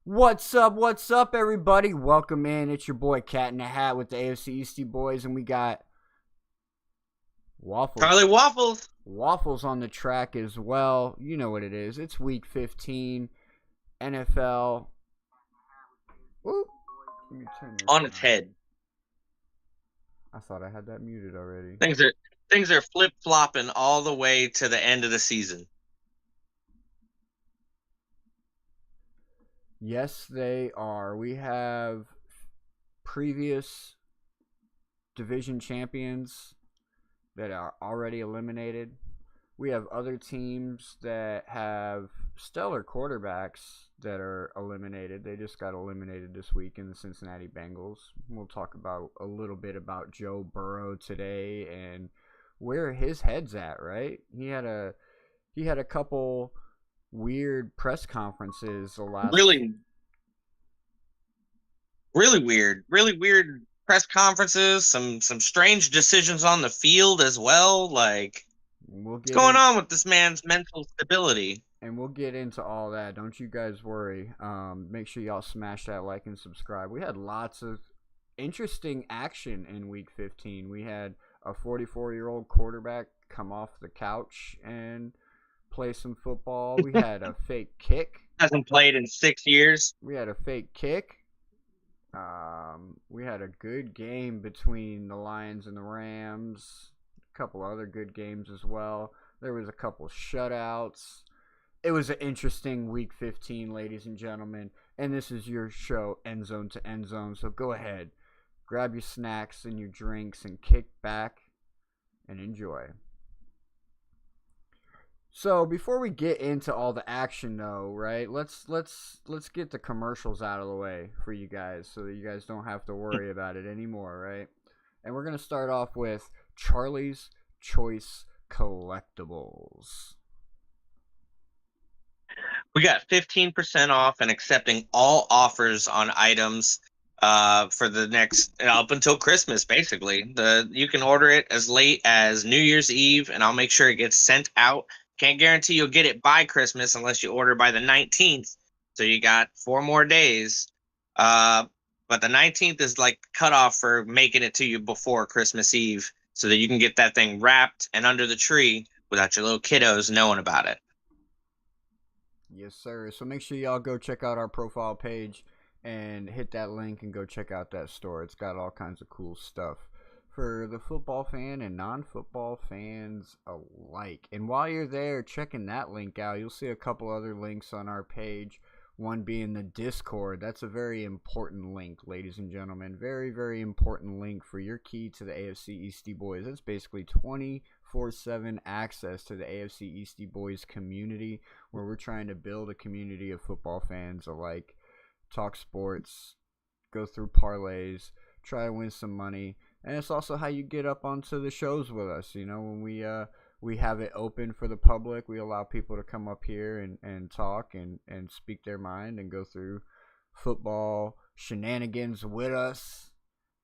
What's up, everybody? Welcome in. It's your boy Cat in the Hat with the AFCEASTIEBOYS, and we got Charlie Waffles. Waffles on the track as well. You know what it is. It's Week 15, NFL. Ooh, let me turn this On its head. I thought I had that muted already. Things are flip flopping all the way to the end of the season. Yes, they are. We have previous division champions that are already eliminated. We have other teams that have stellar quarterbacks that are eliminated. They just got eliminated this week in the Cincinnati Bengals. We'll talk about a little bit about Joe Burrow today and where his head's at, right? He had a couple weird press conferences the last really weird press conferences, some strange decisions on the field as well. Like, what's going on with this man's mental stability? And we'll get into all that. Don't you guys worry. Make sure y'all smash that like and subscribe. We had lots of interesting action in Week 15. We had a 44-year-old quarterback come off the couch and play some football. We had a fake kick. Hasn't played in 6 years. We had a fake kick. We had a good game between the Lions and the Rams. A couple other good games as well. There was a couple shutouts. It was an interesting Week 15, ladies and gentlemen. And this is your show, End Zone to End Zone. So go ahead, grab your snacks and your drinks and kick back and enjoy. So before we get into all the action, though, right? Let's get the commercials out of the way for you guys, so that you guys don't have to worry about it anymore, right? And we're gonna start off with Charlie's Choice Collectibles. We got 15% off and accepting all offers on items for the next up until Christmas. Basically, you can order it as late as New Year's Eve, and I'll make sure it gets sent out. Can't guarantee you'll get it by Christmas unless you order by the 19th. So you got 4 more days. But the 19th is like cutoff for making it to you before Christmas Eve so that you can get that thing wrapped and under the tree without your little kiddos knowing about it. Yes, sir. So make sure y'all go check out our profile page and hit that link and go check out that store. It's got all kinds of cool stuff for the football fan and non-football fans alike. And while you're there checking that link out, you'll see a couple other links on our page. One being the Discord. That's a very important link, ladies and gentlemen. Very, very important link for your key to the AFCEASTIEBOYS. It's basically 24/7 access to the AFCEASTIEBOYS community, where we're trying to build a community of football fans alike. Talk sports, go through parlays, try to win some money. And it's also how you get up onto the shows with us. You know, when we have it open for the public, we allow people to come up here and talk and speak their mind and go through football shenanigans with us.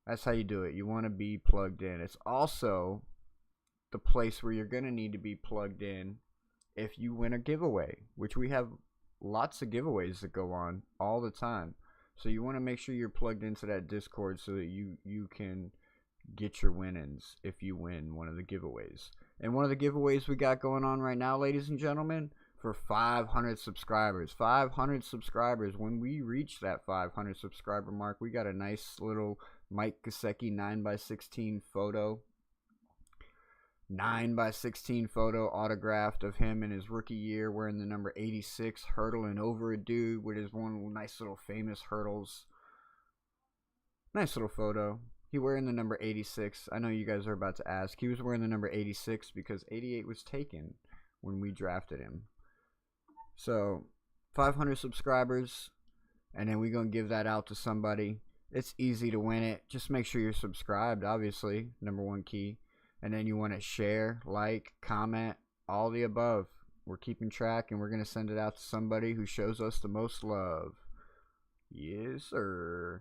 That's how you do it. You want to be plugged in. It's also the place where you're going to need to be plugged in if you win a giveaway, which we have lots of giveaways that go on all the time. So you want to make sure you're plugged into that Discord so that you can get your win-ins if you win one of the giveaways. And one of the giveaways we got going on right now, ladies and gentlemen, for 500 subscribers. 500 subscribers. When we reach that 500 subscriber mark, we got a nice little Mike Gesicki 9x16 photo. 9x16 photo autographed of him in his rookie year wearing the number 86, hurdling over a dude with his one nice little famous hurdles. Nice little photo. He wearing the number 86. I know you guys are about to ask. He was wearing the number 86 because 88 was taken when we drafted him. So, 500 subscribers, and then we're going to give that out to somebody. It's easy to win it. Just make sure you're subscribed, obviously. Number one key. And then you want to share, like, comment, all the above. We're keeping track, and we're going to send it out to somebody who shows us the most love. Yes, sir.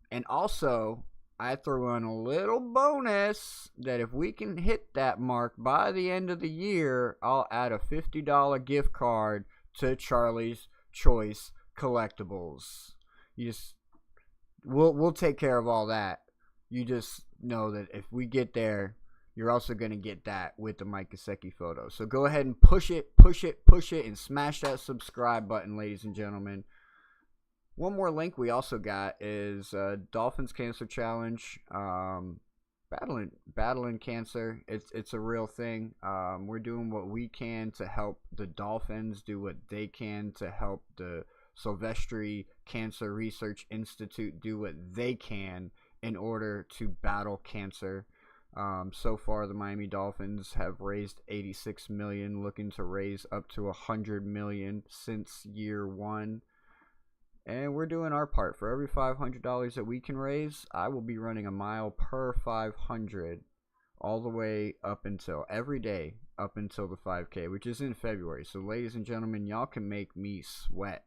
And also, I throw in a little bonus that if we can hit that mark by the end of the year, I'll add a $50 gift card to Charlie's Choice collectibles. You just we'll take care of all that. You just know that if we get there, you're also going to get that with the Mike Gesicki photo. So go ahead and push it, and smash that subscribe button, ladies and gentlemen. One more link we also got is Dolphins Cancer Challenge. Battling cancer. It's a real thing. We're doing what we can to help the Dolphins do what they can to help the Silvestri Cancer Research Institute do what they can in order to battle cancer. So far, the Miami Dolphins have raised $86 million, looking to raise up to $100 million since year one. And we're doing our part. For every $500 that we can raise, I will be running a mile per 500 all the way up until every day up until the 5K, which is in February. So, ladies and gentlemen, y'all can make me sweat.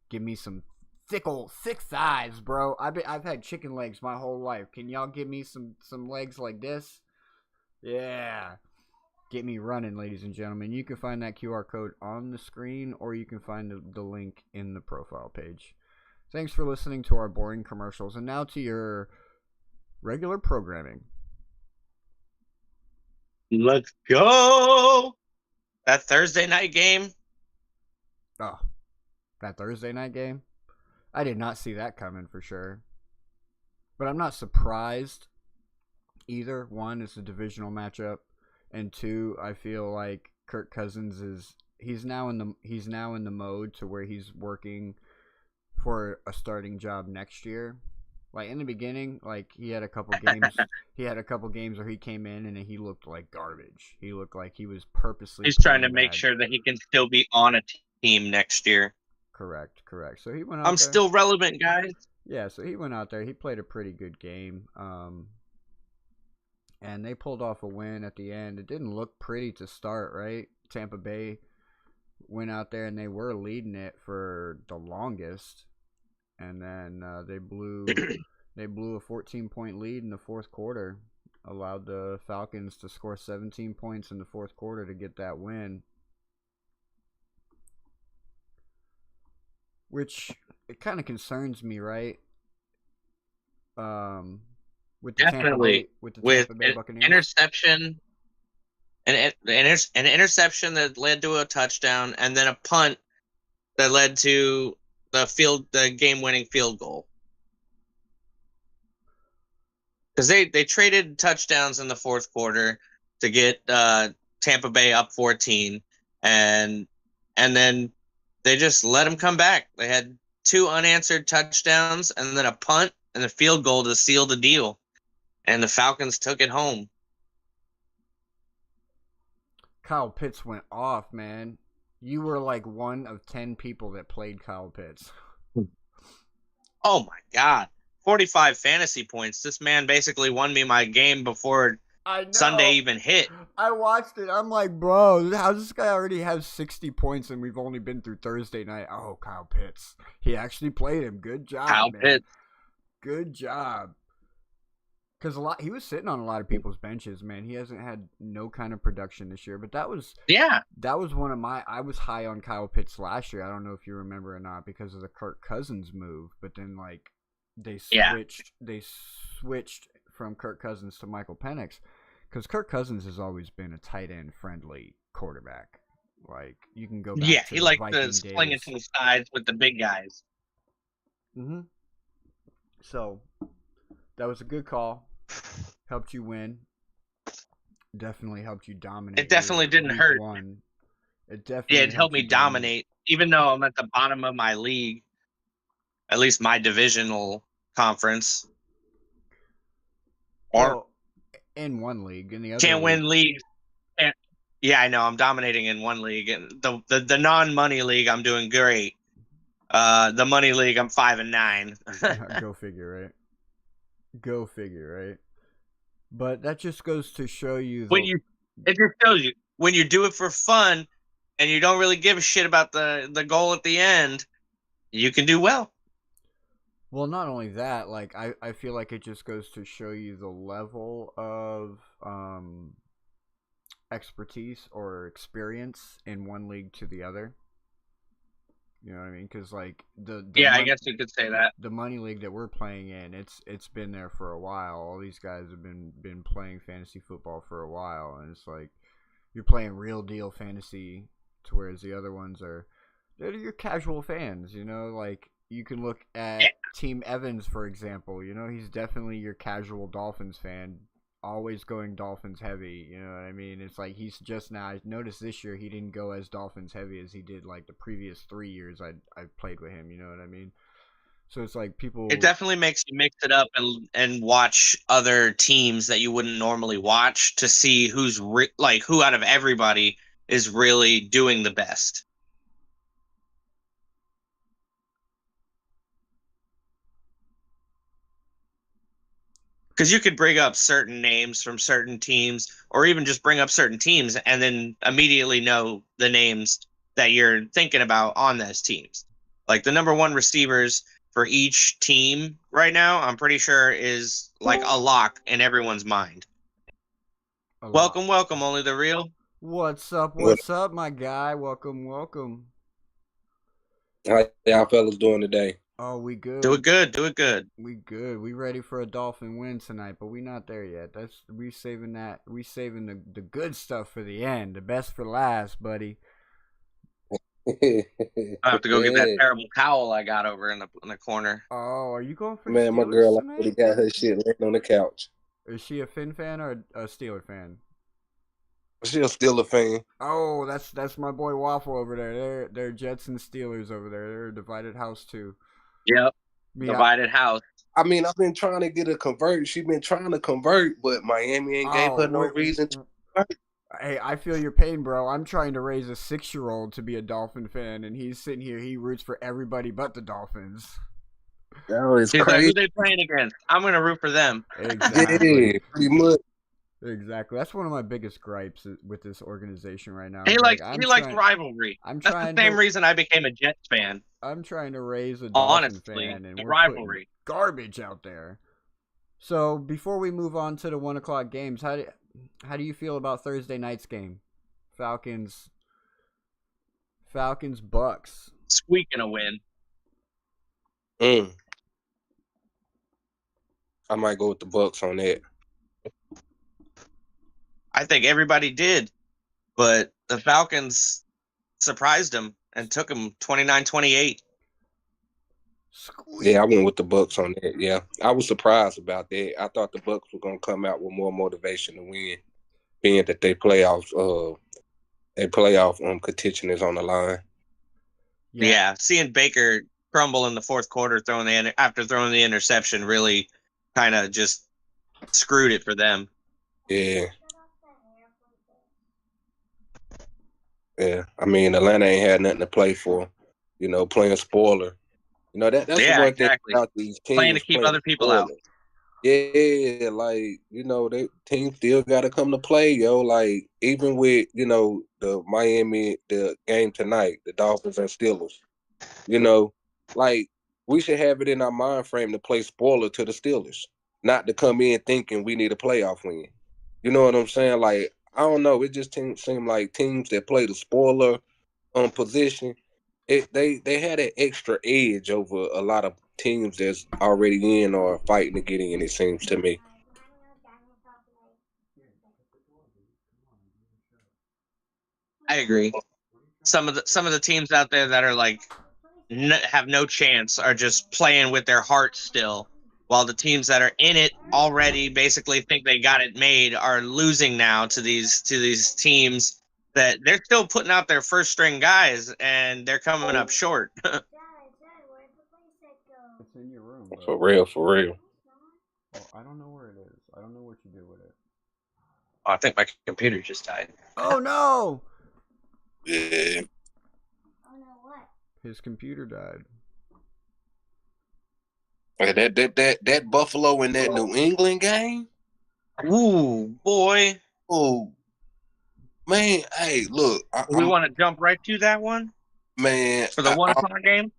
Give me some thick thighs, bro. I've had chicken legs my whole life. Can y'all give me some legs like this? Yeah. Get me running, ladies and gentlemen. You can find that QR code on the screen, or you can find the link in the profile page. Thanks for listening to our boring commercials. And now to your regular programming. Let's go! That Thursday night game. Oh, that Thursday night game? I did not see that coming for sure. But I'm not surprised either. One, it's a divisional matchup. And two, I feel like Kirk Cousins he's now in the mode to where he's working for a starting job next year. Like in the beginning, like he had a couple games where he came in and he looked like garbage. He looked like he was purposely. He's trying to make sure that he can still be on a team next year. Correct. So he went out I'm there. still relevant, guys. Yeah, so he went out there. He played a pretty good game. And they pulled off a win at the end. It didn't look pretty to start, right? Tampa Bay went out there and they were leading it for the longest. And then they blew a 14-point lead in the fourth quarter, allowed the Falcons to score 17 points in the fourth quarter to get that win. Which it kind of concerns me, right? With the Definitely Tampa Bay Buccaneers. Interception, an interception that led to a touchdown, and then a punt that led to the game-winning field goal. Because they traded touchdowns in the fourth quarter to get Tampa Bay up 14, and then they just let them come back. They had 2 unanswered touchdowns and then a punt and a field goal to seal the deal, and the Falcons took it home. Kyle Pitts went off, man. You were like one of 10 people that played Kyle Pitts. Oh my God. 45 fantasy points. This man basically won me my game before Sunday even hit. I watched it. I'm like, bro, how does this guy already have 60 points and we've only been through Thursday night? Oh, Kyle Pitts. He actually played him. Good job, Kyle man. Pitts. Good job. Because he was sitting on a lot of people's benches, man. He hasn't had no kind of production this year. But that was one of my. I was high on Kyle Pitts last year. I don't know if you remember or not because of the Kirk Cousins move. But then they switched from Kirk Cousins to Michael Penix because Kirk Cousins has always been a tight end friendly quarterback. Like you can go back. Yeah, to he the liked Viking to sling it to the sides with the big guys. Mm-hmm. So that was a good call. Helped you win. Definitely helped you dominate. It definitely didn't hurt. It helped me dominate, even though I'm at the bottom of my league. At least my divisional conference. Or in one league, in the other can't win leagues. Yeah, I know. I'm dominating in one league, and the non-money league, I'm doing great. The money league, I'm 5-9. Go figure, right? But that just goes to show you. It just shows you when you do it for fun, and you don't really give a shit about the goal at the end, you can do well. Well, not only that, like I feel like it just goes to show you the level of expertise or experience in one league to the other. You know what I mean? Because like Yeah, I guess you could say that. the money league that we're playing in, it's been there for a while. All these guys have been playing fantasy football for a while, and it's like you're playing real deal fantasy, to whereas the other ones are they're your casual fans. You know, like you can look Yeah. at Team Evans for example. You know, he's definitely your casual Dolphins fan. Always going Dolphins heavy, you know what I mean? It's like he's just now. I noticed this year he didn't go as Dolphins heavy as he did like the previous 3 years I played with him. You know what I mean? So it's like people. It definitely makes you mix it up and watch other teams that you wouldn't normally watch to see who's like who out of everybody is really doing the best. Because you could bring up certain names from certain teams, or even just bring up certain teams and then immediately know the names that you're thinking about on those teams. Like the number one receivers for each team right now, I'm pretty sure is like a lock in everyone's mind. Welcome, welcome, only the real. What's up? What's up, my guy? Welcome, welcome. How y'all fellas doing today? Oh, we good. Do it good. Do it good. We good. We ready for a Dolphin win tonight, but we not there yet. We saving the good stuff for the end. The best for last, buddy. I have to go get that terrible towel I got over in the corner. Oh, are you going for man? My girl already got her shit laying on the couch. Is she a Finn fan or a Steeler fan? She's a Steeler fan. Oh, that's my boy Waffle over there. They're Jets and Steelers over there. They're a divided house too. Yep. Divided house. I mean, I've been trying to get her convert. She's been trying to convert, but Miami ain't gave her no reason to convert. Hey, I feel your pain, bro. I'm trying to raise a 6-year-old to be a Dolphin fan, and he's sitting here. He roots for everybody but the Dolphins. That is crazy. Like, who they playing against? I'm gonna root for them. Exactly. Yeah, pretty much. Exactly. That's one of my biggest gripes with this organization right now. He likes rivalry. That's the same reason I became a Jets fan. I'm trying to raise a Dolphin fan, and we're rivalry garbage out there. So before we move on to the 1:00 games, how do you feel about Thursday night's game? Falcons Bucks. Squeaking a win. I might go with the Bucks on that. I think everybody did, but the Falcons surprised them and took them 29-28. Yeah, I went with the Bucks on that. Yeah, I was surprised about that. I thought the Bucks were gonna come out with more motivation to win, being that they playoff contention is on the line. Yeah, seeing Baker crumble in the fourth quarter after throwing the interception really kind of just screwed it for them. Yeah. Yeah, I mean, Atlanta ain't had nothing to play for, playing spoiler. That's the one thing about these teams. Playing to keep other people out. Yeah, like, they teams still got to come to play, yo. Like, even with, the Miami, the game tonight, the Dolphins and Steelers, like, we should have it in our mind frame to play spoiler to the Steelers, not to come in thinking we need a playoff win. You know what I'm saying? Like, I don't know. It just seemed like teams that play the spoiler position, they had an extra edge over a lot of teams that's already in or fighting to get in, it seems to me. I agree. Some of the teams out there that are like have no chance are just playing with their heart still, while the teams that are in it already basically think they got it made are losing now to these teams that they're still putting out their first string guys and they're coming up short. It's in your room, bro. For real. Oh, I don't know where it is. I don't know what you did with it. Oh, I think my computer just died. Oh no! Yeah. Oh no, what? His computer died. That Buffalo in that New England game? Ooh, boy. Oh, man. Hey, look. We want to jump right to that one? Man. For the 1:00 game?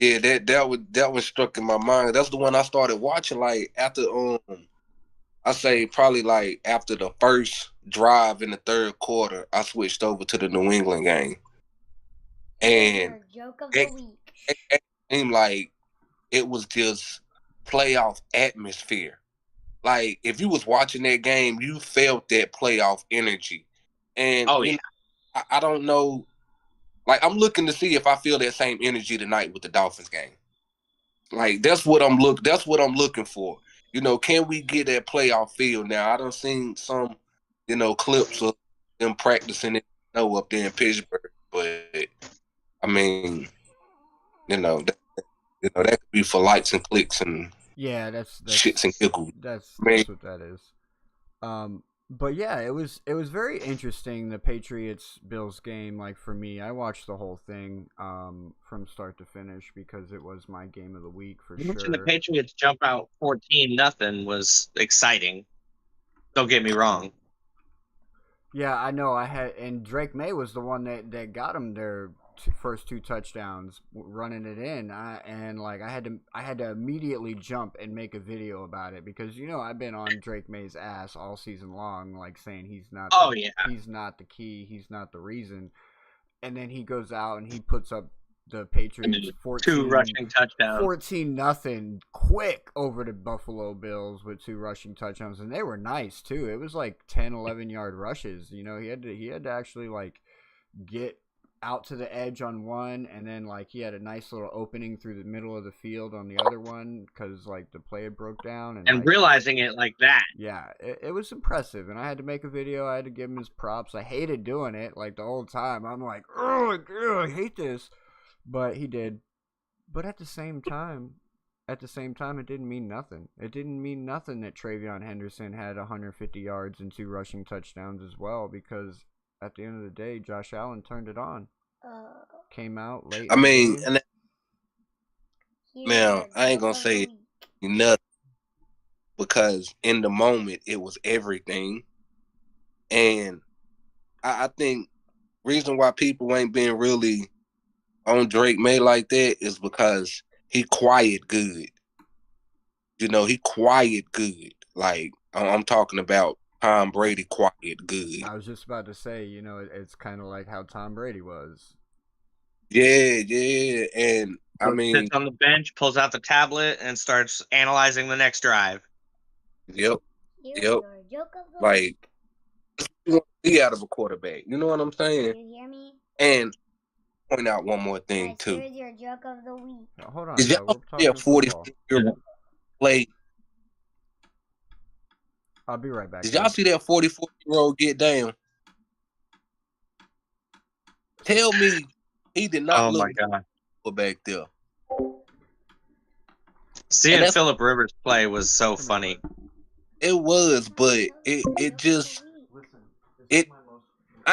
Yeah, that was struck in my mind. That's the one I started watching, like, after, I say probably, like, after the first drive in the third quarter, I switched over to the New England game. and joke of it, the week. it seemed like it was just playoff atmosphere. Like if you was watching that game, you felt that playoff energy. And Oh, you yeah. know, I don't know. Like I'm looking to see if I feel that same energy tonight with the Dolphins game. Like that's what I'm looking for. You know, can we get that playoff feel now? I done seen some, you know, clips of them practicing it, up there in Pittsburgh, but I mean, you know, that could be for likes and clicks and Yeah, that's shits and giggles. that's I mean, that's what that is. But yeah, it was very interesting, the Patriots Bills game. Like for me, I watched the whole thing from start to finish because it was my game of the week for Watching the sure. Patriots jump out 14-0 was exciting. Don't get me wrong. Yeah, I know. And Drake May was the one that got him their first two touchdowns, running it in. I had to immediately jump and make a video about it because I've been on Drake May's ass all season long, like saying he's not. Oh, yeah. He's not the key. He's not the reason. And then he goes out and he puts up the Patriots 2 rushing touchdowns. 14-0 quick over the Buffalo Bills with 2 rushing touchdowns, and they were nice too. It was like 10, 11-yard rushes. He had to actually like get out to the edge on one, and then like he had a nice little opening through the middle of the field on the other one because like the play had broke down, and like, realizing it like that. Yeah, it was impressive, and I had to make a video. I had to give him his props. I hated doing it like the whole time. I'm like, oh, I hate this. But he did. But at the same time, it didn't mean nothing. It didn't mean nothing that Travion Henderson had 150 yards and 2 rushing touchdowns as well, because at the end of the day, Josh Allen turned it on. Came out late. I mean, now I ain't gonna say nothing because in the moment it was everything, and I think reason why people ain't been really on Drake May like that is because he quiet good. He quiet good. Like I'm talking about Tom Brady quiet good. I was just about to say, it's kind of like how Tom Brady was. Yeah, and I mean, sits on the bench, pulls out the tablet, and starts analyzing the next drive. Yep. Like, you want to be out of a quarterback. You know what I'm saying? You hear me? And point out one more thing too. Here's your joke of the week. Now, hold on. Did y'all see a 44-year-old play? I'll be right back. Did y'all see that 44-year-old get down? Tell me he did not look back there. Seeing Phillip Rivers play was so funny. It was, but it just I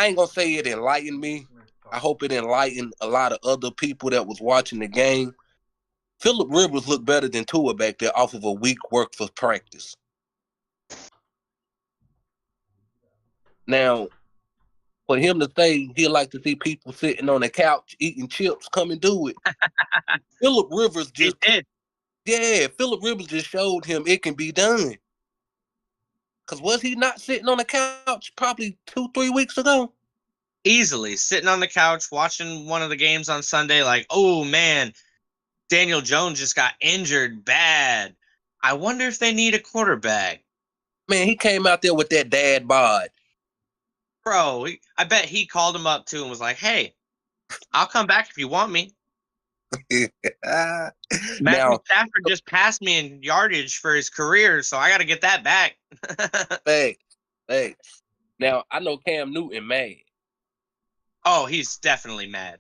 ain't gonna say it enlightened me. I hope it enlightened a lot of other people that was watching the game. Phillip Rivers looked better than Tua back there off of a week work for practice. Now, for him to say he'd like to see people sitting on the couch eating chips, come and do it. Phillip Rivers just did. Yeah, Phillip Rivers just showed him it can be done. Because was he not sitting on the couch probably 2-3 weeks ago? Easily. Sitting on the couch, watching one of the games on Sunday, like, oh, man, Daniel Jones just got injured bad. I wonder if they need a quarterback. Man, he came out there with that dad bod. Bro, I bet he called him up, too, and was like, hey, I'll come back if you want me. Matthew Stafford just passed me in yardage for his career, so I got to get that back. Thanks. Now, I know Cam Newton mad. Oh, he's definitely mad.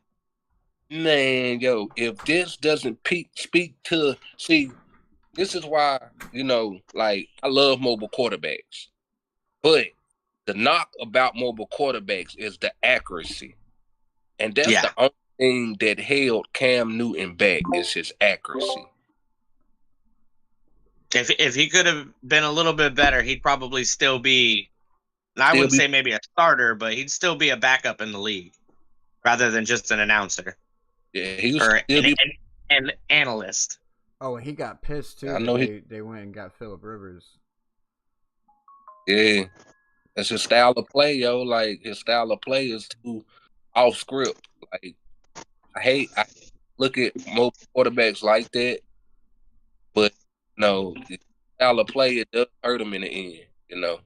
Man, yo, if this doesn't speak to... See, this is why, like, I love mobile quarterbacks. But the knock about mobile quarterbacks is the accuracy. And that's the only thing that held Cam Newton back is his accuracy. If he could have been a little bit better, he'd probably still be... I wouldn't say maybe a starter, but he'd still be a backup in the league rather than just an announcer. Yeah, he was an analyst. Oh, and he got pissed too. I know they went and got Phillip Rivers. Yeah, that's his style of play, yo. Like his style of play is too off script. Like I look at most quarterbacks like that, but no, the style of play it does hurt them in the end. You know.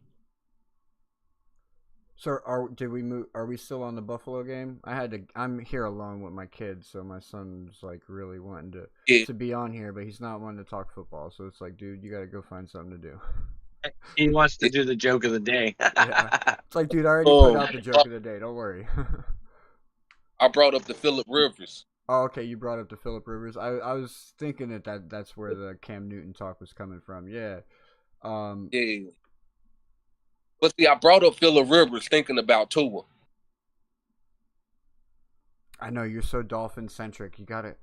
So did we move? Are we still on the Buffalo game? I'm here alone with my kids, so my son's like really wanting Yeah. to be on here, but he's not wanting to talk football. So it's like, dude, you gotta go find something to do. He wants to do the joke of the day. Yeah. It's like, dude, I already put out the joke of the day. Don't worry. I brought up the Phillip Rivers. Oh, okay. You brought up the Phillip Rivers. I was thinking that's where the Cam Newton talk was coming from. Yeah. Yeah. But see, I brought up Phillip Rivers thinking about Tua. I know you're so Dolphin centric. You got it.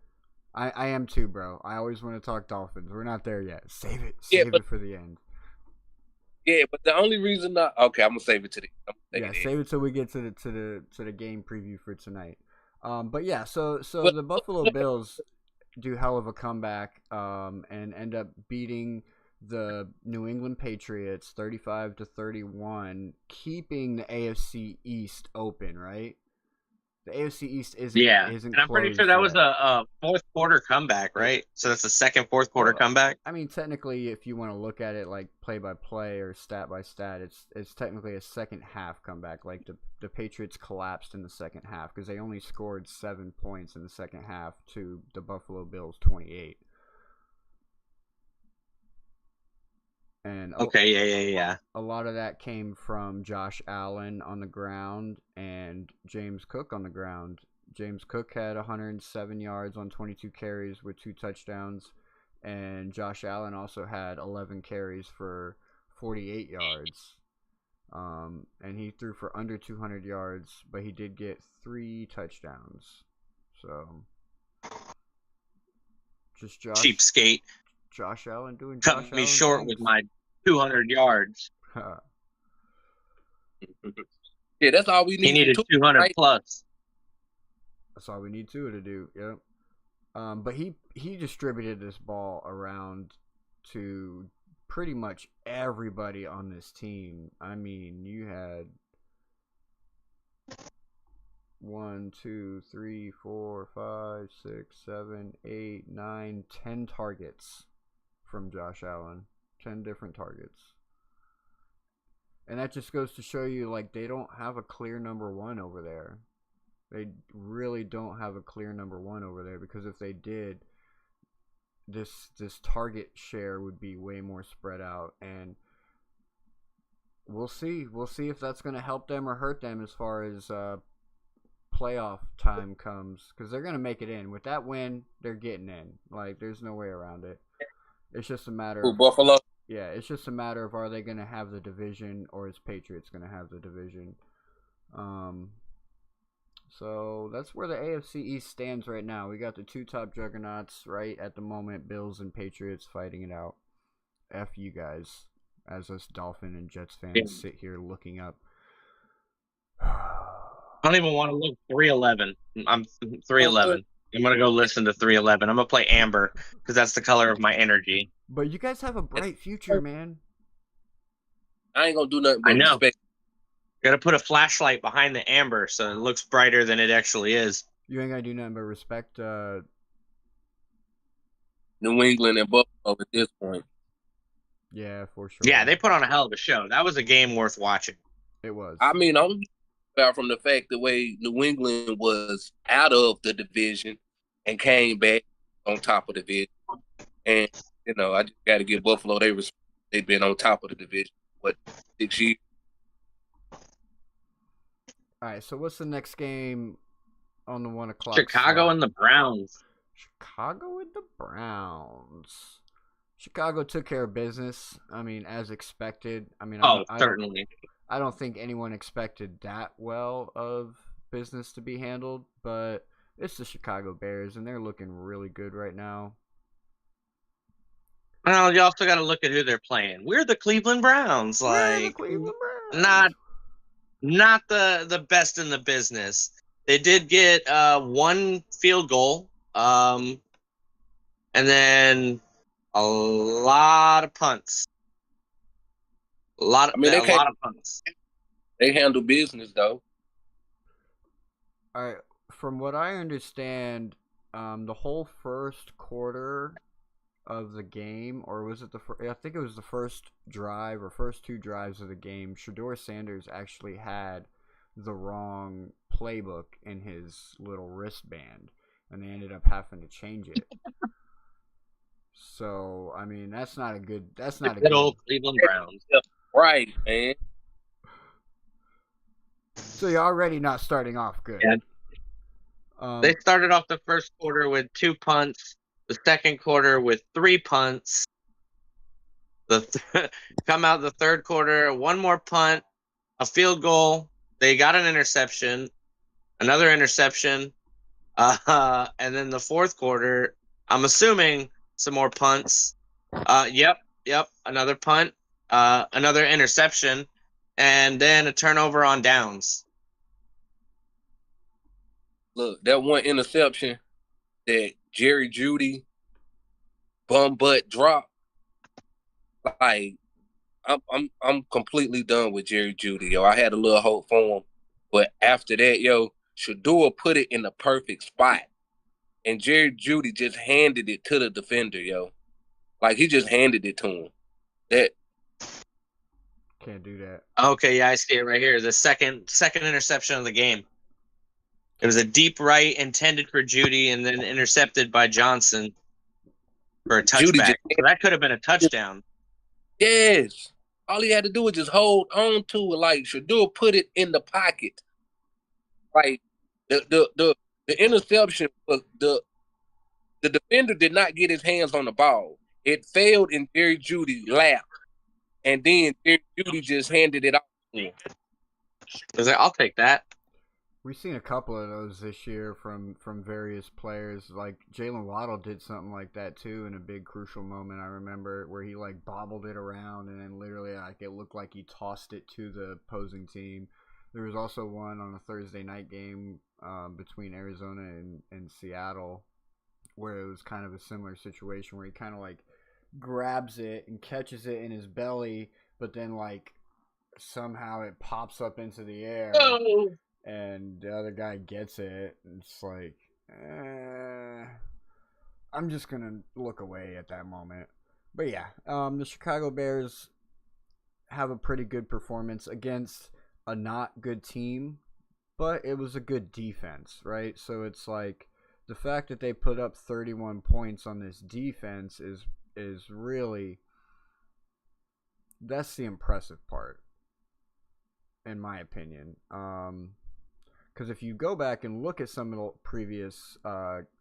I am too, bro. I always want to talk Dolphins. We're not there yet. Save it. Save it for the end. Yeah, but the only reason okay, I'm gonna save it to the save it till we get to the game preview for tonight. But yeah, so the Buffalo Bills do hell of a comeback and end up beating the New England Patriots 35-31, keeping the AFC East open, right? The AFC East isn't and I'm pretty sure that was a fourth quarter comeback, right? So that's the second fourth quarter comeback. I mean, technically, if you want to look at it like play by play or stat by stat, it's technically a second half comeback. Like the Patriots collapsed in the second half because they only scored 7 points in the second half to the Buffalo Bills 28. And yeah. A lot of that came from Josh Allen on the ground and James Cook on the ground. James Cook had 107 yards on 22 carries with 2 touchdowns, and Josh Allen also had 11 carries for 48 yards. And he threw for under 200 yards, but he did get 3 touchdowns. So just cheapskate. Josh Allen doing cut me short with my 200 yards. Yeah, that's all we need. He needed 200 plus. That's all we need to do. Yep. But he distributed this ball around to pretty much everybody on this team. I mean, you had 1, 2, 3, 4, 5, 6, 7, 8, 9, 10 targets from Josh Allen. 10 different targets. And that just goes to show you, like, they don't have a clear number 1 over there. They really don't have a clear number 1 over there, because if they did, this target share would be way more spread out, and we'll see if that's going to help them or hurt them as far as playoff time comes, because they're going to make it in. With that win, they're getting in. Like, there's no way around it. It's just a matter of Buffalo. Yeah, it's just a matter of, are they going to have the division, or is Patriots going to have the division? So that's where the AFC East stands right now. We got the 2 top juggernauts right at the moment, Bills and Patriots, fighting it out. F you guys, as us Dolphin and Jets fans sit here looking up. I don't even want to look 311. I'm 311. I'm going to go listen to 311. I'm going to play Amber because that's the color of my energy. But you guys have a bright future, man. I ain't going to do nothing but I know. respect. Got to put a flashlight behind the amber so it looks brighter than it actually is. You ain't going to do nothing but respect New England and Buffalo at this point. Yeah, for sure. Yeah, they put on a hell of a show. That was a game worth watching. It was. I mean, I'm about from the fact the way New England was out of the division and came back on top of the division. And, you know, I just got to give Buffalo their respect. They've been on top of the division, 6 years? All right, so what's the next game on the 1 o'clock? Chicago and the Browns. Chicago and the Browns. Chicago took care of business. I mean, as expected. I mean, certainly. I don't think anyone expected that well of business to be handled, but it's the Chicago Bears, and they're looking really good right now. Well, you also got to look at who they're playing. We're the Cleveland Browns. Like, not the best in the business. They did get 1 field goal, and then a lot of punts. A lot of punts. They handle business, though. All right. from what I understand, the whole first quarter of the game, or was it I think it was the first drive or first two drives of the game, Shador Sanders actually had the wrong playbook in his little wristband, and they ended up having to change it. So, I mean, that's not a good. That's not a good. Old Cleveland Browns. Right, man. So you're already not starting off good. Yeah. They started off the first quarter with 2 punts. The second quarter with 3 punts. Come out the third quarter, 1 more punt, a field goal. They got an interception, another interception, and then the fourth quarter, I'm assuming some more punts. Yep, another punt, another interception, and then a turnover on downs. Look, that one interception that Jerry Jeudy bum butt dropped. Like, I'm completely done with Jerry Jeudy, yo. I had a little hope for him, but after that, yo, Shador put it in the perfect spot, and Jerry Jeudy just handed it to the defender, yo. Like, he just handed it to him. That can't do that. Okay, yeah, I see it right here. The second interception of the game. It was a deep right intended for Jeudy and then intercepted by Johnson for a touchback. So that could have been a touchdown. Yes. All he had to do was just hold on to it. Like, Shador put it in the pocket. Like, the interception was the defender did not get his hands on the ball. It failed in Jerry Jeudy's lap. And then Jerry Jeudy just handed it off to him. I was like, I'll take that. We've seen a couple of those this year from various players. Like Jalen Waddle did something like that too in a big crucial moment. I remember where he like bobbled it around and then literally like it looked like he tossed it to the opposing team. There was also one on a Thursday night game between Arizona and Seattle where it was kind of a similar situation where he kind of like grabs it and catches it in his belly, but then like somehow it pops up into the air. Oh. And the other guy gets it. And it's like, I'm just going to look away at that moment. But yeah, the Chicago Bears have a pretty good performance against a not good team, but it was a good defense, right? So it's like the fact that they put up 31 points on this defense is really, that's the impressive part, in my opinion. Because if you go back and look at some of the previous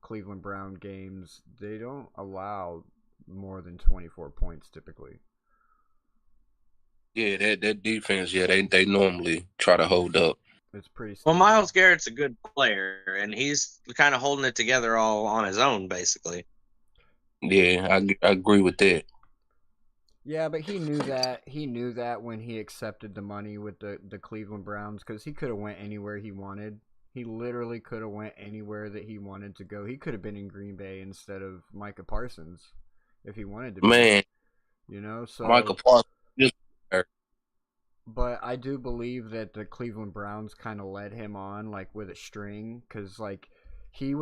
Cleveland Brown games, they don't allow more than 24 points typically. Yeah, that defense, yeah, they normally try to hold up. It's pretty well, Myles Garrett's a good player, and he's kind of holding it together all on his own, basically. Yeah, I agree with that. Yeah, but he knew that. He knew that when he accepted the money with the Cleveland Browns, because he could have went anywhere he wanted. He literally could have went anywhere that he wanted to go. He could have been in Green Bay instead of Micah Parsons if he wanted to be. Man, you know, so Micah Parsons. But I do believe that the Cleveland Browns kind of led him on like with a string, because like he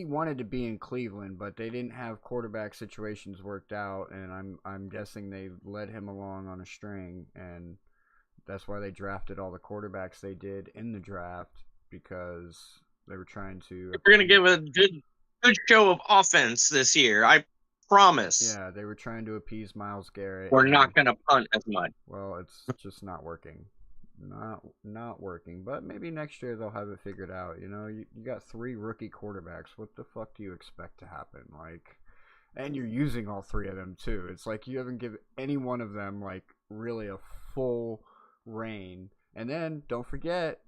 wanted to be in Cleveland, but they didn't have quarterback situations worked out, and I'm guessing they led him along on a string, and that's why they drafted all the quarterbacks they did in the draft, because they were trying to. We're gonna give a good show of offense this year, I promise. Yeah, they were trying to appease Myles Garrett. We're not gonna punt as much. Well, it's just not working. Not working, but maybe next year they'll have it figured out. You know, you got 3 rookie quarterbacks. What the fuck do you expect to happen? Like, and you're using all 3 of them too. It's like you haven't given any one of them like really a full reign. And then don't forget,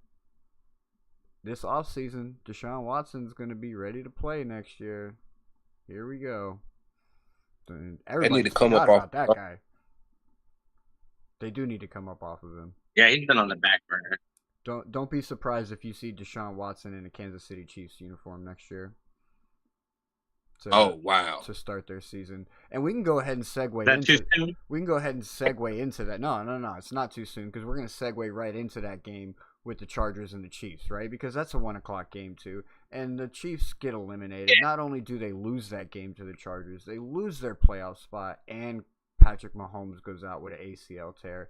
this offseason, Deshaun Watson's going to be ready to play next year. Here we go. Everybody need to come up off that guy. They do need to come up off of him. Yeah, he's been on the back burner. Don't be surprised if you see Deshaun Watson in a Kansas City Chiefs uniform next year. Wow! To start their season, and we can go ahead and segue. Too soon? We can go ahead and segue into that. No, it's not too soon, because we're going to segue right into that game with the Chargers and the Chiefs, right? Because that's a 1 o'clock game too. And the Chiefs get eliminated. Not only do they lose that game to the Chargers, they lose their playoff spot, and Patrick Mahomes goes out with an ACL tear,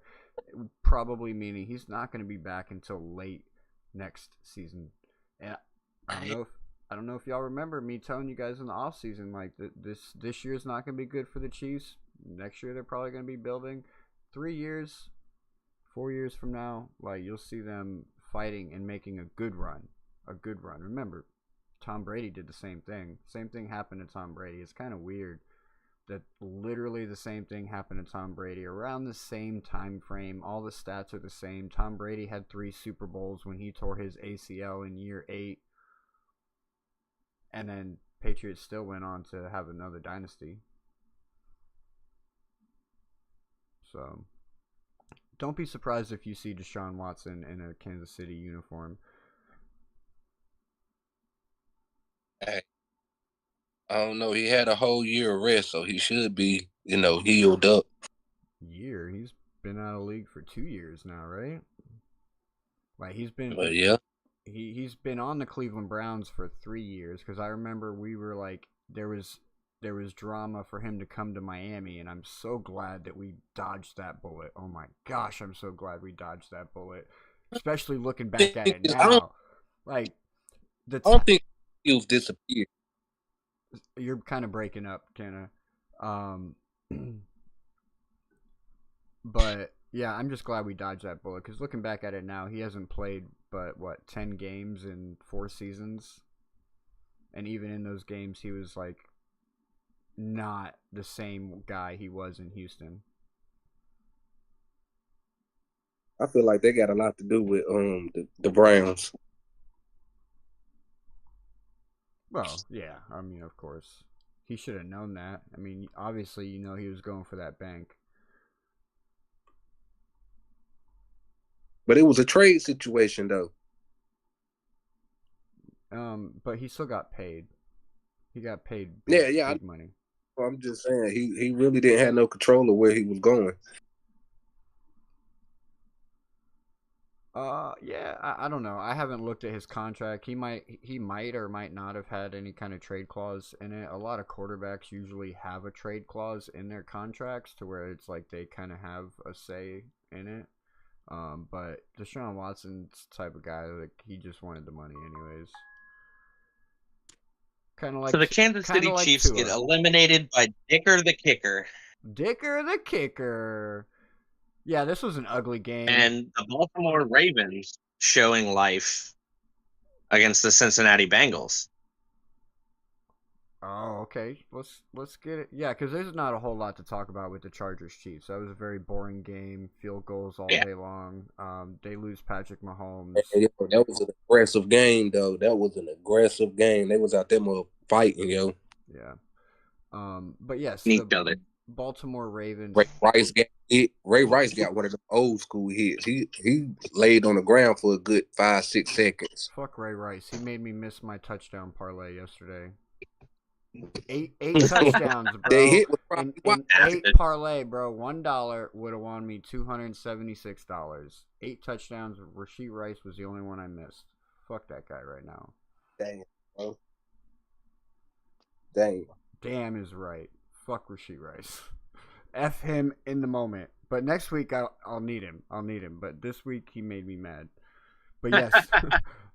probably meaning he's not going to be back until late next season. And I don't know if y'all remember me telling you guys in the offseason, like, this year's not going to be good for the Chiefs. Next year they're probably going to be building. 3 years, 4 years from now, like, you'll see them fighting and making a good run. A good run. Remember, Tom Brady did the same thing. Same thing happened to Tom Brady. It's kind of weird that literally the same thing happened to Tom Brady around the same time frame. All the stats are the same. Tom Brady had 3 Super Bowls when he tore his ACL in year 8. And then Patriots still went on to have another dynasty. So don't be surprised if you see Deshaun Watson in a Kansas City uniform. Hey, I don't know. He had a whole year of rest, so he should be, healed up. He's been out of the league for 2 years now, right? Like, he's been, yeah. He's been on the Cleveland Browns for 3 years, because I remember we were like, there was drama for him to come to Miami, and I'm so glad that we dodged that bullet. Oh my gosh, I'm so glad we dodged that bullet, especially looking back at it now. Like, I don't think he was disappeared. You're kind of breaking up, Kenna. But yeah, I'm just glad we dodged that bullet, because looking back at it now, he hasn't played but 10 games in 4 seasons, and even in those games he was like not the same guy he was in Houston. I feel like they got a lot to do with the Browns. Well, yeah, I mean, of course he should have known that. I mean, obviously, he was going for that bank. But it was a trade situation, though. But he still got paid. He got paid big money. I'm just saying, he really didn't have no control of where he was going. Yeah, I don't know. I haven't looked at his contract. He might or might not have had any kind of trade clause in it. A lot of quarterbacks usually have a trade clause in their contracts to where it's like they kind of have a say in it. But Deshaun Watson's the type of guy that he just wanted the money anyways. Kind of like, so the Kansas City Chiefs get eliminated by Dicker the Kicker. Dicker the Kicker. Yeah, this was an ugly game. And the Baltimore Ravens showing life against the Cincinnati Bengals. Oh, okay. Let's get it. Yeah, because there's not a whole lot to talk about with the Chargers Chiefs. That was a very boring game. Field goals all day long. They lose Patrick Mahomes. That was an aggressive game, though. That was an aggressive game. They was out there more fighting, yo. Yeah. But yes, the Baltimore Ravens. Ray Rice got one of the old school hits. He laid on the ground for a good 5-6 seconds. Fuck Ray Rice. He made me miss my touchdown parlay yesterday. 8 touchdowns, bro. They hit in 8 parlay, bro. $1 would have won me $276. 8 touchdowns. Rashee Rice was the only one I missed. Fuck that guy right now. Dang, bro. Damn is right. Fuck Rashee Rice. F him in the moment. But next week I'll need him. But this week he made me mad. But yes,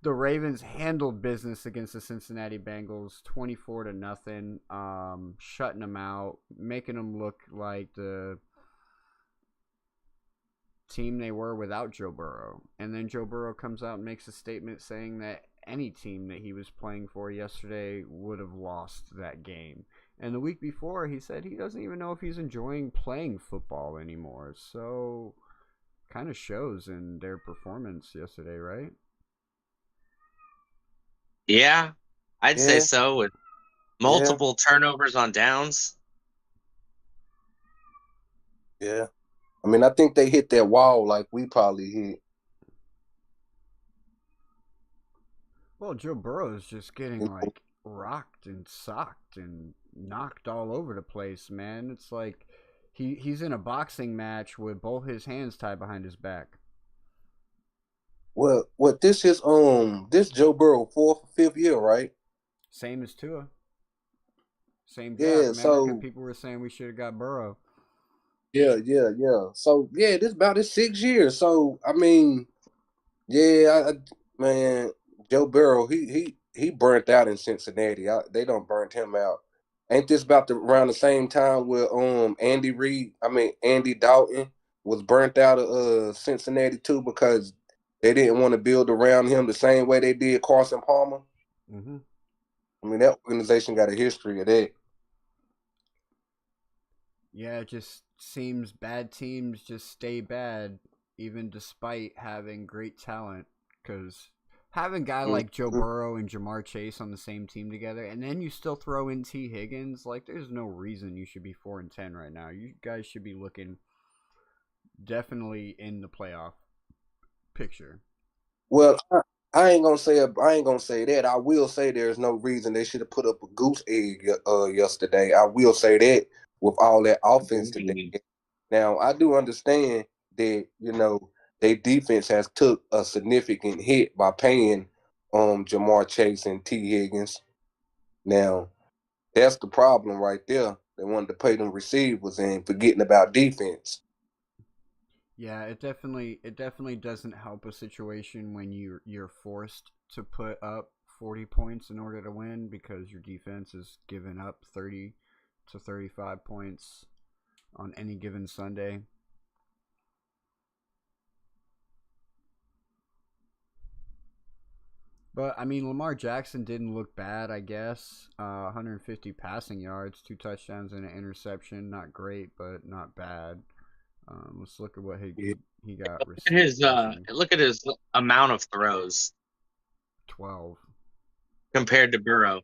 the Ravens handled business against the Cincinnati Bengals 24-0, shutting them out, making them look like the team they were without Joe Burrow. And then Joe Burrow comes out and makes a statement saying that any team that he was playing for yesterday would have lost that game. And the week before, he said he doesn't even know if he's enjoying playing football anymore. So, kind of shows in their performance yesterday, right? Yeah, I'd say so, with multiple turnovers on downs. Yeah. I mean, I think they hit that wall like we probably hit. Well, Joe Burrow is just getting, like, rocked and socked and knocked all over the place, man. It's like he's in a boxing match with both his hands tied behind his back. Well, what this Joe Burrow 4th or 5th year, right? Same as Tua. Same draft. Yeah. Remember, because So people were saying we should have got Burrow. yeah. So yeah, this about his 6 years. So I mean, yeah, man, Joe Burrow, he burnt out in Cincinnati. They don't burnt him out. Ain't this about around the same time where Andy Dalton was burnt out of Cincinnati too because they didn't want to build around him the same way they did Carson Palmer. Mm-hmm. I mean, that organization got a history of that. Yeah, it just seems bad teams just stay bad, even despite having great talent. Because having a guy like Joe Mm-hmm. Burrow and Jamar Chase on the same team together, and then you still throw in T. Higgins, like there's no reason you should be 4-10 right now. You guys should be looking definitely in the playoff picture. Well, I ain't gonna say that. I will say there's no reason they should have put up a goose egg yesterday. I will say that with all that offense today. Now I do understand that their defense has took a significant hit by paying Jamar Chase and T. Higgins. Now that's the problem right there. They wanted to pay them receivers and forgetting about defense. Yeah, it definitely doesn't help a situation when you're forced to put up 40 points in order to win because your defense is giving up 30 to 35 points on any given Sunday. But I mean, Lamar Jackson didn't look bad, I guess. 150 passing yards, 2 touchdowns and an interception. Not great, but not bad. Let's look at what Yeah. he got rushing. Look at his amount of throws 12. compared to Burrow.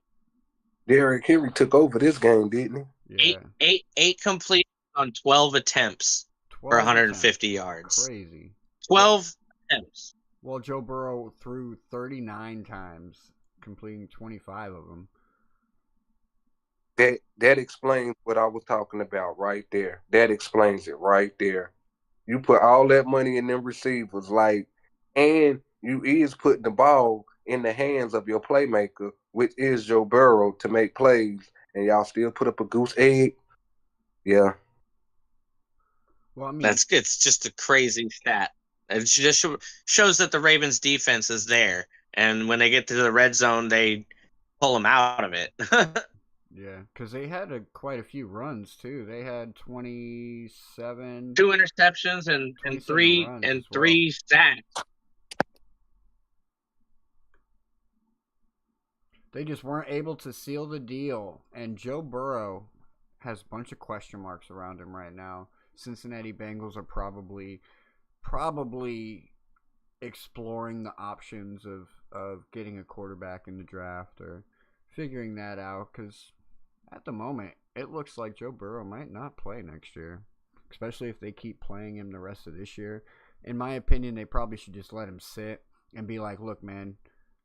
Derrick Henry took over this game, didn't Yeah. Eight complete on 12 attempts for 12 150 attempts. yards. Crazy. 12 attempts. Well, Joe Burrow threw 39 times, completing 25 of them. he? That explains what I was talking about right there. That explains it right there. You put all that money in them receivers, and you is putting the ball in the hands of your playmaker, which is Joe Burrow, to make plays, and y'all still put up a goose egg. Yeah. Well, I mean, It's just a crazy stat. It just shows that the Ravens defense is there, and when they get to the red zone, they pull them out of it. yeah, because they had quite a few runs too. They had 27, 2 interceptions and 27 three runs and as well. 3 sacks. They just weren't able to seal the deal. And Joe Burrow has a bunch of question marks around him right now. Cincinnati Bengals are probably exploring the options of getting a quarterback in the draft or figuring that out because at the moment it looks like Joe Burrow might not play next year, especially if they keep playing him the rest of this year. In my opinion, they probably should just let him sit and be like, look, man,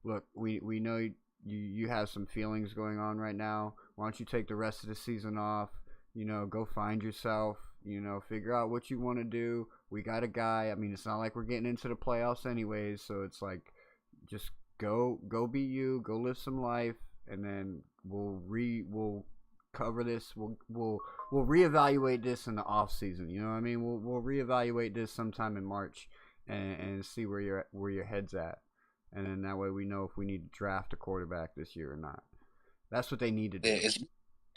look, we know you have some feelings going on right now. Why don't you take the rest of the season off? Go find yourself. Figure out what you want to do. We got a guy. I mean, it's not like we're getting into the playoffs anyways, so it's like just go be you, go live some life, and then we'll cover this. We'll reevaluate this in the off season. You know what I mean? We'll reevaluate this sometime in March and see where your head's at. And then that way we know if we need to draft a quarterback this year or not. That's what they need to do. Yeah, it's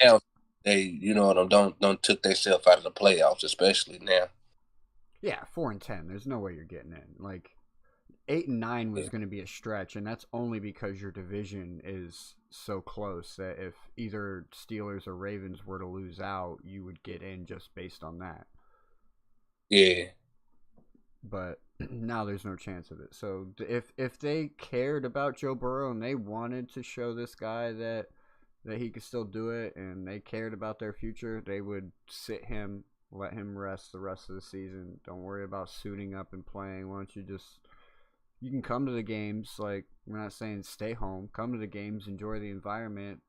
now they don't took themselves out of the playoffs, especially now. Yeah, 4-10. There's no way you're getting in. Like 8-9 was going to be a stretch, and that's only because your division is so close that if either Steelers or Ravens were to lose out, you would get in just based on that. Yeah. But now there's no chance of it. So if they cared about Joe Burrow and they wanted to show this guy that he could still do it and they cared about their future, they would sit him, let him rest the rest of the season. Don't worry about suiting up and playing. Why don't you can come to the games, like we're not saying stay home, come to the games, enjoy the environment,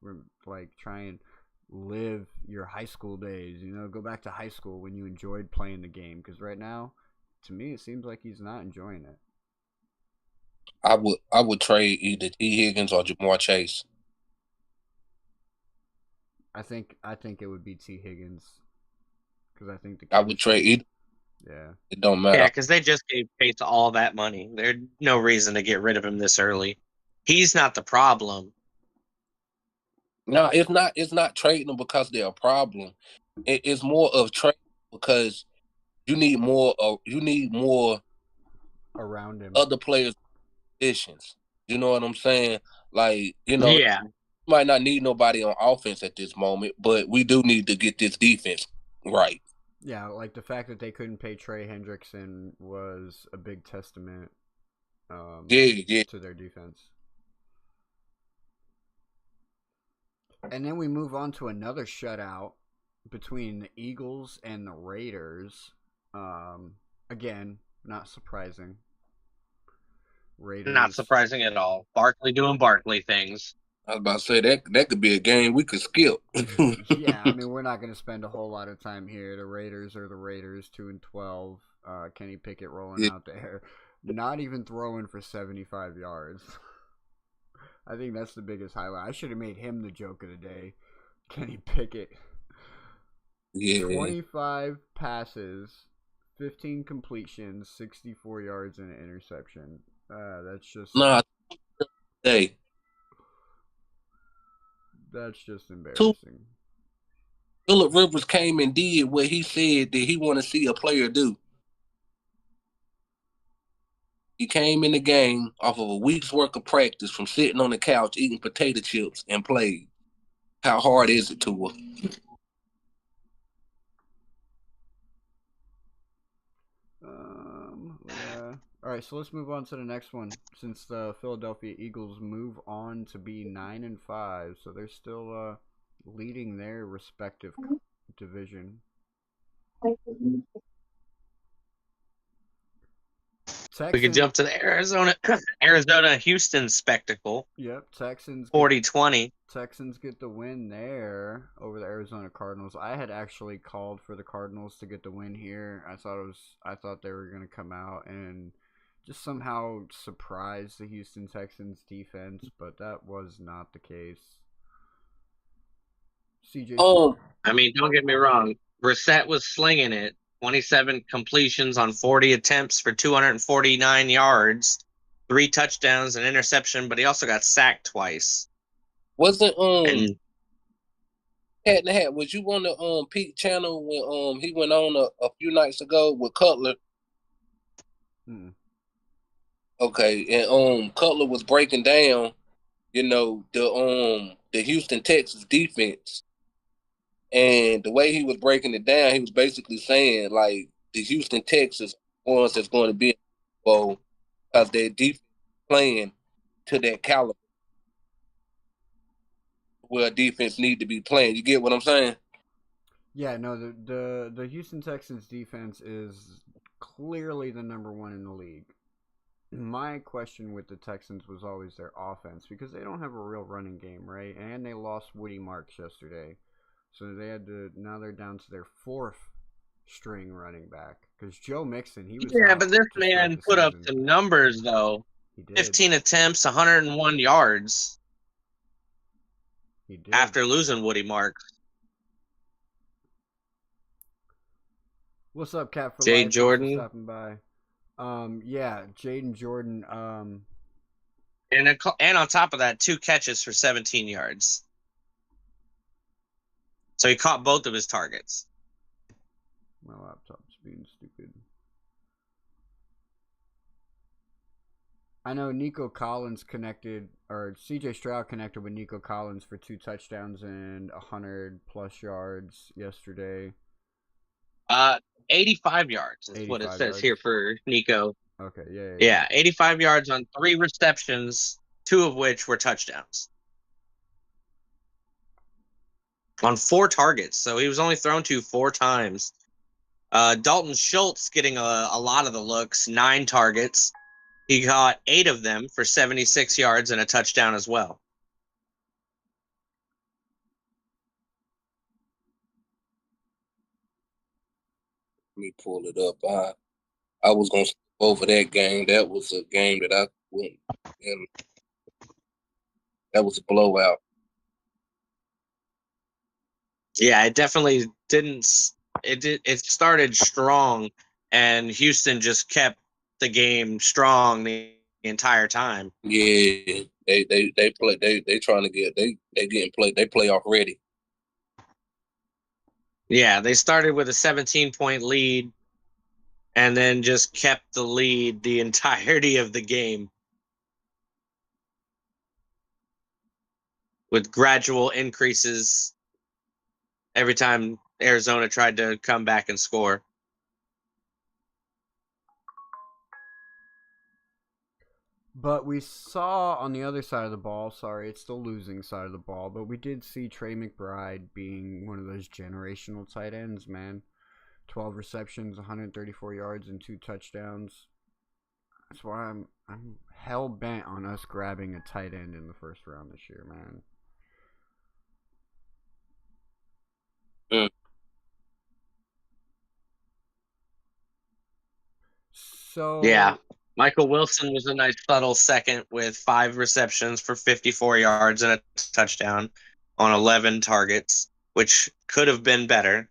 like try and live your high school days, go back to high school when you enjoyed playing the game, because right now to me it seems like he's not enjoying it. I would trade either T. Higgins or Jamar Chase. I think it would be T. Higgins because I think the I would trade either. Yeah. It don't Yeah, matter. because they just gave Pace all that money. There's no reason to get rid of him this early. He's not the problem. No, it's not. It's not trading them because they're a problem. It's more of trading because you need more. You need more around him. other players' positions. You know what I'm saying? Like Yeah. might not need nobody on offense at this moment, but we do need to get this defense right. Yeah, like the fact that they couldn't pay Trey Hendrickson was a big testament to their defense. And then we move on to another shutout between the Eagles and the Raiders. Again, not surprising. Raiders. Not surprising at all. Barkley doing Barkley things. I was about to say that could be a game we could skip. Yeah, I mean we're not going to spend a whole lot of time here. The Raiders are the Raiders, 2-12. Kenny Pickett rolling out there, not even throwing for 75 yards. I think that's the biggest highlight. I should have made him the joke of the day. Kenny Pickett. Yeah. 25 passes, 15 completions, 64 yards, and an interception. That's just hey. That's just embarrassing. Phillip Rivers came and did what he said that he want to see a player do. He came in the game off of a week's worth of practice from sitting on the couch eating potato chips and played. How hard is it to her? Yeah. All right, so let's move on to the next one. Since the Philadelphia Eagles move on to be 9-5, so they're still leading their respective division. We could jump to the Arizona Houston spectacle. Yep, Texans 40-20. Texans get the win there over the Arizona Cardinals. I had actually called for the Cardinals to get the win here. I thought they were going to come out and just somehow surprise the Houston Texans defense, but that was not the case. CJ. I mean, don't get me wrong. Brissett was slinging it. 27 completions on 40 attempts for 249 yards, 3 touchdowns, an interception, but he also got sacked twice. Wasn't Hat in the Hat, was you on the Pete channel when he went on a few nights ago with Cutler? Okay, and Cutler was breaking down, the Houston Texas defense. And the way he was breaking it down, he was basically saying like the Houston Texas ones that's going to be in the bowl because their defense playing to that caliber where defense need to be playing. You get what I'm saying? Yeah, no, the Houston Texans defense is clearly the number one in the league. My question with the Texans was always their offense because they don't have a real running game, right? And they lost Woody Marks yesterday. So now they're down to their 4th string running back because Joe Mixon, he was but this man put up some numbers though. He did. 15 attempts, 101 yards. He did. After losing Woody Marks. What's up, Cat for Jade Life? Jordan Thanks for stopping by. Yeah, Jaden Jordan. And on top of that, 2 catches for 17 yards. So he caught both of his targets. My laptop's being stupid. I know Nico Collins connected, or CJ Stroud connected with Nico Collins for 2 touchdowns and 100+ yards yesterday. 85 yards is what it says here for Nico. Okay, yeah. 85 yards on 3 receptions, 2 of which were touchdowns. On 4 targets, so he was only thrown to 4 times. Dalton Schultz getting a lot of the looks, 9 targets. He got 8 of them for 76 yards and a touchdown as well. Let me pull it up. I was going to say over that game. That was a game that I went, and that was a blowout. Yeah, it definitely didn't. It started strong, and Houston just kept the game strong the entire time. Yeah, they play. They trying to get they getting play. They playoff ready. Yeah, they started with a 17-point lead, and then just kept the lead the entirety of the game, with gradual increases every time Arizona tried to come back and score. But we saw on the other side of the ball, sorry, it's the losing side of the ball, but we did see Trey McBride being one of those generational tight ends, man. 12 receptions, 134 yards, and 2 touchdowns. That's why I'm hell bent on us grabbing a tight end in the first round this year, man. Mm. So yeah, Michael Wilson was a nice subtle second with 5 receptions for 54 yards and a touchdown on 11 targets, which could have been better.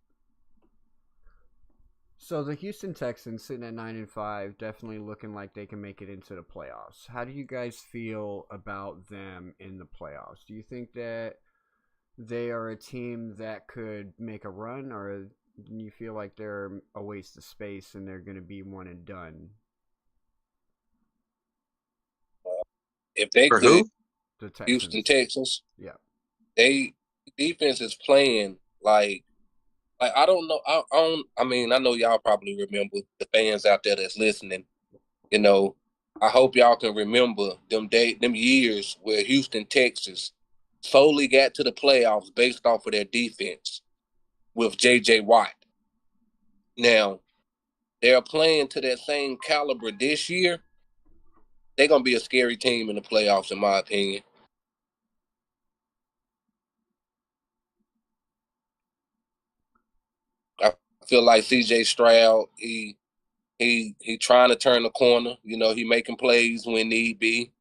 So the Houston Texans sitting at 9-5, definitely looking like they can make it into the playoffs. How do you guys feel about them in the playoffs? Do you think that they are a team that could make a run, or do you feel like they're a waste of space and they're going to be one and done? If they For could, who? The Texans. Houston Texans. Yeah. They defense is playing like I don't know. I mean, I know y'all probably remember the fans out there that's listening. You know, I hope y'all can remember them years where Houston Texans solely got to the playoffs based off of their defense with J.J. Watt. Now they're playing to that same caliber this year. They're gonna be a scary team in the playoffs, in my opinion. I feel like C.J. Stroud, he trying to turn the corner. You know, he making plays when need be,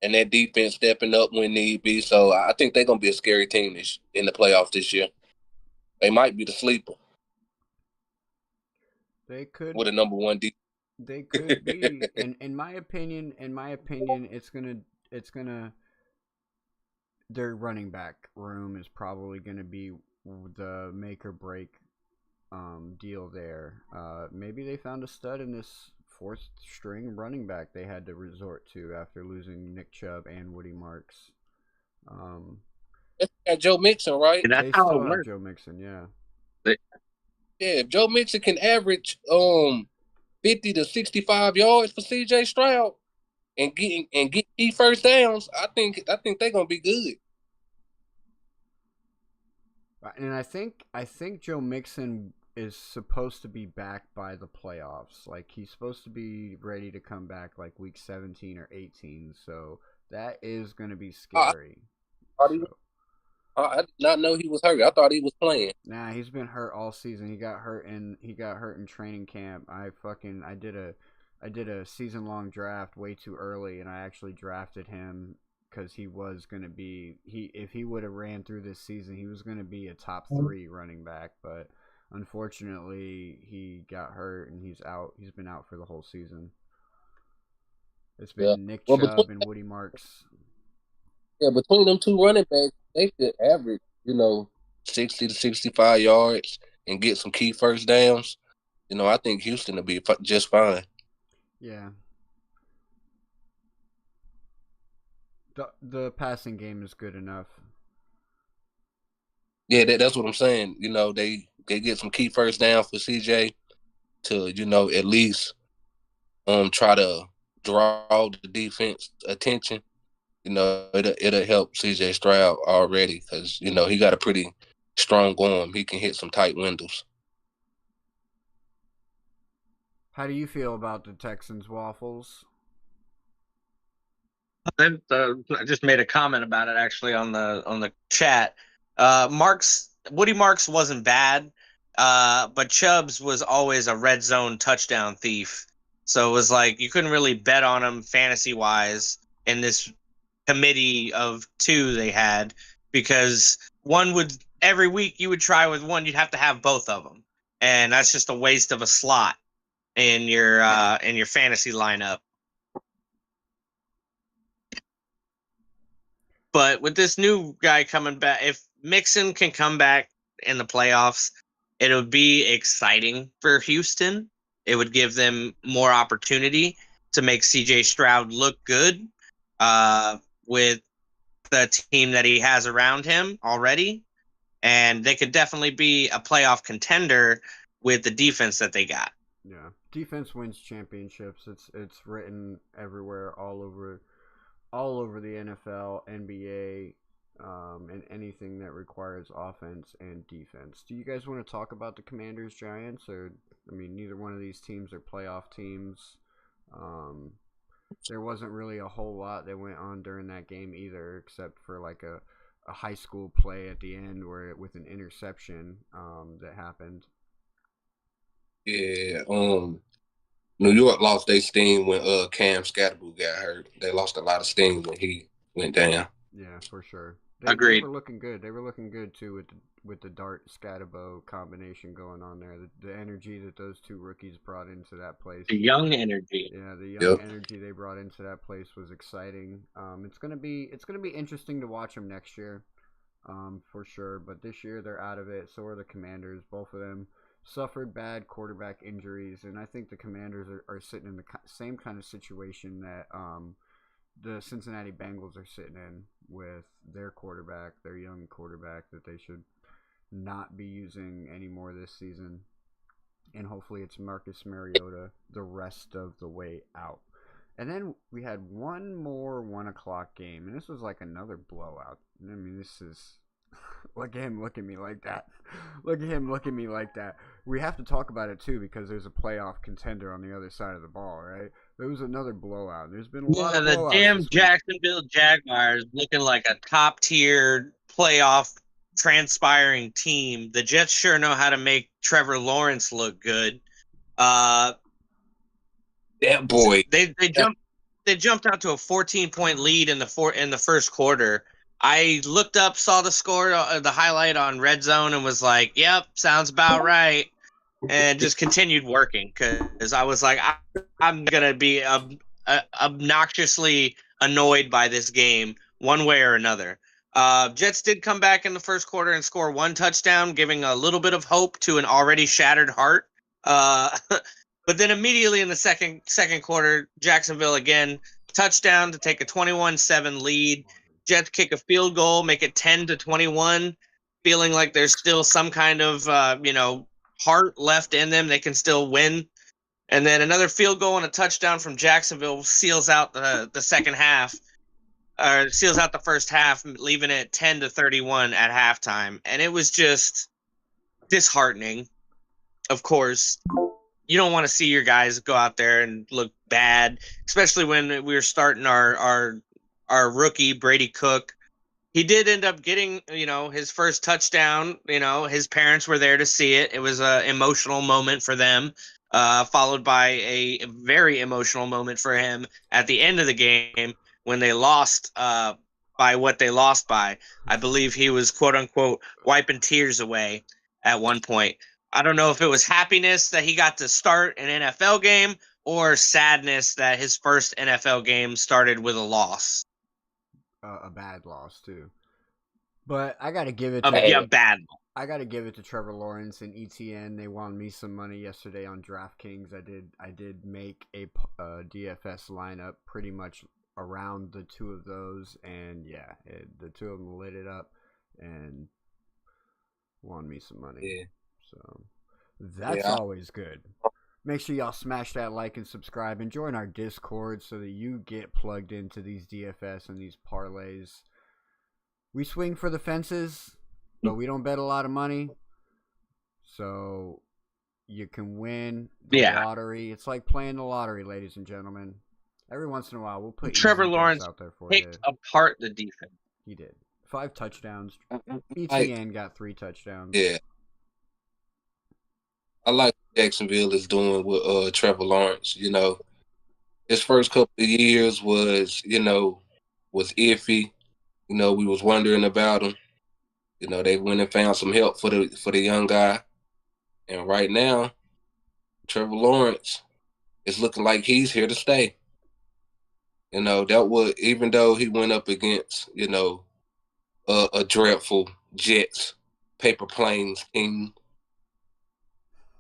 and that defense stepping up when need be. So I think they're gonna be a scary team in the playoffs this year. They might be the sleeper. They could. With a number one defense. They could be, and in my opinion, it's gonna. Their running back room is probably gonna be the make or break deal there. Maybe they found a stud in this fourth string running back they had to resort to after losing Nick Chubb and Woody Marks. Got Joe Mixon, right? And that's They how still it have works. Joe Mixon, yeah. Yeah, if Joe Mixon can average 50 to 65 yards for C.J. Stroud and get key first downs, I think they're gonna be good. And I think Joe Mixon is supposed to be back by the playoffs. Like he's supposed to be ready to come back like week 17 or 18. So that is going to be scary. I did not know he was hurt. I thought he was playing. Nah, he's been hurt all season. He got hurt in training camp. I did a season long draft way too early, and I actually drafted him because he was gonna be if he would have ran through this season, he was gonna be a top 3 running back. But unfortunately, he got hurt and he's out. He's been out for the whole season. It's been Nick Chubb and Woody Marks. Yeah, between them two running backs, they could average, 60 to 65 yards and get some key first downs. I think Houston will be just fine. Yeah. The passing game is good enough. Yeah, that's what I'm saying. They get some key first down for CJ to, at least try to draw the defense attention. It'll help CJ Stroud already because, he got a pretty strong arm. He can hit some tight windows. How do you feel about the Texans Waffles? I just made a comment about it actually on the chat. Woody Marks wasn't bad, but Chubbs was always a red zone touchdown thief. So it was like you couldn't really bet on them fantasy-wise in this committee of 2 they had, because one would every week you would try with one, you'd have to have both of them, and that's just a waste of a slot in your fantasy lineup. But with this new guy coming back, if Mixon can come back in the playoffs, it would be exciting for Houston. It would give them more opportunity to make CJ Stroud look good with the team that he has around him already. And they could definitely be a playoff contender with the defense that they got. Yeah, defense wins championships. It's written everywhere, all over the NFL, NBA, and anything that requires offense and defense. Do you guys want to talk about the Commanders Giants? Or, I mean, neither one of these teams are playoff teams. There wasn't really a whole lot that went on during that game either, except for like a high school play at the end where with an interception that happened. Yeah, New York lost their steam when Cam Scatterboo got hurt. They lost a lot of steam when he went down. Yeah, for sure. Agreed. They were looking good. They were looking good too with the Dart Scatterbo combination going on there. The energy that those two rookies brought into that place. The young energy. Yeah, the young energy they brought into that place was exciting. It's gonna be interesting to watch them next year, for sure. But this year they're out of it. So are the Commanders. Both of them suffered bad quarterback injuries, and I think the Commanders are sitting in the same kind of situation that the Cincinnati Bengals are sitting in with their quarterback, their young quarterback that they should not be using anymore this season. And hopefully it's Marcus Mariota the rest of the way out. And then we had one more 1 o'clock game, and this was like another blowout. I mean, this is... Look at him look at me like that. Look at him look at me like that. We have to talk about it too because there's a playoff contender on the other side of the ball, right? There was another blowout. There's been a lot of blowouts. The damn Jacksonville Jaguars looking like a top tier playoff transpiring team. The Jets sure know how to make Trevor Lawrence look good. That boy. They jumped out to a 14-point lead in the first quarter. I looked up, saw the score, the highlight on Red Zone, and was like, "Yep, sounds about right," and just continued working because I was like, "I'm gonna be obnoxiously annoyed by this game one way or another." Jets did come back in the first quarter and score 1 touchdown, giving a little bit of hope to an already shattered heart. But then immediately in the second quarter, Jacksonville again touchdown to take a 21-7 lead. Jets kick a field goal, make it 10-21, feeling like there's still some kind of heart left in them. They can still win. And then another field goal and a touchdown from Jacksonville seals out the second half, or seals out the first half, leaving it 10-31 at halftime. And it was just disheartening. Of course, you don't want to see your guys go out there and look bad, especially when we were starting our rookie Brady Cook. He did end up getting, his first touchdown. His parents were there to see it. It was an emotional moment for them, followed by a very emotional moment for him at the end of the game when they lost by what they lost by. I believe he was, quote unquote, wiping tears away at one point. I don't know if it was happiness that he got to start an NFL game or sadness that his first NFL game started with a loss. A bad loss too, but I gotta give it to bad. I gotta give it to Trevor Lawrence and ETN. They won me some money yesterday on DraftKings. I did make a DFS lineup pretty much around the two of those, and the two of them lit it up and won me some money. Yeah. So that's always good. Make sure y'all smash that like and subscribe and join our Discord so that you get plugged into these DFS and these parlays. We swing for the fences, but we don't bet a lot of money. So you can win the lottery. It's like playing the lottery, ladies and gentlemen. Every once in a while, we'll put Trevor Lawrence out there for picked apart the defense. He did. 5 touchdowns. ETN got 3 touchdowns. Yeah. I like Jacksonville is doing with Trevor Lawrence. You know, his first couple of years was iffy. You know, we was wondering about him. You know, they went and found some help for the young guy, and right now, Trevor Lawrence is looking like he's here to stay. You know, that was even though he went up against a dreadful Jets paper planes team,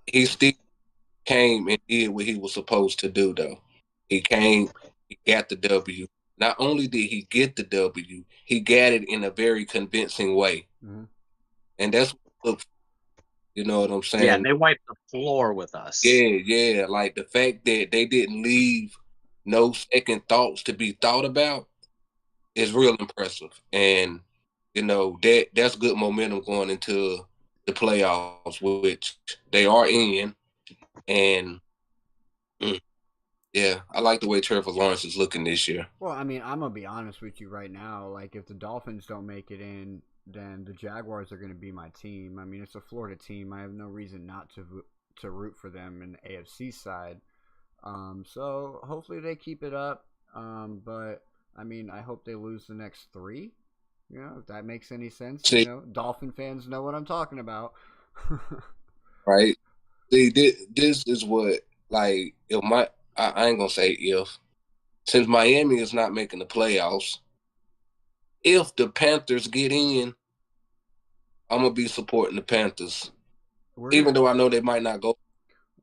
he still came and did what he was supposed to do. Though he came, he got the W. Not only did he get the W, he got it in a very convincing way, and that's what, you know what I'm saying? Yeah, they wiped the floor with us. Yeah. Like the fact that they didn't leave no second thoughts to be thought about is real impressive. And, you know, that's good momentum going into the playoffs, which they are in. And, yeah, I like the way Trevor Lawrence is looking this year. Well, I mean, I'm going to be honest with you right now. Like, if the Dolphins don't make it in, then the Jaguars are going to be my team. I mean, it's a Florida team. I have no reason not to root for them in the AFC side. So hopefully they keep it up. But I mean, I hope they lose the next 3. You know, if that makes any sense. See, you know, Dolphin fans know what I'm talking about. Right? See, this is what, like, I ain't gonna say if, since Miami is not making the playoffs, if the Panthers get in, I'm gonna be supporting the Panthers, even though I know they might not go.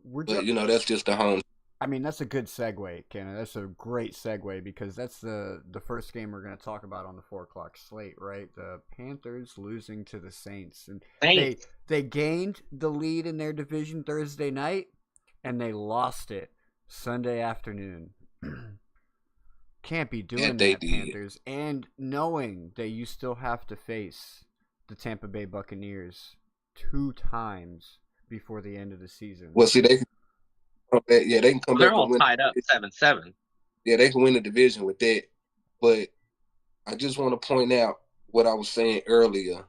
But you know, that's just the home. I mean, that's a good segue, Kenna. That's a great segue because that's the first game we're going to talk about on the 4 o'clock slate, right? The Panthers losing to the Saints, and they gained the lead in their division Thursday night, and they lost it Sunday afternoon. Can't be doing that, Panthers. And knowing that you still have to face the Tampa Bay Buccaneers 2 times before the end of the season. Well, see, they can come back. They're all tied up 7-7. Yeah, they can win the division with that. But I just want to point out what I was saying earlier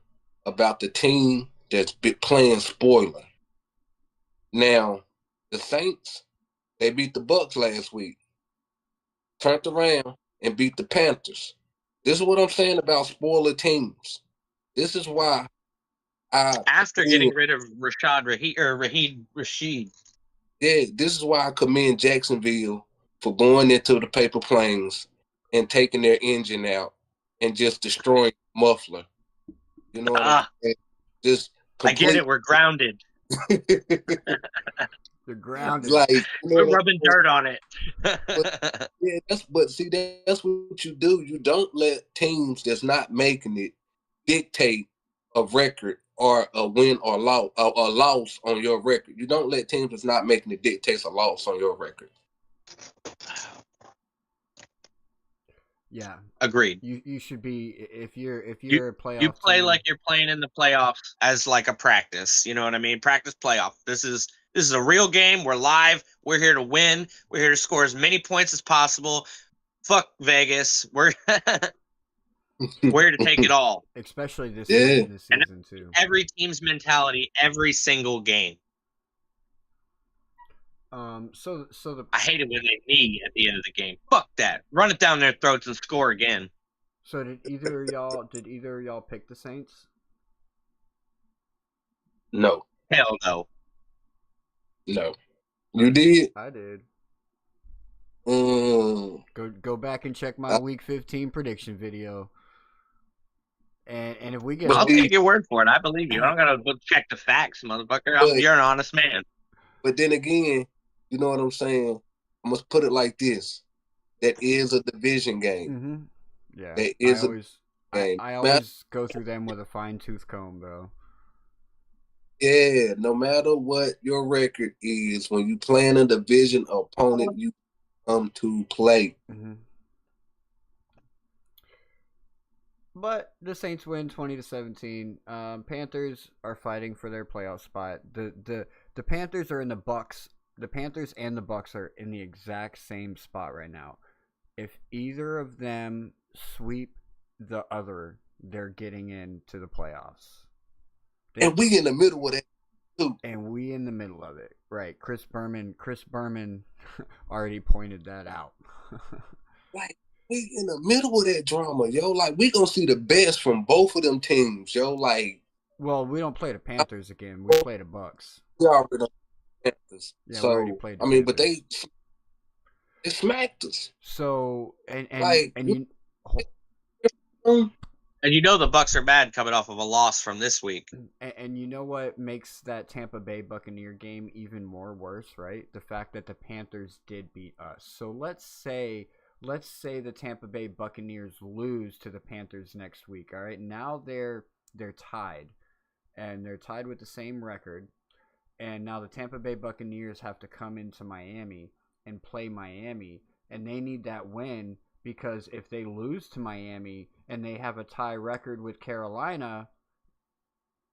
about the team that's playing spoiler. Now, the Saints, they beat the Bucs last week, turned around and beat the Panthers. This is what I'm saying about spoiler teams. This is why after getting rid of Rashid. Yeah, this is why I commend Jacksonville for going into the paper planes and taking their engine out and just destroying the muffler. You know what I'm saying? Just I get it. We're grounded. You're grounded. Like, we're rubbing dirt on it. But see, that's what you do. You don't let teams that's not making it dictate a record or a win or a loss on your record. You don't let teams that's not making it dictate a loss on your record. Yeah, agreed. You should be if you're a playoff. You play team, like you're playing in the playoffs as like a practice. You know what I mean? Practice playoff. This is a real game. We're live. We're here to win. We're here to score as many points as possible. Fuck Vegas. We're here to take it all. Especially this season too. Every team's mentality, every single game. So I hate it when they knee at the end of the game. Fuck that. Run it down their throats and score again. So did either of y'all pick the Saints? No. Hell no. No. You did? I did. Go back and check my Week 15 prediction video. And if we get, I'll take your word for it. I believe you. I don't gotta check the facts, motherfucker. You're an honest man. But then again, you know what I'm saying? I must put it like this: that is a division game. Mm-hmm. Yeah, that is a game. I always go through them with a fine-tooth comb, bro. Yeah, no matter what your record is, when you playing a division opponent, you come to play. Mm-hmm. But the Saints win 20-17. Panthers are fighting for their playoff spot. The Panthers are in the Bucs. The Panthers and the Bucs are in the exact same spot right now. If either of them sweep the other, they're getting into the playoffs. And we in the middle of that. too. And we in the middle of it, right? Chris Berman already pointed that out. Like, we in the middle of that drama, yo. Like, we gonna see the best from both of them teams, yo. Like, well, we don't play the Panthers again. We play the Bucks. we already know the Panthers. Yeah, we so already played the I mean, Panthers. but they smacked us. So and Like, you. And you know the Bucks are bad coming off of a loss from this week. And you know what makes that Tampa Bay Buccaneer game even more worse, right? The fact that the Panthers did beat us. So let's say the Tampa Bay Buccaneers lose to the Panthers next week. All right, now they're tied, and they're tied with the same record. And now the Tampa Bay Buccaneers have to come into Miami and play Miami, and they need that win because if they lose to Miami and they have a tie record with Carolina,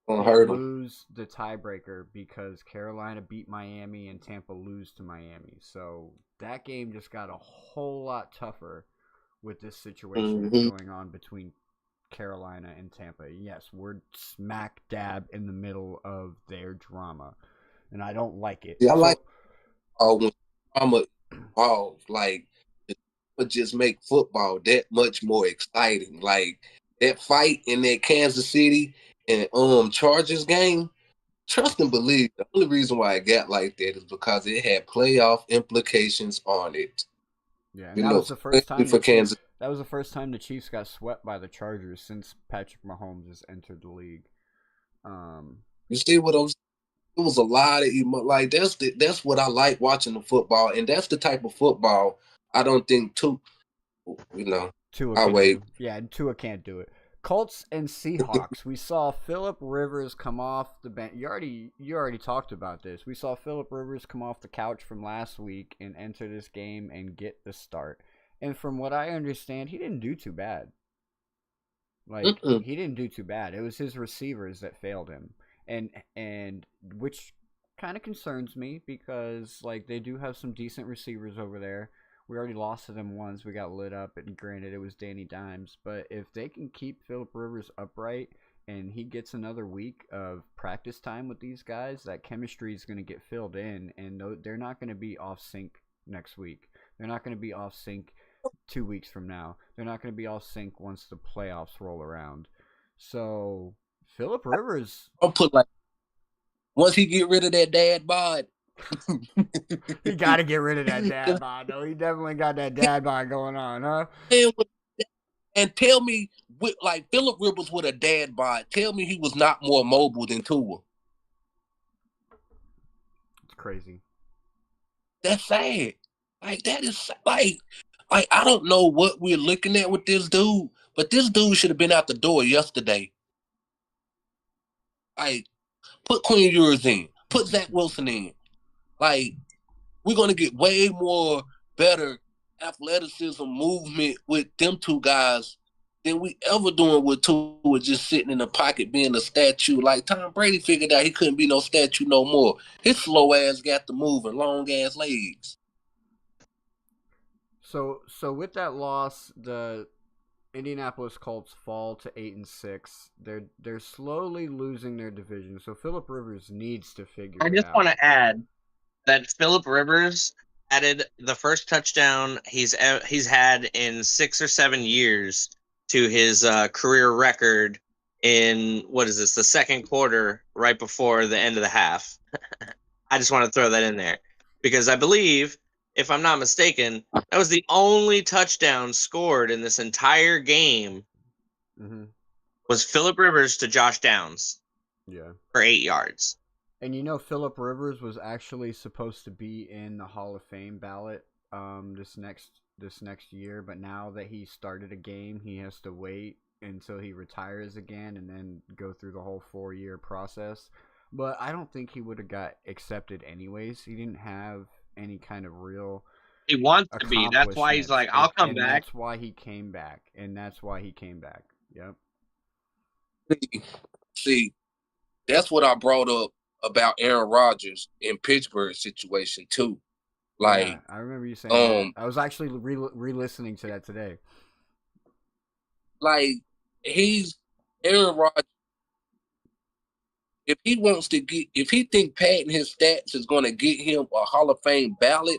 they lose the tiebreaker because Carolina beat Miami and Tampa lose to Miami. So that game just got a whole lot tougher with this situation that's going on between Carolina and Tampa. Yes, we're smack dab in the middle of their drama, and I don't like it. Yeah, I like when drama like it would just make football that much more exciting. Like that fight in that Kansas City and Chargers game. Trust and believe. The only reason why it got like that is because it had playoff implications on it. Yeah, and that was the first time for Kansas. That was the first time the Chiefs got swept by the Chargers since Patrick Mahomes has entered the league. You see what I'm saying? It was a lot of like that's what I like watching the football, and that's the type of football I don't think Tua can't do it. Colts and Seahawks. We saw Phillip Rivers come off the bench. You already talked about this. We saw Phillip Rivers come off the couch from last week and enter this game and get the start. And from what I understand, he didn't do too bad. He didn't do too bad. It was his receivers that failed him. And which kind of concerns me because they do have some decent receivers over there. We already lost to them once. We got lit up, and granted, it was Danny Dimes. But if they can keep Phillip Rivers upright and he gets another week of practice time with these guys, that chemistry is going to get filled in, and they're not going to be off sync next week. They're not going to be off sync 2 weeks from now. They're not going to be off sync once the playoffs roll around. So Phillip Rivers, I'll put once he get rid of that dad bod. He got to get rid of that dad bod, though. He definitely got that dad bod going on, huh? And tell me, Phillip Rivers with a dad bod, tell me he was not more mobile than Tua. It's crazy. That's sad. That is I don't know what we're looking at with this dude, but this dude should have been out the door yesterday. Put Quinn Ewers in, put Zach Wilson in. We're gonna get way more better athleticism movement with them two guys than we ever doing with Tua just sitting in the pocket being a statue. Tom Brady figured out he couldn't be no statue no more. His slow ass got to move and long ass legs. So with that loss, the Indianapolis Colts fall to 8-6. They're slowly losing their division. So Phillip Rivers needs to figure it out. I just want to add that Phillip Rivers added the first touchdown he's had in 6 or 7 years to his career record in, the second quarter right before the end of the half. I just want to throw that in there because I believe, if I'm not mistaken, that was the only touchdown scored in this entire game was Phillip Rivers to Josh Downs for 8 yards. And Phillip Rivers was actually supposed to be in the Hall of Fame ballot this next year, but now that he started a game, he has to wait until he retires again and then go through the whole 4-year process. But I don't think he would have got accepted anyways. He didn't have any kind of real. He wants to be. That's why he's like, I'll come back. That's why he came back. Yep. See, that's what I brought up about Aaron Rodgers in Pittsburgh situation too. I remember you saying that. I was actually re-listening to that today. Aaron Rodgers if he think padding his stats is going to get him a Hall of Fame ballot,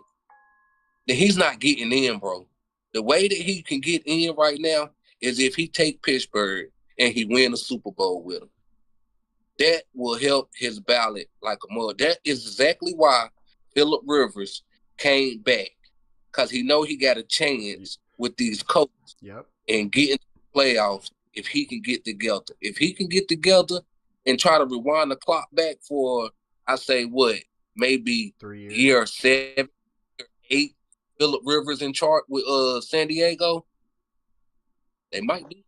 then he's not getting in, bro. The way that he can get in right now is if he take Pittsburgh and he win a Super Bowl with them. That will help his ballot like a mud. That is exactly why Phillip Rivers came back, because he know he got a chance with these coaches and get into the playoffs if he can get together. If he can get together and try to rewind the clock back for, I say, maybe 3 years. Year 7 or 8, Phillip Rivers in chart with San Diego, they might be.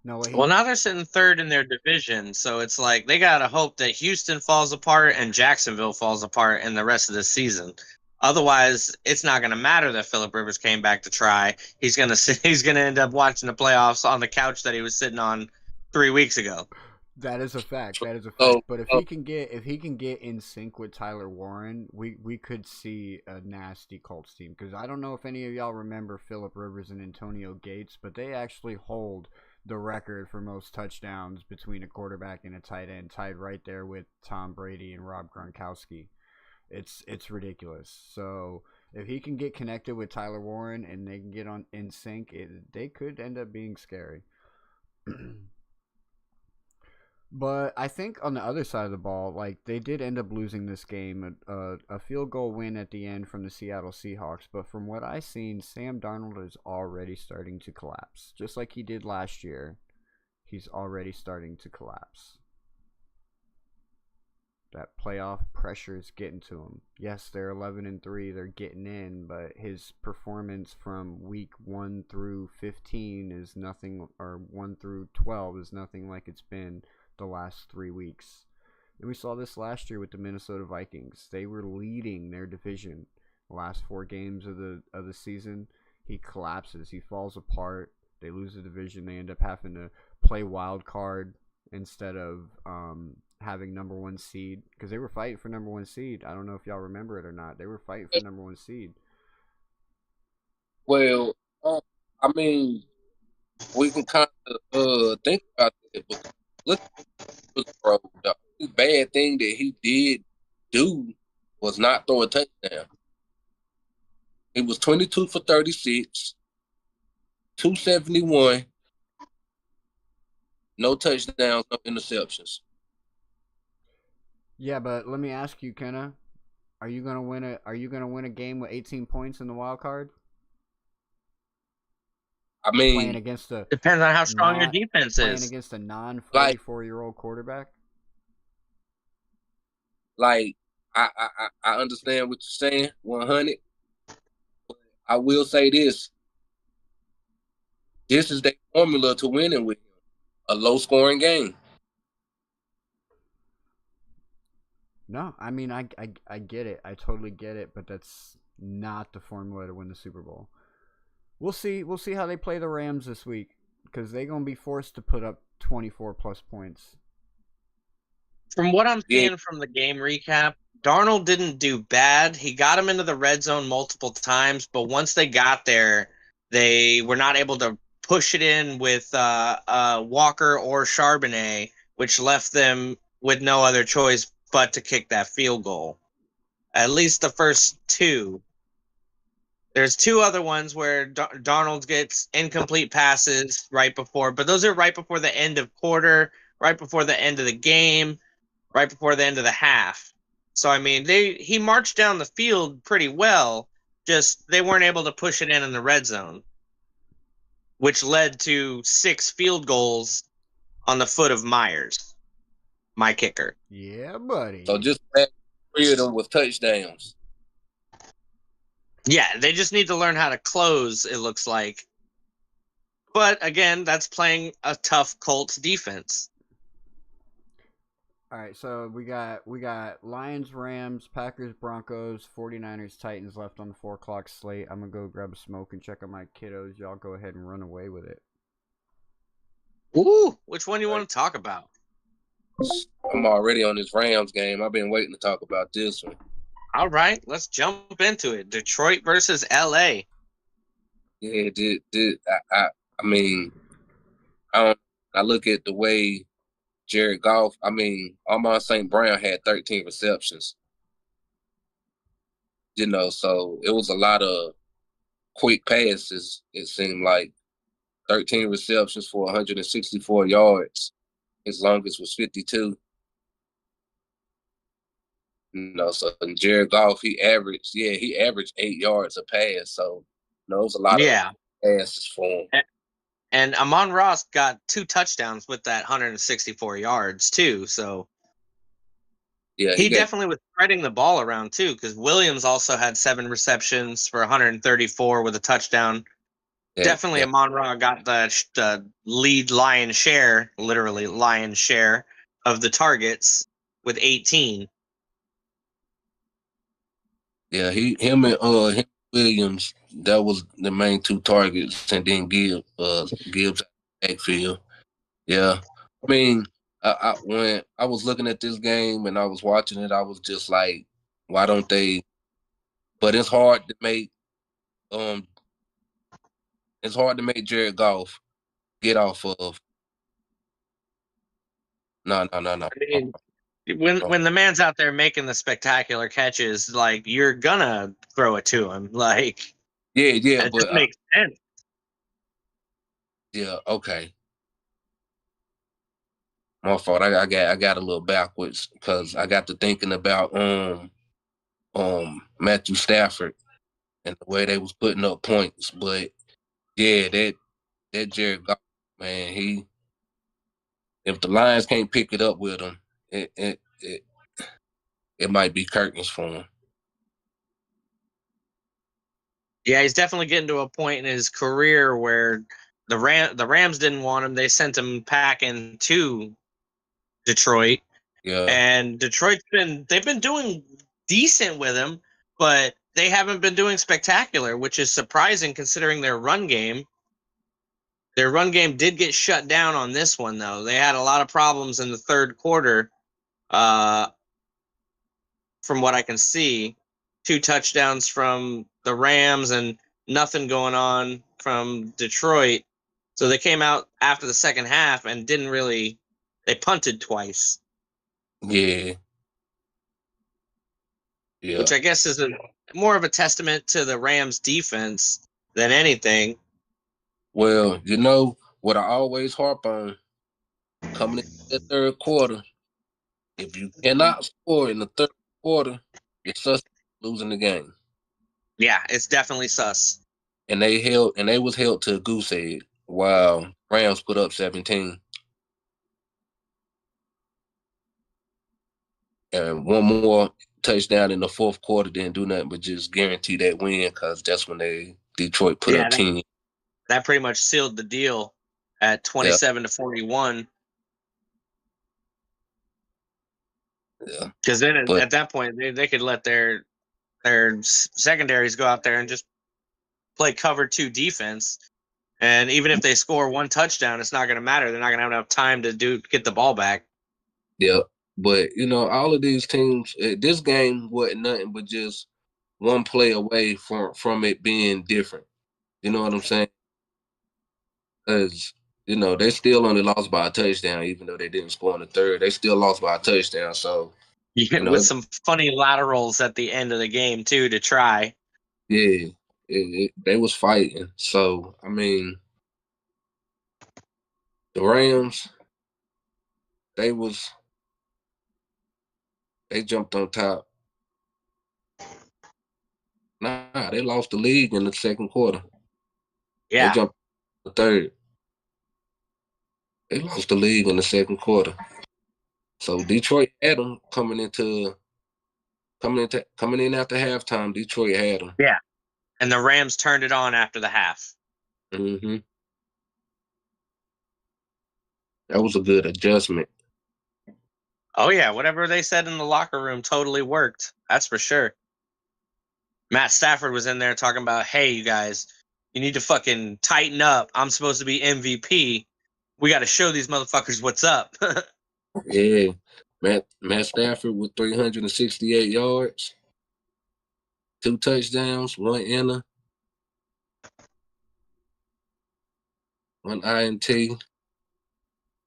No way. Well, now they're sitting third in their division, so it's like they gotta hope that Houston falls apart and Jacksonville falls apart in the rest of the season. Otherwise, it's not gonna matter that Phillip Rivers came back to try. He's gonna end up watching the playoffs on the couch that he was sitting on 3 weeks ago. That is a fact. But if he can get in sync with Tyler Warren, we could see a nasty Colts team. Because I don't know if any of y'all remember Phillip Rivers and Antonio Gates, but they actually hold the record for most touchdowns between a quarterback and a tight end, tied right there with Tom Brady and Rob Gronkowski. It's ridiculous. So if he can get connected with Tyler Warren and they can get on in sync, they could end up being scary. But I think on the other side of the ball, like, they did end up losing this game, a field goal win at the end from the Seattle Seahawks. But from what I've seen, Sam Darnold is already starting to collapse. Just like he did last year, he's already starting to collapse. That playoff pressure is getting to him. Yes, they're 11-3, they're getting in, but his performance from week 1 through 15 is nothing, or 1 through 12 is nothing like it's been the last 3 weeks. And we saw this last year with the Minnesota Vikings. They were leading their division. The last 4 games of the season, he collapses. He falls apart. They lose the division. They end up having to play wild card instead of having number 1 seed, because they were fighting for number 1 seed. I don't know if y'all remember it or not. They were fighting for number 1 seed. Well, I mean, we can kind of think about it, but look, bro, the only bad thing that he did do was not throw a touchdown. He was 22 for 36, 271, no touchdowns, no interceptions. Yeah, but let me ask you, Kenna, are you gonna win a game with 18 points in the wild card? I mean, playing against depends on how strong your defense is. Playing against a non-44-year-old quarterback. Like, I understand what you're saying, 100. But I will say this: this is the formula to winning with him. A low-scoring game. No, I mean, I get it. I totally get it, but that's not the formula to win the Super Bowl. We'll see how they play the Rams this week, because they're going to be forced to put up 24-plus points. From what I'm seeing from the game recap, Darnold didn't do bad. He got him into the red zone multiple times, but once they got there, they were not able to push it in with Walker or Charbonnet, which left them with no other choice but to kick that field goal. At least the first 2. There's 2 other ones where Darnold gets incomplete passes right before, but those are right before the end of quarter, right before the end of the game, right before the end of the half. So, I mean, he marched down the field pretty well, just they weren't able to push it in the red zone, which led to 6 field goals on the foot of Myers, my kicker. Yeah, buddy. So just 3 of them with touchdowns. Yeah, they just need to learn how to close, it looks like. But, again, that's playing a tough Colts defense. All right, so we got Lions, Rams, Packers, Broncos, 49ers, Titans left on the 4 o'clock slate. I'm going to go grab a smoke and check on my kiddos. Y'all go ahead and run away with it. Ooh, which one do you want to talk about? I'm already on this Rams game. I've been waiting to talk about this one. All right, let's jump into it. Detroit versus LA. Yeah, I mean, I look at the way Jared Goff, Amon St. Brown had 13 receptions. So it was a lot of quick passes. It seemed like 13 receptions for 164 yards. His longest was 52. So Jared Goff, he averaged 8 yards a pass. So, it was a lot of Yeah. passes for him. And Amon Ross got 2 touchdowns with that 164 yards too. So Yeah, he definitely was spreading the ball around too, because Williams also had 7 receptions for 134 with a touchdown. Definitely, Amon Ra got the lead literally lion's share of the targets with 18. Yeah, him and Williams, that was the main 2 targets, and then Gibbs backfield. Yeah, when I was looking at this game and I was watching it, I was just like, why don't they? But it's hard to make Jared Goff get off of. No. I mean, when the man's out there making the spectacular catches, like, you're gonna throw it to him, like, Yeah, it but just makes sense. yeah, okay. My fault. I got a little backwards because I got to thinking about Matthew Stafford and the way they was putting up points. But yeah, that Jared Goff, man, if the Lions can't pick it up with him, it might be curtains for him. Yeah, he's definitely getting to a point in his career where the Rams didn't want him. They sent him packing to Detroit. Yeah. And they've been doing decent with him, but they haven't been doing spectacular, which is surprising considering their run game. Their run game did get shut down on this one, though. They had a lot of problems in the third quarter, from what I can see. 2 touchdowns from the Rams and nothing going on from Detroit. So they came out after the second half and they punted twice. Yeah. Yeah. Which I guess is more of a testament to the Rams defense than anything. Well, what I always harp on, coming into the third quarter, if you cannot score in the third quarter, it's us losing the game. Yeah, it's definitely sus. And they was held to a goose egg while Rams put up 17. And one more touchdown in the fourth quarter didn't do nothing but just guarantee that win, because that's when Detroit put up 10. That pretty much sealed the deal at 27-41. Yeah. Because then at that point they could let their secondaries go out there and just play cover 2 defense. And even if they score 1 touchdown, it's not going to matter. They're not going to have enough time to get the ball back. Yeah. But, all of these teams, this game wasn't nothing but just one play away from it being different. You know what I'm saying? Because, they still only lost by a touchdown, even though they didn't score in the third. They still lost by a touchdown. So, with some funny laterals at the end of the game, too, to try. Yeah. They was fighting. So, the Rams, they jumped on top. Nah, they lost the league in the second quarter. Yeah. They jumped the third. They lost the league in the second quarter. So Detroit had them coming in after halftime. Detroit had them. Yeah. And the Rams turned it on after the half. Mm-hmm. That was a good adjustment. Oh, yeah. Whatever they said in the locker room totally worked. That's for sure. Matt Stafford was in there talking about, hey, you guys, you need to fucking tighten up. I'm supposed to be MVP. We got to show these motherfuckers what's up. Yeah. Matt Stafford with 368 yards, 2 touchdowns, 1 inner, 1 INT.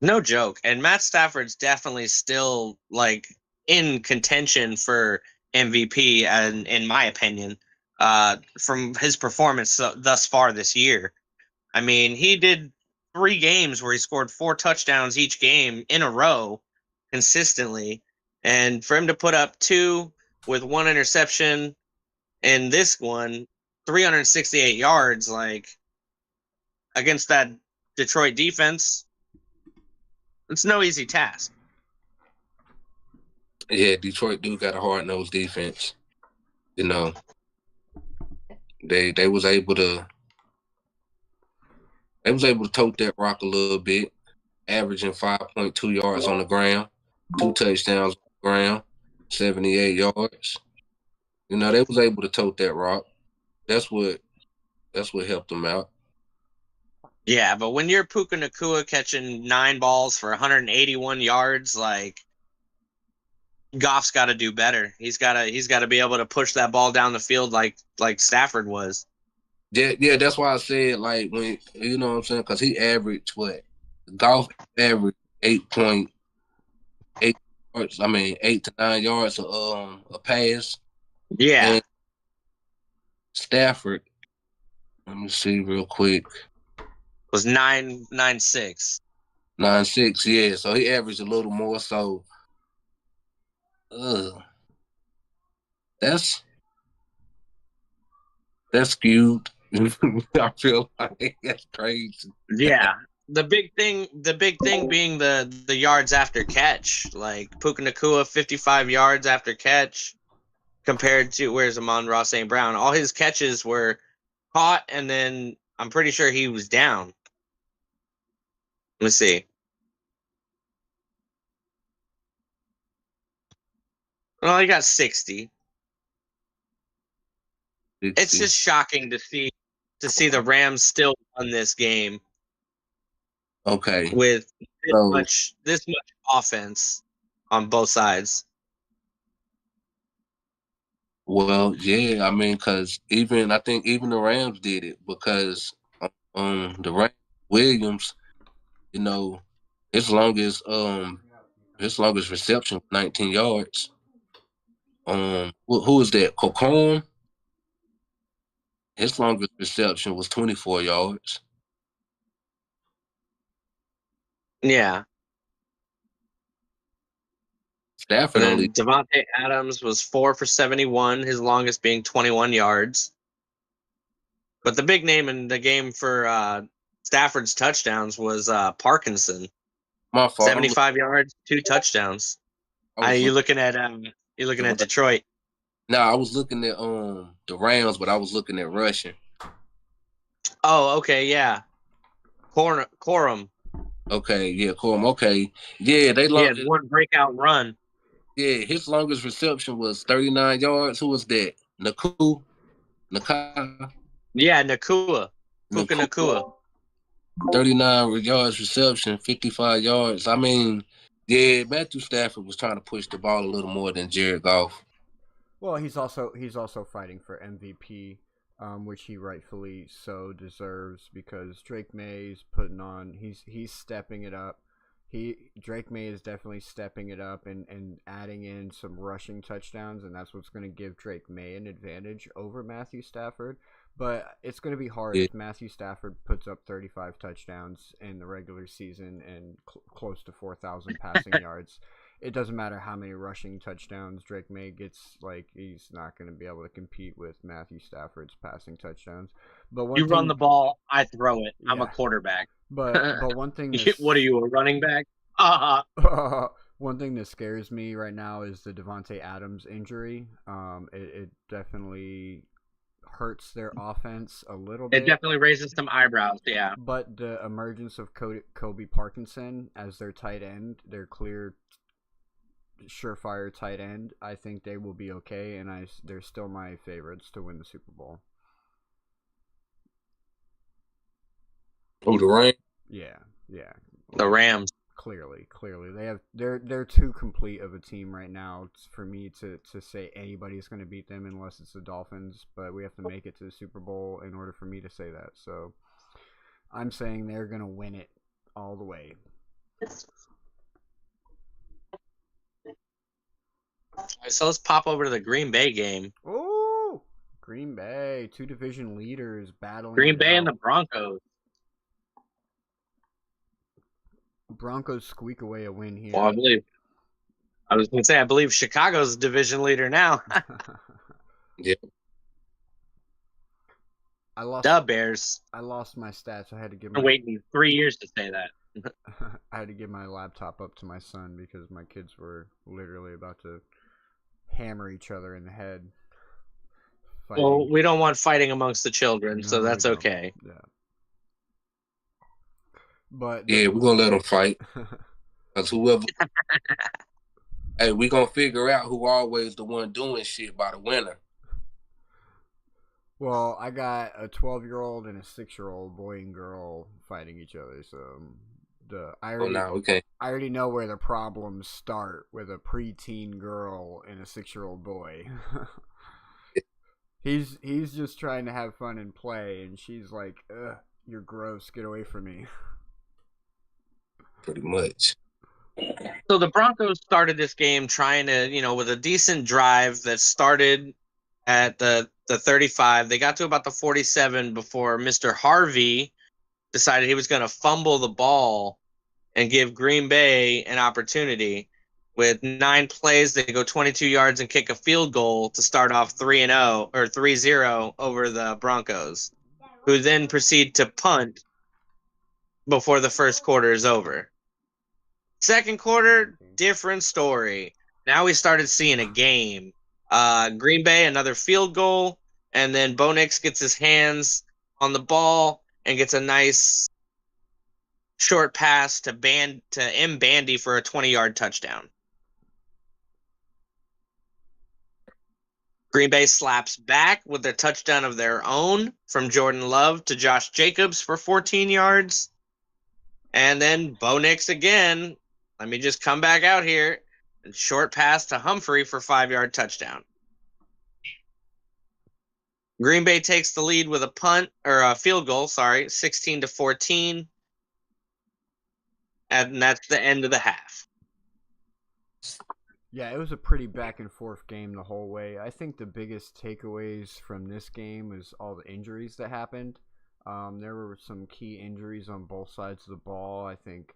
No joke. And Matt Stafford's definitely still like in contention for MVP, and in my opinion, from his performance thus far this year. I mean, he did 3 games where he scored 4 touchdowns each game in a row consistently. And for him to put up 2 with 1 interception in this one, 368 yards, like against that Detroit defense, it's no easy task. Yeah, Detroit do got a hard-nosed defense. You know, they was able to tote that rock a little bit, averaging 5.2 yards on the ground, 2 touchdowns on the ground, 78 yards. You know, they was able to tote that rock. That's what helped them out. Yeah, but when you're Puka Nacua catching 9 balls for 181 yards, like Goff's got to do better. He's got to be able to push that ball down the field like Stafford was. Yeah, that's why I said, like, when, you know what I'm saying, because he averaged what? Goff averaged 8.8 yards. I mean, 8 to 9 yards a pass. Yeah. And Stafford, let me see real quick. Was 9.96. 9.6, yeah. So he averaged a little more. So, that's skewed. I feel like that's crazy. Yeah. The big thing being the yards after catch. Like Puka Nacua, 55 yards after catch compared to, where's Amon-Ra St. Brown? All his catches were caught, and then I'm pretty sure he was down. Let's see. Well, he got 60. 60. It's just shocking to see the Rams still won this game. Okay. With this much offense on both sides. Well, yeah, I mean, because I think even the Rams did it, because the Rams, Williams, you know, his longest reception 19 yards. Who is that? Cocon? His longest reception was 24 yards. Yeah. Stafford and only. then Devontae Adams was 4 for 71, his longest being 21 yards. But the big name in the game for Stafford's touchdowns was Parkinson. My fault. 75 yards, 2 touchdowns. You looking at Detroit? No, I was looking at the Rams, but I was looking at rushing. Oh, okay, yeah. Corum. Okay, yeah, Corum. Okay, yeah, He had one breakout run. Yeah, his longest reception was 39 yards. Who was that? Nacua? Yeah, Nacua. Puka Nacua. 39 yards reception, 55 yards. I mean, yeah, Matthew Stafford was trying to push the ball a little more than Jared Goff. Well, he's also fighting for MVP, which he rightfully so deserves, because Drake May's putting on. He's stepping it up. Drake May is definitely stepping it up and adding in some rushing touchdowns, and that's what's going to give Drake May an advantage over Matthew Stafford. But it's going to be hard if Matthew Stafford puts up 35 touchdowns in the regular season and close to 4,000 passing yards. It doesn't matter how many rushing touchdowns Drake May gets, like, he's not going to be able to compete with Matthew Stafford's passing touchdowns. But run the ball, I throw it. Yeah. I'm a quarterback. But one thing what are you, a running back? One thing that scares me right now is the Devontae Adams injury. It definitely hurts their offense a little bit. It definitely raises some eyebrows, yeah. But the emergence of Kobe Parkinson as their tight end, their clear, surefire tight end, I think they will be okay, and they're still my favorites to win the Super Bowl. Oh, the Rams? Yeah. The Rams. Clearly, they're too complete of a team right now for me to say anybody's going to beat them unless it's the Dolphins. But we have to make it to the Super Bowl in order for me to say that. So I'm saying they're going to win it all the way. So let's pop over to the Green Bay game. Oh, Green Bay, 2 division leaders battling. Green Bay and the Broncos. Broncos squeak away a win here. Well, I was going to say, I believe Chicago's division leader now. Yeah. The Bears. I lost my stats. I had to give I'm waiting 3 years to say that. I had to give my laptop up to my son because my kids were literally about to hammer each other in the head. Fighting. Well, we don't want fighting amongst the children, so that's okay. Yeah. But yeah, we're gonna let them fight. Cause whoever, hey, we gonna figure out who always the one doing shit by the winner. Well, I got a 12-year-old and a 6-year-old boy and girl fighting each other, so I already know where the problems start with a preteen girl and a 6-year-old boy. He's just trying to have fun and play, and she's like, "Ugh, you're gross. Get away from me." Pretty much. So the Broncos started this game trying to, with a decent drive that started at the 35. They got to about the 47 before Mr. Harvey decided he was going to fumble the ball and give Green Bay an opportunity. With 9 plays, they go 22 yards and kick a field goal to start off 3-0 or 3-0 over the Broncos, who then proceed to punt before the first quarter is over. Second quarter, different story. Now we started seeing a game. Green Bay, another field goal, and then Bo Nix gets his hands on the ball and gets a nice short pass to M. Bandy for a 20-yard touchdown. Green Bay slaps back with a touchdown of their own from Jordan Love to Josh Jacobs for 14 yards. And then Bo Nix again. Let me just come back out here. And short pass to Humphrey for 5-yard touchdown. Green Bay takes the lead with a field goal, 16-14. And that's the end of the half. Yeah, it was a pretty back and forth game the whole way. I think the biggest takeaways from this game was all the injuries that happened. There were some key injuries on both sides of the ball. I think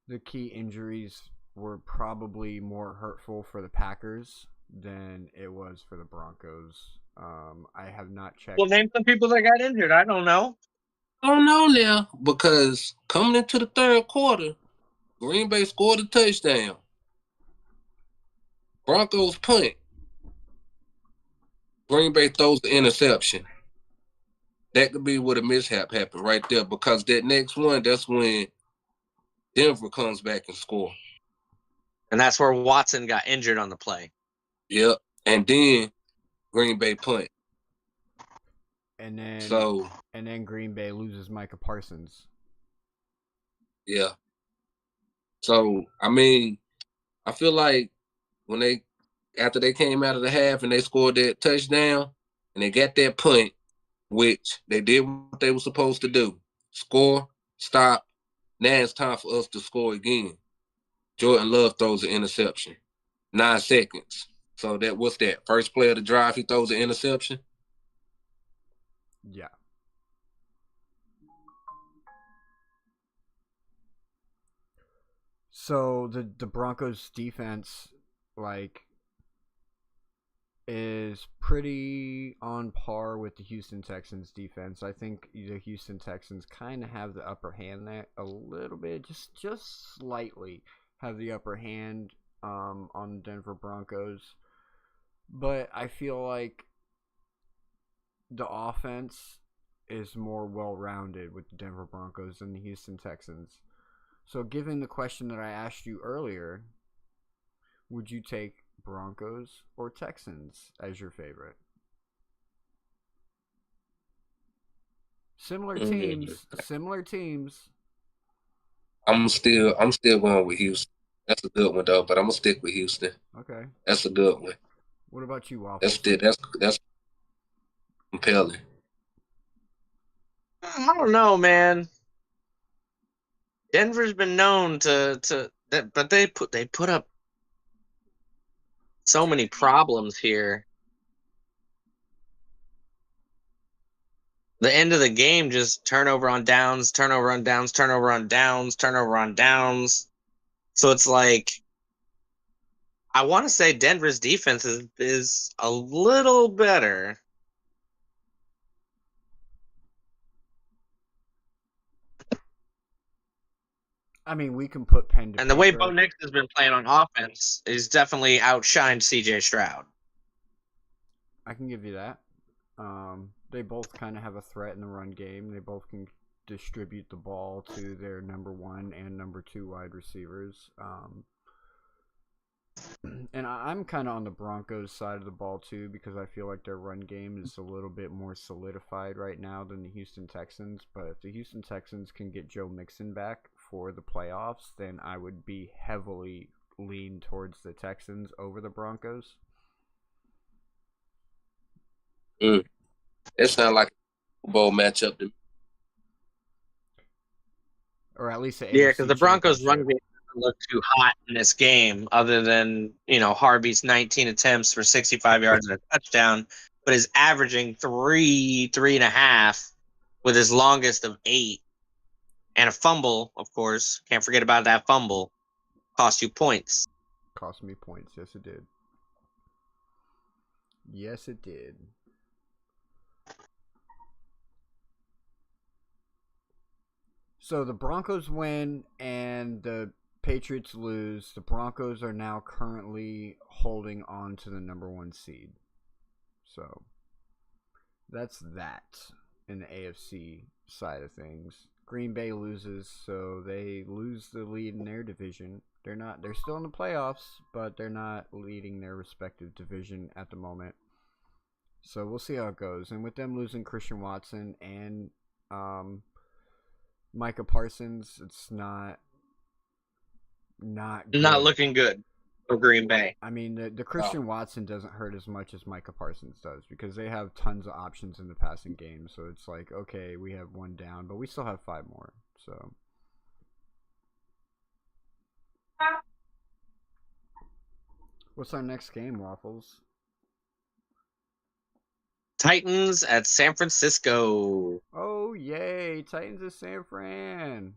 the key injuries were probably more hurtful for the Packers than it was for the Broncos. I have not checked. Well, name some people that got injured. I don't know. I don't know now, because coming into the third quarter, Green Bay scored a touchdown. Broncos punt. Green Bay throws the interception. That could be where the mishap happened right there, because that next one, that's when Denver comes back and score. And that's where Watson got injured on the play. Yep. And then Green Bay punt. And then Green Bay loses Micah Parsons. Yeah. So, I mean, I feel like after they came out of the half and they scored that touchdown and they got that punt, which they did what they were supposed to do. Score, stop. Now it's time for us to score again. Jordan Love throws an interception. 9 seconds. So what's that? First play of the drive, he throws an interception? Yeah. So the Broncos defense, is pretty on par with the Houston Texans defense. I think the Houston Texans kind of have the upper hand there a little bit, just slightly have the upper hand on the Denver Broncos. But I feel like the offense is more well-rounded with the Denver Broncos than the Houston Texans. So given the question that I asked you earlier, would you take Broncos or Texans as your favorite? Similar teams. I'm still going with Houston. That's a good one though, but I'm gonna stick with Houston. Okay. That's a good one. What about you, Waffles? That's compelling. I don't know, man. Denver's been known but they put up so many problems here. The end of the game, just turnover on downs, turnover on downs, turnover on downs, turnover on downs. So it's like, I want to say Denver's defense is a little better. I mean, we can put pen to And the way paper. Bo Nix has been playing on offense is definitely outshined CJ Stroud. I can give you that. They both kind of have a threat in the run game. They both can distribute the ball to their number 1 and number 2 wide receivers. And I'm kind of on the Broncos side of the ball too, because I feel like their run game is a little bit more solidified right now than the Houston Texans. But if the Houston Texans can get Joe Mixon back for the playoffs, then I would be heavily lean towards the Texans over the Broncos. It sounds like a Bowl matchup to me. Or at least the Yeah, AFC because the Broncos' run Championship. game doesn't look too hot in this game, other than, Harvey's 19 attempts for 65 yards and a touchdown, but is averaging 3.5, with his longest of 8. And a fumble, of course. Can't forget about that fumble. Cost you points. Cost me points. Yes, it did. Yes, it did. So the Broncos win and the Patriots lose. The Broncos are now currently holding on to the number 1 seed. So that's that in the AFC side of things. Green Bay loses, so they lose the lead in their division. They're still in the playoffs, but they're not leading their respective division at the moment. So we'll see how it goes. And with them losing Christian Watson and Micah Parsons, it's not good. Not looking good for Green Bay. I mean, the Christian Watson doesn't hurt as much as Micah Parsons does, because they have tons of options in the passing game. So it's like, okay, we have 1 down, but we still have 5 more. So what's our next game, Waffles? Titans at San Francisco. Oh, yay. Titans at San Fran.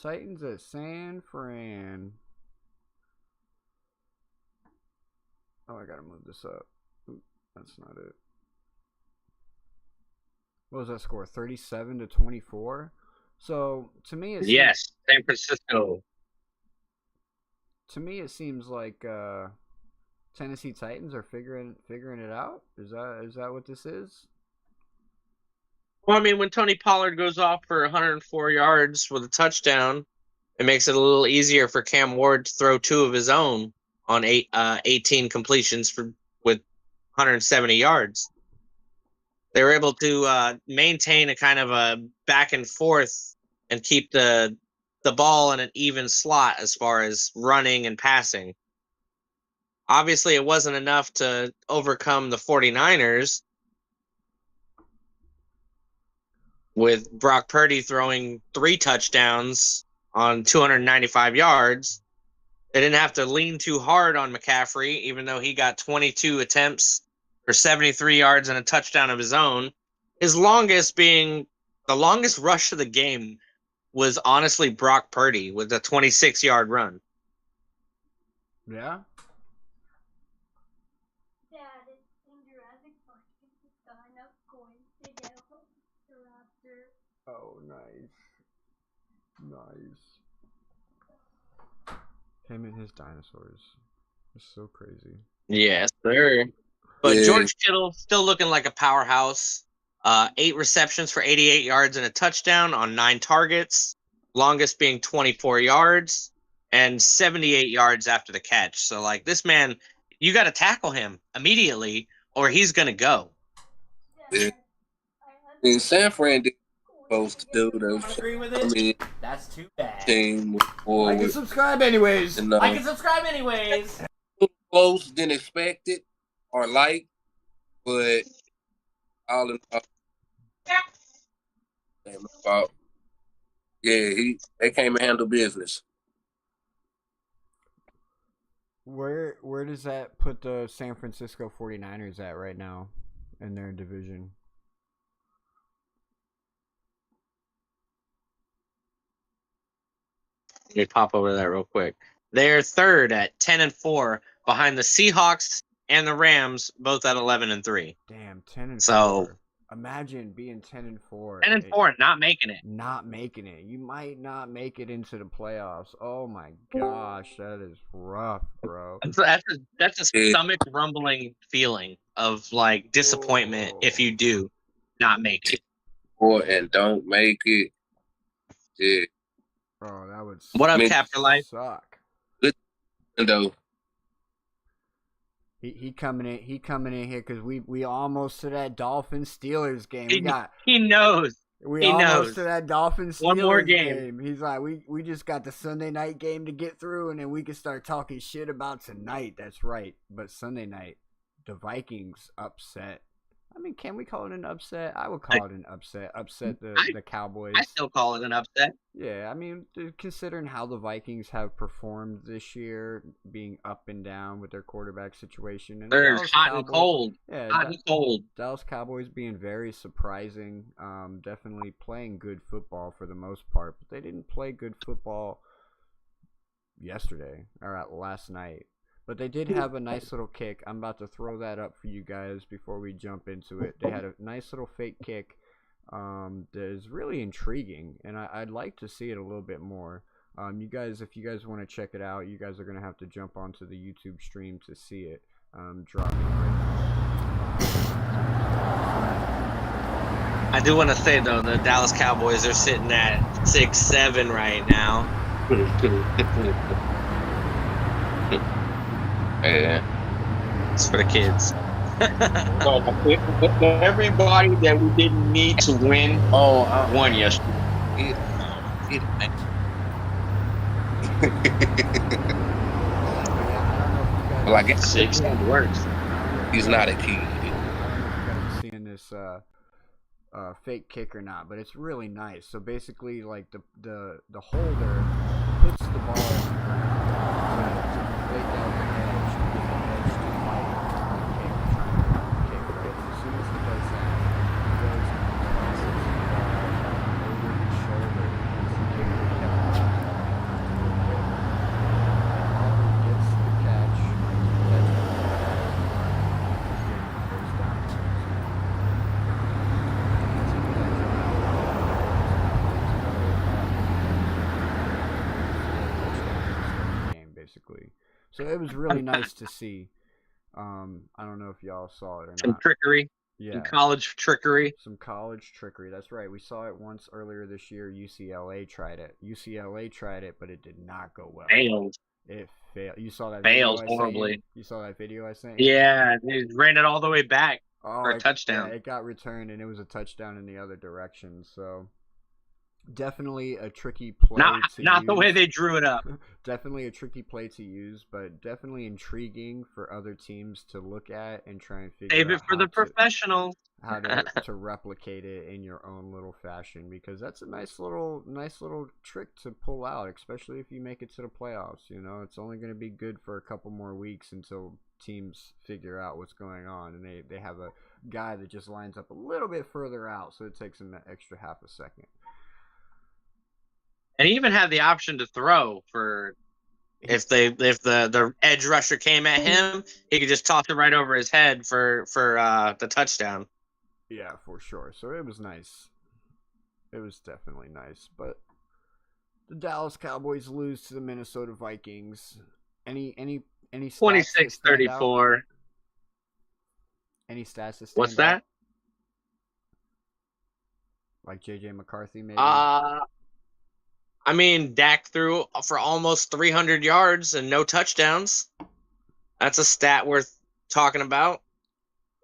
Titans at San Fran. Oh, I gotta move this up. Oop, that's not it. What was that score? 37-24? So, to me, it Yes, San Francisco. To me, it seems like Tennessee Titans are figuring it out. Is that what this is? Well, I mean, when Tony Pollard goes off for 104 yards with a touchdown, it makes it a little easier for Cam Ward to throw 2 of his own on 18 completions with 170 yards. They were able to maintain a kind of a back and forth and keep the ball in an even slot as far as running and passing. Obviously, it wasn't enough to overcome the 49ers, with Brock Purdy throwing 3 touchdowns on 295 yards. They didn't have to lean too hard on McCaffrey, even though he got 22 attempts for 73 yards and a touchdown of his own. The longest rush of the game was honestly Brock Purdy with a 26-yard run. Yeah? Oh, nice. Nice. Him and his dinosaurs. It's so crazy. Yes, sir. But Yeah. George Kittle still looking like a powerhouse. 8 receptions for 88 yards and a touchdown on 9 targets. Longest being 24 yards and 78 yards after the catch. So, like, this man, you got to tackle him immediately or he's going to go. Yeah. In San Fran did supposed to do those. I agree with it. I mean, That's too bad. team Like and subscribe anyways. and, Like and subscribe anyways. close than expected or like, but all in all, ain't my fault. Yeah, they came and handled business. Where does that put the San Francisco 49ers at right now in their division? Let me pop over that real quick. They're third at 10-4, behind the Seahawks and the Rams, both at 11-3. Damn, 10 and So 4. Imagine being 10 and 4. 10-4, not making it. Not making it. You might not make it into the playoffs. Oh my gosh, that is rough, bro. That's a stomach rumbling feeling of like disappointment if you do not make it. And don't make it. Yeah. Oh, that would What up, Captain Life? Suck. Good though. He coming in here because we almost to that Dolphins Steelers game. He knows. We he almost knows. to that Dolphins Steelers One more game. He's like, we just got the Sunday night game to get through, and then we can start talking shit about tonight. That's right. But Sunday night, the Vikings upset. I mean, can we call it an upset? I would call it an upset. Upset the Cowboys. I still call it an upset. Yeah, I mean, considering how the Vikings have performed this year, being up and down with their quarterback situation, and they're hot and cold. Yeah, hot and cold. Dallas Cowboys being very surprising. Definitely playing good football for the most part, but they didn't play good football yesterday or last night. But they did have a nice little kick. I'm about to throw that up for you guys before we jump into it. They had a nice little fake kick that is really intriguing, and I'd like to see it a little bit more. You guys, if you guys want to check it out, you guys are going to have to jump onto the YouTube stream to see it. Dropping right now. I do want to say, though, the Dallas Cowboys are sitting at 6-7 right now. Yeah. It's for the kids. Everybody that we didn't need to win won yesterday. Well, I guess 6 works. he's not a kid. I don't know if you guys are seeing this fake kick or not, but it's really nice. So basically, like the holder puts the ball on the ground to fake out the edge, to get the edge to fight the kick, trying to block the kick, right? As soon as he does that, he goes and tosses the ball over his shoulder as the kicker catches it. While he gets the catch, that's the first down. Game basically, so it was really nice to see. I don't know if y'all saw it or Some not. trickery. Yeah, Some college trickery. some college trickery. That's right. We saw it once earlier this year. UCLA tried it, but it did not go well. Failed. It failed. You saw that Failed video I sent horribly. you? You saw that video I sent you? Yeah, they ran it all the way back for a it- touchdown. Yeah, it got returned, and it was a touchdown in the other direction. So definitely a tricky play to Not the use. way they drew it up. Definitely a tricky play to use, but definitely intriguing for other teams to look at and try and figure Save out it for the professionals. how to replicate it in your own little fashion, because that's a nice little trick to pull out, especially if you make it to the playoffs. You know, it's only going to be good for a couple more weeks until teams figure out what's going on, and they have a guy that just lines up a little bit further out, so it takes him an extra half a second. And he even had the option to throw for if the edge rusher came at him, he could just toss it right over his head for the touchdown. Yeah, for sure. So it was nice. It was definitely nice. But the Dallas Cowboys lose to the Minnesota Vikings. Any stats that stand out? 26-34. Any stats that stand What's out? that? Like JJ McCarthy, maybe? I mean, Dak threw for almost 300 yards and no touchdowns. That's a stat worth talking about.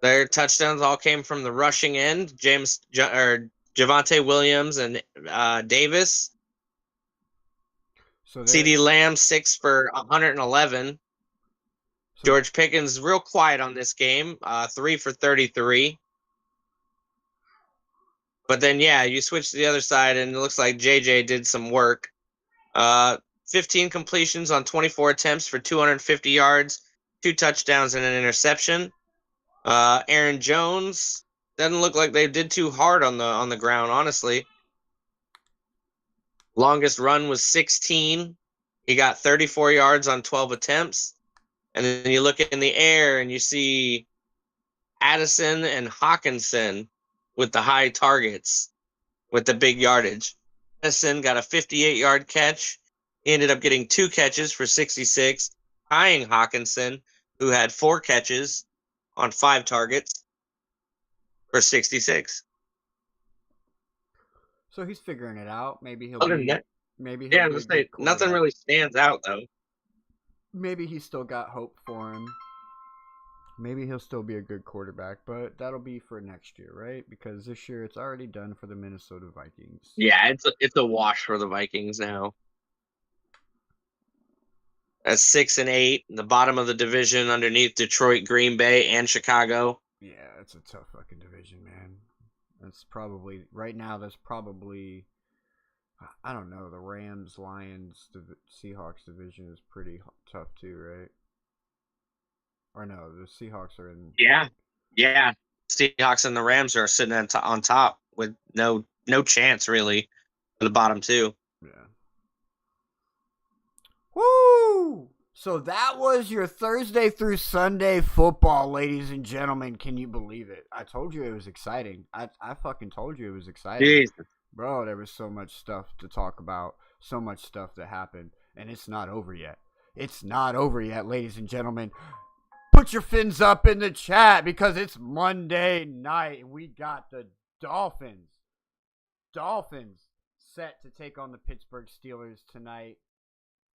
Their touchdowns all came from the rushing end. Javonte Williams and Davis. So CeeDee Lamb 6 for 111. George Pickens real quiet on this game. 3 for 33. But then, yeah, you switch to the other side, and it looks like JJ did some work. 15 completions on 24 attempts for 250 yards, 2 touchdowns, and an interception. Aaron Jones doesn't look like they did too hard on the ground, honestly. Longest run was 16. He got 34 yards on 12 attempts. And then you look in the air and you see Addison and Hawkinson with the high targets, with the big yardage. Addison got a 58-yard catch. He ended up getting 2 catches for 66, tying Hawkinson, who had 4 catches on 5 targets for 66. So he's figuring it out. Maybe he'll Other than be. that, Maybe he'll yeah, be a let's say good nothing quarterback. really stands out though. Maybe he's still got hope for him. Maybe he'll still be a good quarterback, but that'll be for next year, right? Because this year it's already done for the Minnesota Vikings. Yeah, it's a wash for the Vikings now. At 6-8, the bottom of the division underneath Detroit, Green Bay, and Chicago. Yeah, it's a tough fucking division, man. That's probably right now. That's probably, I don't know. The Rams, Lions, Seahawks division is pretty tough too, right? Or no, the Seahawks are in. Yeah. Seahawks and the Rams are sitting on top with no chance really for the bottom 2. Yeah. Woo! So that was your Thursday through Sunday football, ladies and gentlemen. Can you believe it? I told you it was exciting. I fucking told you it was exciting. Jesus. Bro, there was so much stuff to talk about, so much stuff that happened, and it's not over yet. It's not over yet, ladies and gentlemen. Put your fins up in the chat because it's Monday night and we got the Dolphins. Dolphins set to take on the Pittsburgh Steelers tonight.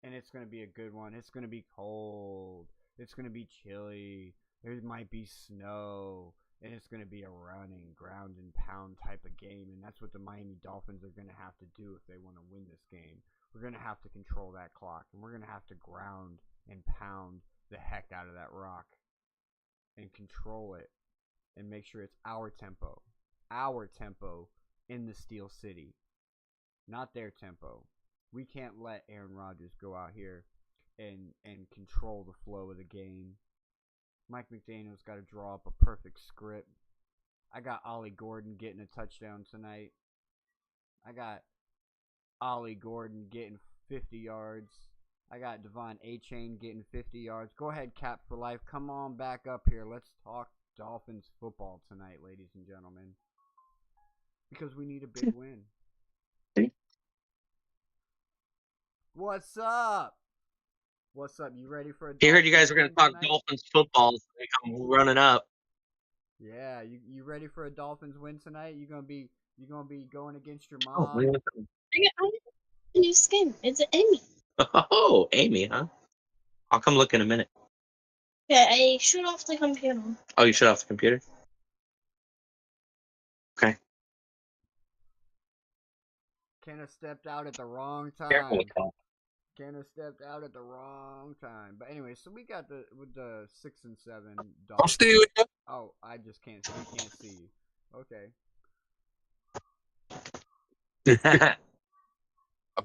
And it's going to be a good one. It's going to be cold. It's going to be chilly. There might be snow. And it's going to be a running, ground and pound type of game. And that's what the Miami Dolphins are going to have to do if they want to win this game. We're going to have to control that clock. And we're going to have to ground and pound the heck out of that rock. And control it. And make sure it's our tempo. Our tempo in the Steel City. Not their tempo. We can't let Aaron Rodgers go out here and control the flow of the game. Mike McDaniel's got to draw up a perfect script. I got Ollie Gordon getting a touchdown tonight. I got Ollie Gordon getting 50 yards. I got Devon A-Chain getting 50 yards. Go ahead, Cap for Life. Come on back up here. Let's talk Dolphins football tonight, ladies and gentlemen. Because we need a big win. What's up? What's up? You ready for a He heard you guys were going to talk tonight? Dolphins football, so they come running up. Yeah, you ready for a Dolphins win tonight? You gonna be going against your Oh, mom? New skin. It's Amy. Oh, Amy, huh? I'll come look in a minute. Yeah, I shut off the computer. Oh, you shut off the computer? Okay. Kenna stepped out at the wrong Careful time. with that. Kenna stepped out at the wrong time. But anyway, so we got the 6 and 7 I'm Dolphins. still here. Oh, I just can't. We can't see you. Okay. I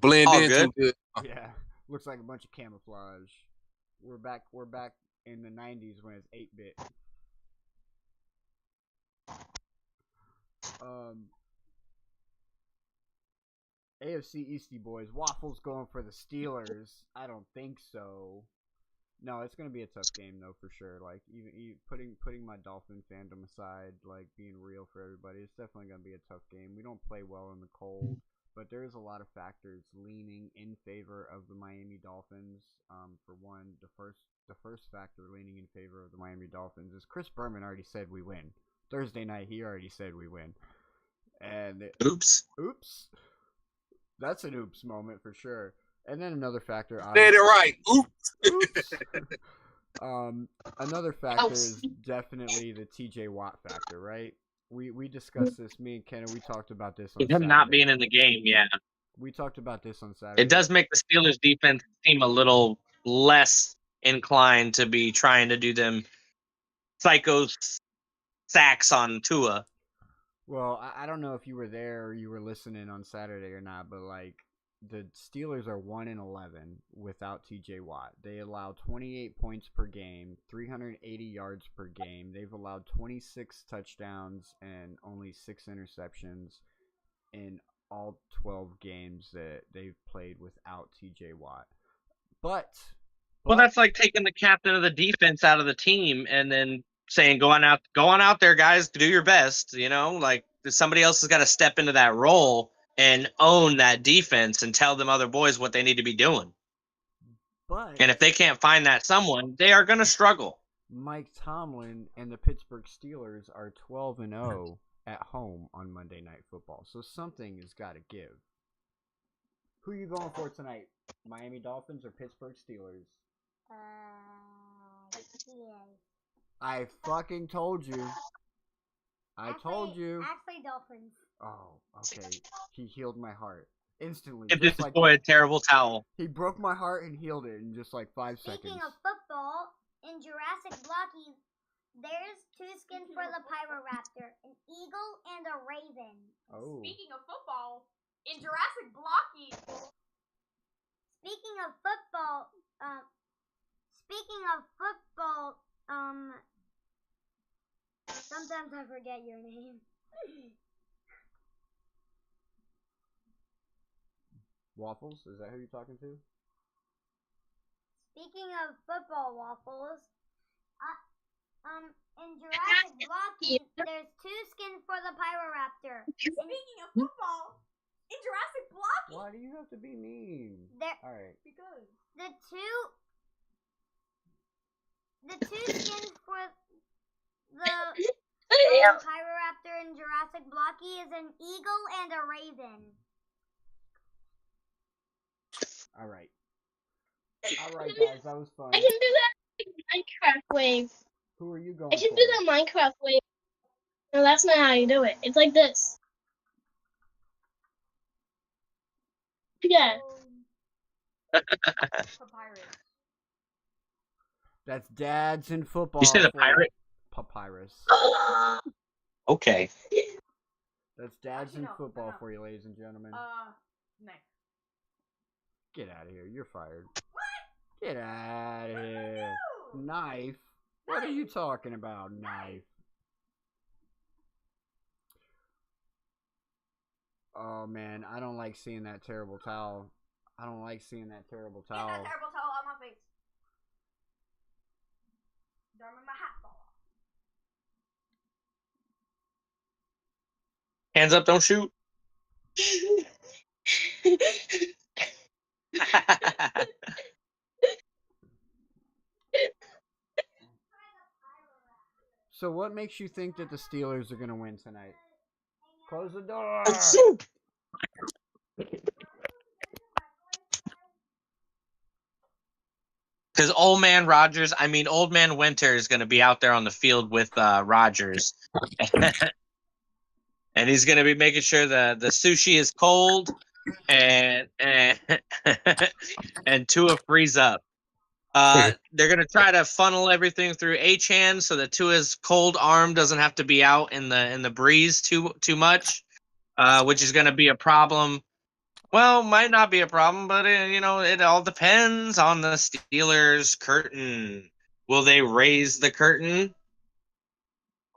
blend All in good. too good. Yeah, looks like a bunch of camouflage. We're back in the 90s when it's 8-bit. AFC EastieBoys. Waffles going for the Steelers. I don't think so. No, it's gonna be a tough game though for sure. Like even putting my Dolphin fandom aside, like being real for everybody, it's definitely gonna be a tough game. We don't play well in the cold, but there's a lot of factors leaning in favor of the Miami Dolphins. For one, the first factor leaning in favor of the Miami Dolphins is Chris Berman already said we win. Thursday night he already said we win. And Oops. That's an oops moment for sure. And then another factor, Said it right. oops. Another factor is definitely the TJ Watt factor, right? We discussed this. Me and Kenna, we talked about this on Him Saturday. not being in the game, yeah. We talked about this on Saturday. It does make the Steelers defense seem a little less inclined to be trying to do them psycho sacks on Tua. Well, I don't know if you were there or you were listening on Saturday or not, but like the Steelers are 1-11 without TJ Watt. They allow 28 points per game, 380 yards per game. They've allowed 26 touchdowns and only 6 interceptions in all 12 games that they've played without TJ Watt. But Well, that's like taking the captain of the defense out of the team and then saying, go on out there, guys, do your best. You know, like somebody else has got to step into that role and own that defense and tell them other boys what they need to be doing. And if they can't find that someone, they are going to struggle. Mike Tomlin and the Pittsburgh Steelers are 12-0 at home on Monday Night Football, so something has got to give. Who are you going for tonight? Miami Dolphins or Pittsburgh Steelers? I fucking told you. Told you. Actually, Dolphins. Oh, okay. He healed my heart instantly. Give this boy a terrible towel. He broke my heart and healed it in just like 5 seconds. Speaking of football, in Jurassic Blocky, there's 2 skins for the Pyroraptor, an eagle and a raven. Oh. Speaking of football, in Jurassic Blocky. Speaking of football, sometimes I forget your name. Waffles? Is that who you're talking to? Speaking of football, Waffles, in Jurassic Blocky, there's 2 skins for the Pyroraptor. Speaking of football, in Jurassic Blocky. Why do you have to be mean? Alright. Because the two skins for the Pyroraptor in Jurassic Blocky is an eagle and a raven. Alright. Alright, guys, that was fun. I can do that Minecraft wave. Who are you going I can for? do that Minecraft wave. No, that's not how you do it. It's like this. Yeah. Papyrus. That's dads in football. You said a pirate? Papyrus. Okay. That's dads Actually, in no, football no. for you, ladies and gentlemen. Next. Get out of here. You're fired. What? Get out of here. Knife? What are you talking about, knife? Oh, man. I don't like seeing that terrible towel. I don't like seeing that terrible towel. Get that terrible towel out my face. Don't make my hat fall off. Hands up, don't shoot. So what makes you think that the Steelers are going to win tonight? Close the door. Because old man Winter is going to be out there on the field with Rogers. And he's going to be making sure the sushi is cold and Tua frees up. They're going to try to funnel everything through H-hand so that Tua's cold arm doesn't have to be out in the breeze too much, which is going to be a problem. Well, might not be a problem, but it all depends on the Steelers' curtain. Will they raise the curtain,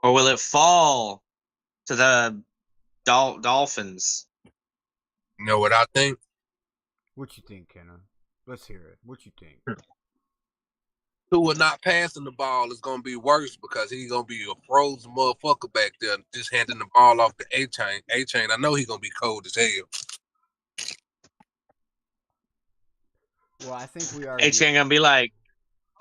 or will it fall to the Dolphins? You know what I think? What you think, Kenna? Let's hear it. What you think? Tua not passing the ball is gonna be worse because he's gonna be a frozen motherfucker back there, just handing the ball off to A-Chain. A-Chain, I know he's gonna be cold as hell. Well, I think we are. H-Chain gonna be like,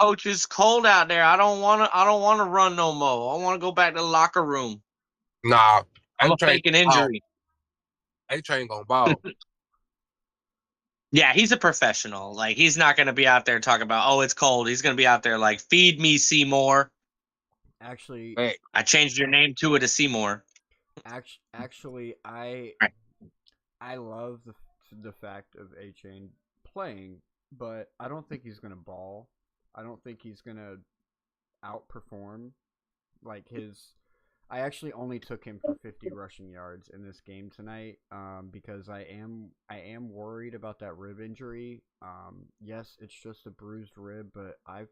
"Coach, it's cold out there. I don't wanna run no more. I wanna go back to the locker room. Nah, I'm A-Chain fake an injury." A-Chain gonna ball. Yeah, he's a professional. Like, he's not going to be out there talking about, oh, it's cold. He's going to be out there like, feed me, Seymour. Actually, Hey. I changed your name to Seymour. Actually, I love the fact of A-Chain playing, but I don't think he's going to ball. I don't think he's going to outperform like his. I actually only took him for 50 rushing yards in this game tonight, because I am worried about that rib injury. Yes, it's just a bruised rib, but I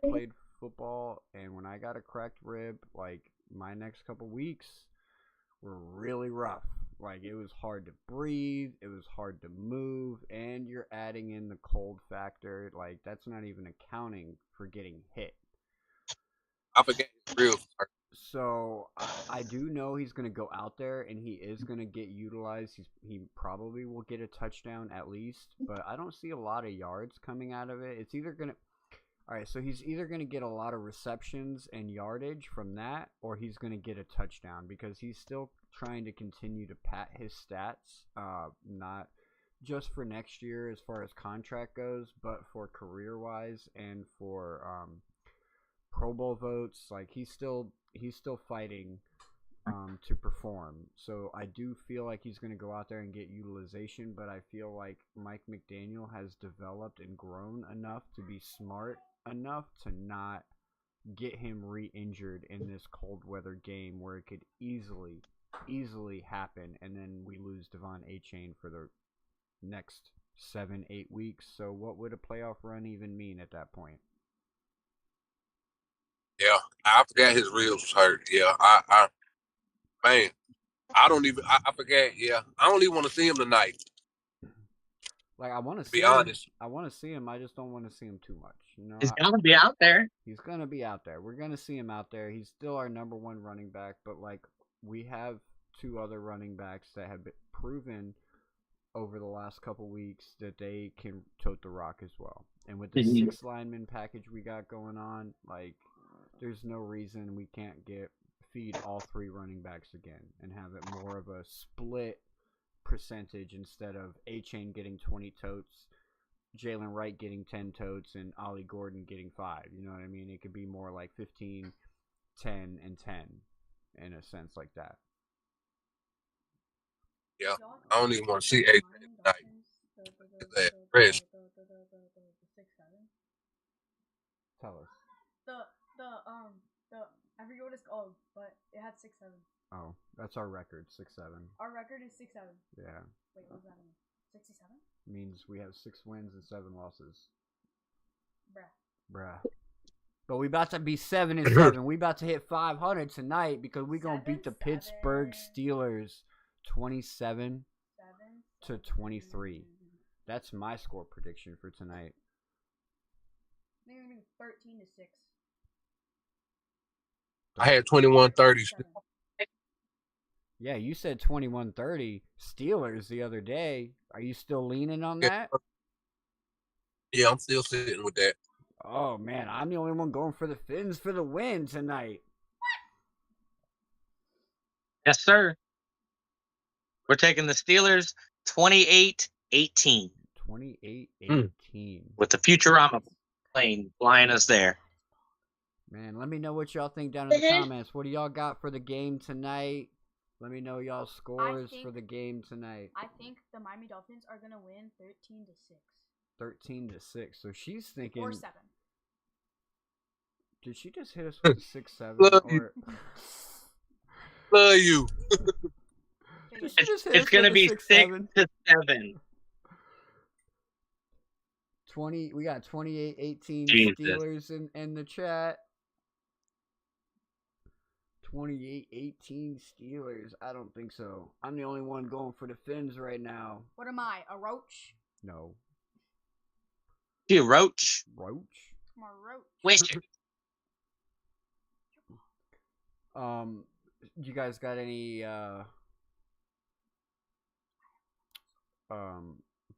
played football, and when I got a cracked rib, like my next couple weeks were really rough. Like it was hard to breathe, it was hard to move, and you're adding in the cold factor. Like that's not even accounting for getting hit. I forget his real. So I do know he's going to go out there and he is going to get utilized. He probably will get a touchdown at least, but I don't see a lot of yards coming out of it. It's either going to all right, so he's either going to get a lot of receptions and yardage from that, or he's going to get a touchdown because he's still trying to continue to pat his stats, not just for next year as far as contract goes, but for career-wise and for Pro Bowl votes. Like he's still fighting to perform. So I do feel like he's going to go out there and get utilization, but I feel like Mike McDaniel has developed and grown enough to be smart enough to not get him re-injured in this cold weather game where it could easily happen, and then we lose Devon Achane for the next 7-8 weeks. So what would a playoff run even mean at that point? Yeah, I forgot his ribs was hurt. Yeah, man, I forgot. Yeah, I don't even want to see him tonight. Like I want to be honest. I want to see him. I just don't want to see him too much. You know, He's gonna be out there. He's gonna be out there. We're gonna see him out there. He's still our number one running back, but like we have two other running backs that have been proven over the last couple weeks that they can tote the rock as well. And with the 6 lineman package we got going on, like there's no reason we can't feed all 3 running backs again and have it more of a split percentage instead of A-Chain getting 20 totes, Jalen Wright getting 10 totes, and Ollie Gordon getting 5. You know what I mean? It could be more like 15, 10, and 10 in a sense like that. Yeah, I don't even want to see A-Chain tonight. Rest. Tell us. I forget what it's called, but it had 6-7. Oh, that's our record, 6-7. Our record is 6-7. Yeah. Wait, what does that mean? 67? Means we have 6 wins and 7 losses. Bruh. But we about to be 7-7. We about to hit 500 tonight because we gonna beat the Pittsburgh Steelers 27 to 23. That's my score prediction for tonight. I think it's 13 to 6. I had 21-30. Yeah, you said 21-30 Steelers the other day. Are you still leaning on that? Yeah, I'm still sitting with that. Oh, man, I'm the only one going for the Fins for the win tonight. Yes, sir. We're taking the Steelers 28-18. 28-18. With the Futurama plane flying us there. Man, let me know what y'all think down in the comments. What do y'all got for the game tonight? Let me know y'all scores for the game tonight. I think the Miami Dolphins are going to win 13 to 6. 13-6. So she's thinking... Or 7. Did she just hit us with 6-7? Love you. It's going to be 6-7. 20. We got 28-18 Jesus. Steelers in the chat. 28-18 Steelers. I don't think so. I'm the only one going for the Fins right now. What am I, a roach? No. You roach. Roach? I'm a roach. Wish. You guys got any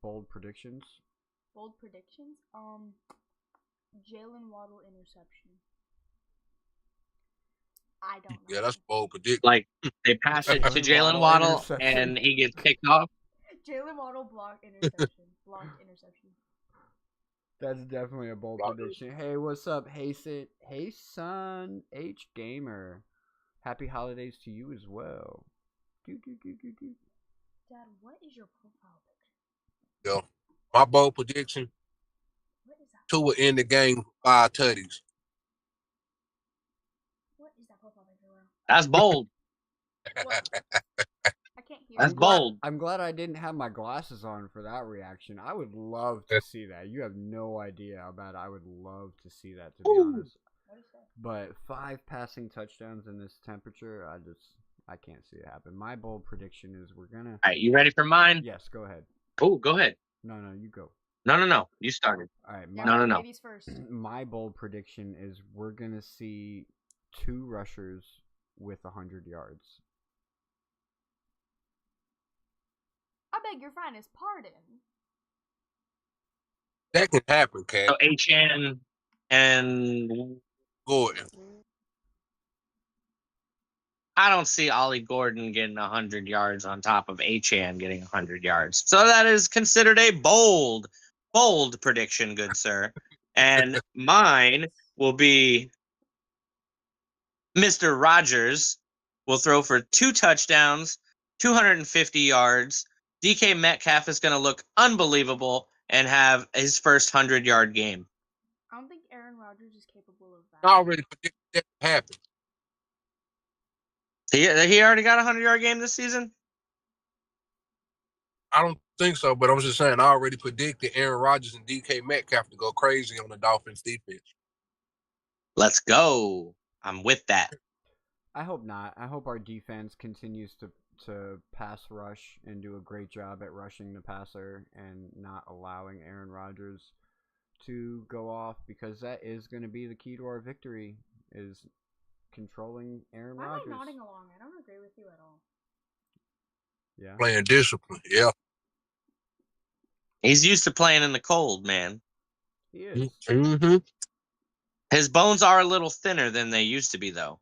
bold predictions? Bold predictions? Jalen Waddle interception. I don't know. Yeah, that's bold prediction. Like, they pass it to Jalen Waddle, and he gets kicked off. Jalen Waddle blocked interception. Blocked interception. That's definitely a bold prediction. Hey, what's up, Hasten? Hey, son, H Gamer. Happy holidays to you as well. Dad, what is your profile picture? Yeah. My bold prediction, What is that? Tua will end the game with 5 tutties. What is that profile picture, bro? That's bold. What? I can't hear. That's you. bold. I'm glad I didn't have my glasses on for that reaction. I would love to see that. You have no idea about it. I would love to see that, to be honest. What do you say? But 5 passing touchdowns in this temperature, I can't see it happen. My bold prediction is we're gonna. All right, you ready for mine? Yes, go ahead. Oh, go ahead. No, you go. No. You started. All right, Yeah, No. ladies first. my bold prediction is we're gonna see 2 rushers with 100 yards. I beg your finest pardon. That can happen, Cat. So HN and Gordon. I don't see Ollie Gordon getting 100 yards on top of HN getting 100 yards. So that is considered a bold prediction, good sir. And mine will be Mr. Rogers will throw for 2 touchdowns, 250 yards. DK Metcalf is going to look unbelievable and have his first 100-yard game. I don't think Aaron Rodgers is capable of that. I already predicted that to happen. He already got a 100-yard game this season? I don't think so, but I was just saying, I already predicted Aaron Rodgers and DK Metcalf to go crazy on the Dolphins defense. Let's go. I'm with that. I hope not. I hope our defense continues to pass rush and do a great job at rushing the passer and not allowing Aaron Rodgers to go off, because that is going to be the key to our victory, is controlling Aaron Why am Rodgers. I nodding along? I don't agree with you at all. Yeah. Playing discipline, yeah. He's used to playing in the cold, man. He is. Mm-hmm. His bones are a little thinner than they used to be, though.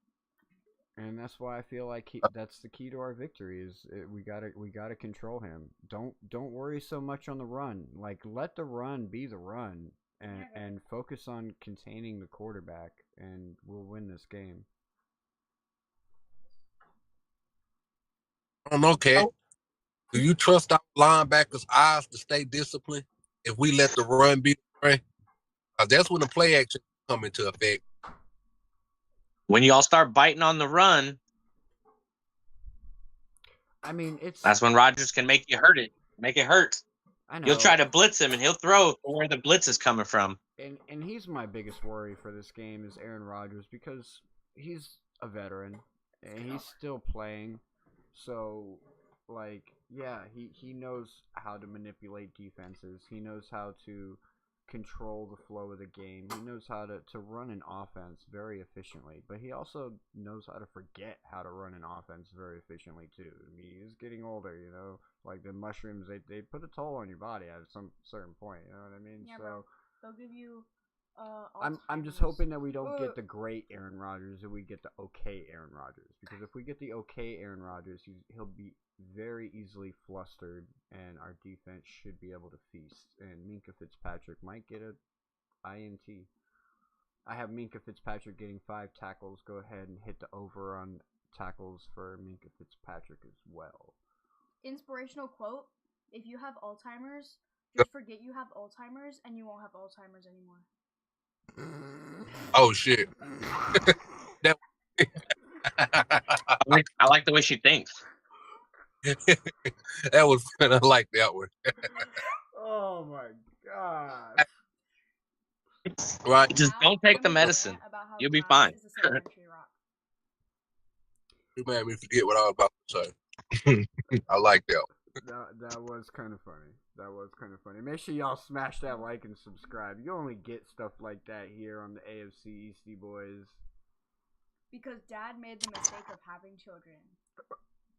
And that's why I feel like that's the key to our victory. We gotta control him. Don't worry so much on the run. Like, let the run be the run, and focus on containing the quarterback, and we'll win this game. I don't know, Cat. Do you trust our linebackers' eyes to stay disciplined if we let the run be the run? That's when the play action come into effect. When y'all start biting on the run, I mean, that's when Rodgers can make you hurt it. Make it hurt. I know. You'll try to blitz him, and he'll throw where the blitz is coming from. And he's my biggest worry for this game is Aaron Rodgers, because he's a veteran and he's still playing. So, like, yeah, he knows how to manipulate defenses. He knows how to control the flow of the game. He knows how to run an offense very efficiently, but he also knows how to forget how to run an offense very efficiently too. I mean, he's getting older, you know, like the mushrooms, they put a toll on your body at some certain point, you know what I mean? Yeah, so bro. They'll give you I'm just hoping that we don't get the great Aaron Rodgers, that we get the okay Aaron Rodgers. Because if we get the okay Aaron Rodgers, he'll be very easily flustered, and our defense should be able to feast. And Minkah Fitzpatrick might get a INT. I have Minkah Fitzpatrick getting 5 tackles. Go ahead and hit the over on tackles for Minkah Fitzpatrick as well. Inspirational quote: if you have Alzheimer's, just forget you have Alzheimer's, and you won't have Alzheimer's anymore. Oh shit! I like the way she thinks. That was I like that one. Oh my god! Right? Just don't take the medicine. You'll be fine. You made me forget what I was about to say. I like that. That was kind of funny. That was kind of funny. Make sure y'all smash that like and subscribe. You only get stuff like that here on the AFC Eastieeboys. Because Dad made the mistake of having children.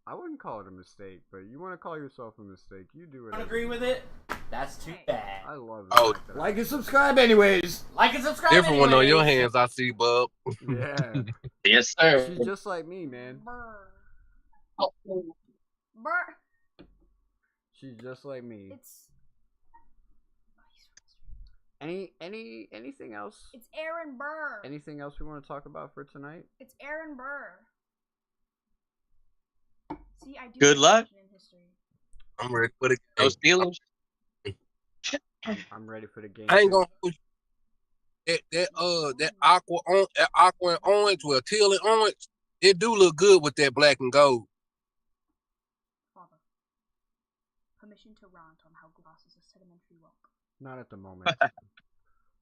I wouldn't call it a mistake, but you want to call yourself a mistake, you do it. Don't agree with it? That's too bad. I love it. Oh, like and subscribe anyways. Like and subscribe different anyways. one on your hands, I see, bub. Yeah. Yes, sir. She's just like me, man. Brr. Oh. Brr. She's just like me. It's anything else? It's Aaron Burr. Anything else we want to talk about for tonight? It's Aaron Burr. See, I do. Good luck. In history. I'm ready for the Go Steelers. I'm ready for the game. I ain't gonna hold you. That aqua and orange, well, teal and orange, It do look good with that black and gold. Father, permission to rant on how glass is a sedimentary rock. Not at the moment.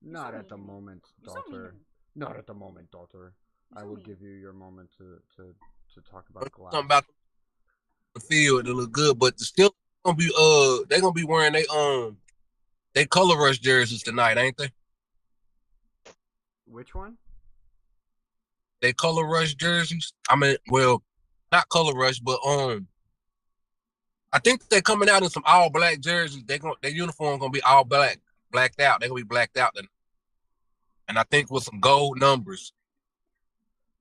Not so at the mean to me. moment, You're so mean to daughter. me. Not at the moment, daughter. You're I so will mean. give you your moment to talk about glass. Something about the field to look good, but still gonna be they gonna be wearing they color rush jerseys tonight, ain't they? Which one? They color rush jerseys. I mean, well, not color rush, but I think they're coming out in some all black jerseys. Their uniform gonna be all black, blacked out. They're gonna be blacked out, and I think with some gold numbers.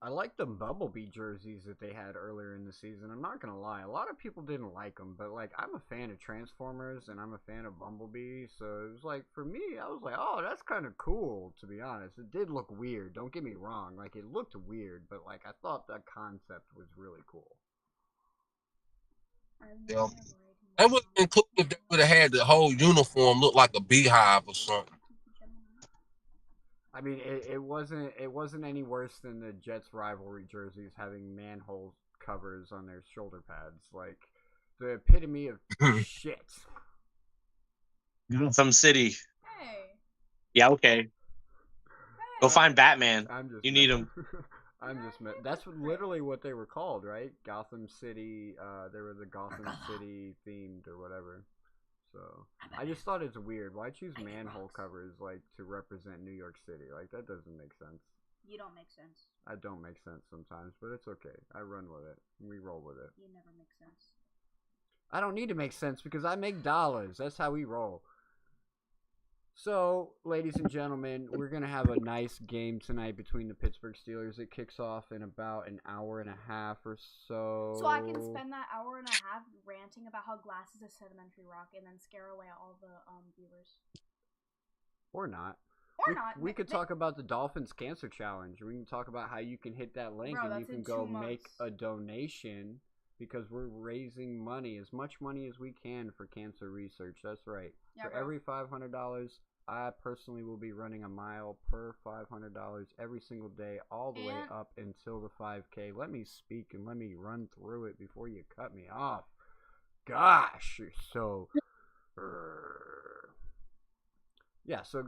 I like the Bumblebee jerseys that they had earlier in the season. I'm not gonna lie, a lot of people didn't like them, but like I'm a fan of Transformers and I'm a fan of Bumblebee, so it was like for me, I was like, oh, that's kind of cool. To be honest, it did look weird. Don't get me wrong, like it looked weird, but like I thought that concept was really cool. Yeah. That would have been cool if they would have had the whole uniform look like a beehive or something. I mean, it wasn't any worse than the Jets rivalry jerseys having manhole covers on their shoulder pads. Like the epitome of shit. Gotham City. Hey. Yeah, okay. Go find Batman. You need him. That's literally what they were called, right? Gotham City. There was a Gotham City themed or whatever. So I just thought it's weird. Why choose manhole covers like to represent New York City? Like that doesn't make sense. You don't make sense. I don't make sense sometimes, but it's okay. I run with it. We roll with it. You never make sense. I don't need to make sense because I make dollars. That's how we roll. So, ladies and gentlemen, we're going to have a nice game tonight between the Pittsburgh Steelers. It kicks off in about an hour and a half or so. So I can spend that hour and a half ranting about how glass is a sedimentary rock and then scare away all the viewers. Or not. We could talk about the Dolphins Cancer Challenge. We can talk about how you can hit that link and you can go make a donation because we're raising money, as much money as we can for cancer research. That's right. Yeah, for every $500, I personally will be running a mile per $500 every single day, all the way up until the 5K. Let me speak and let me run through it before you cut me off. Gosh, you're so... Yeah, so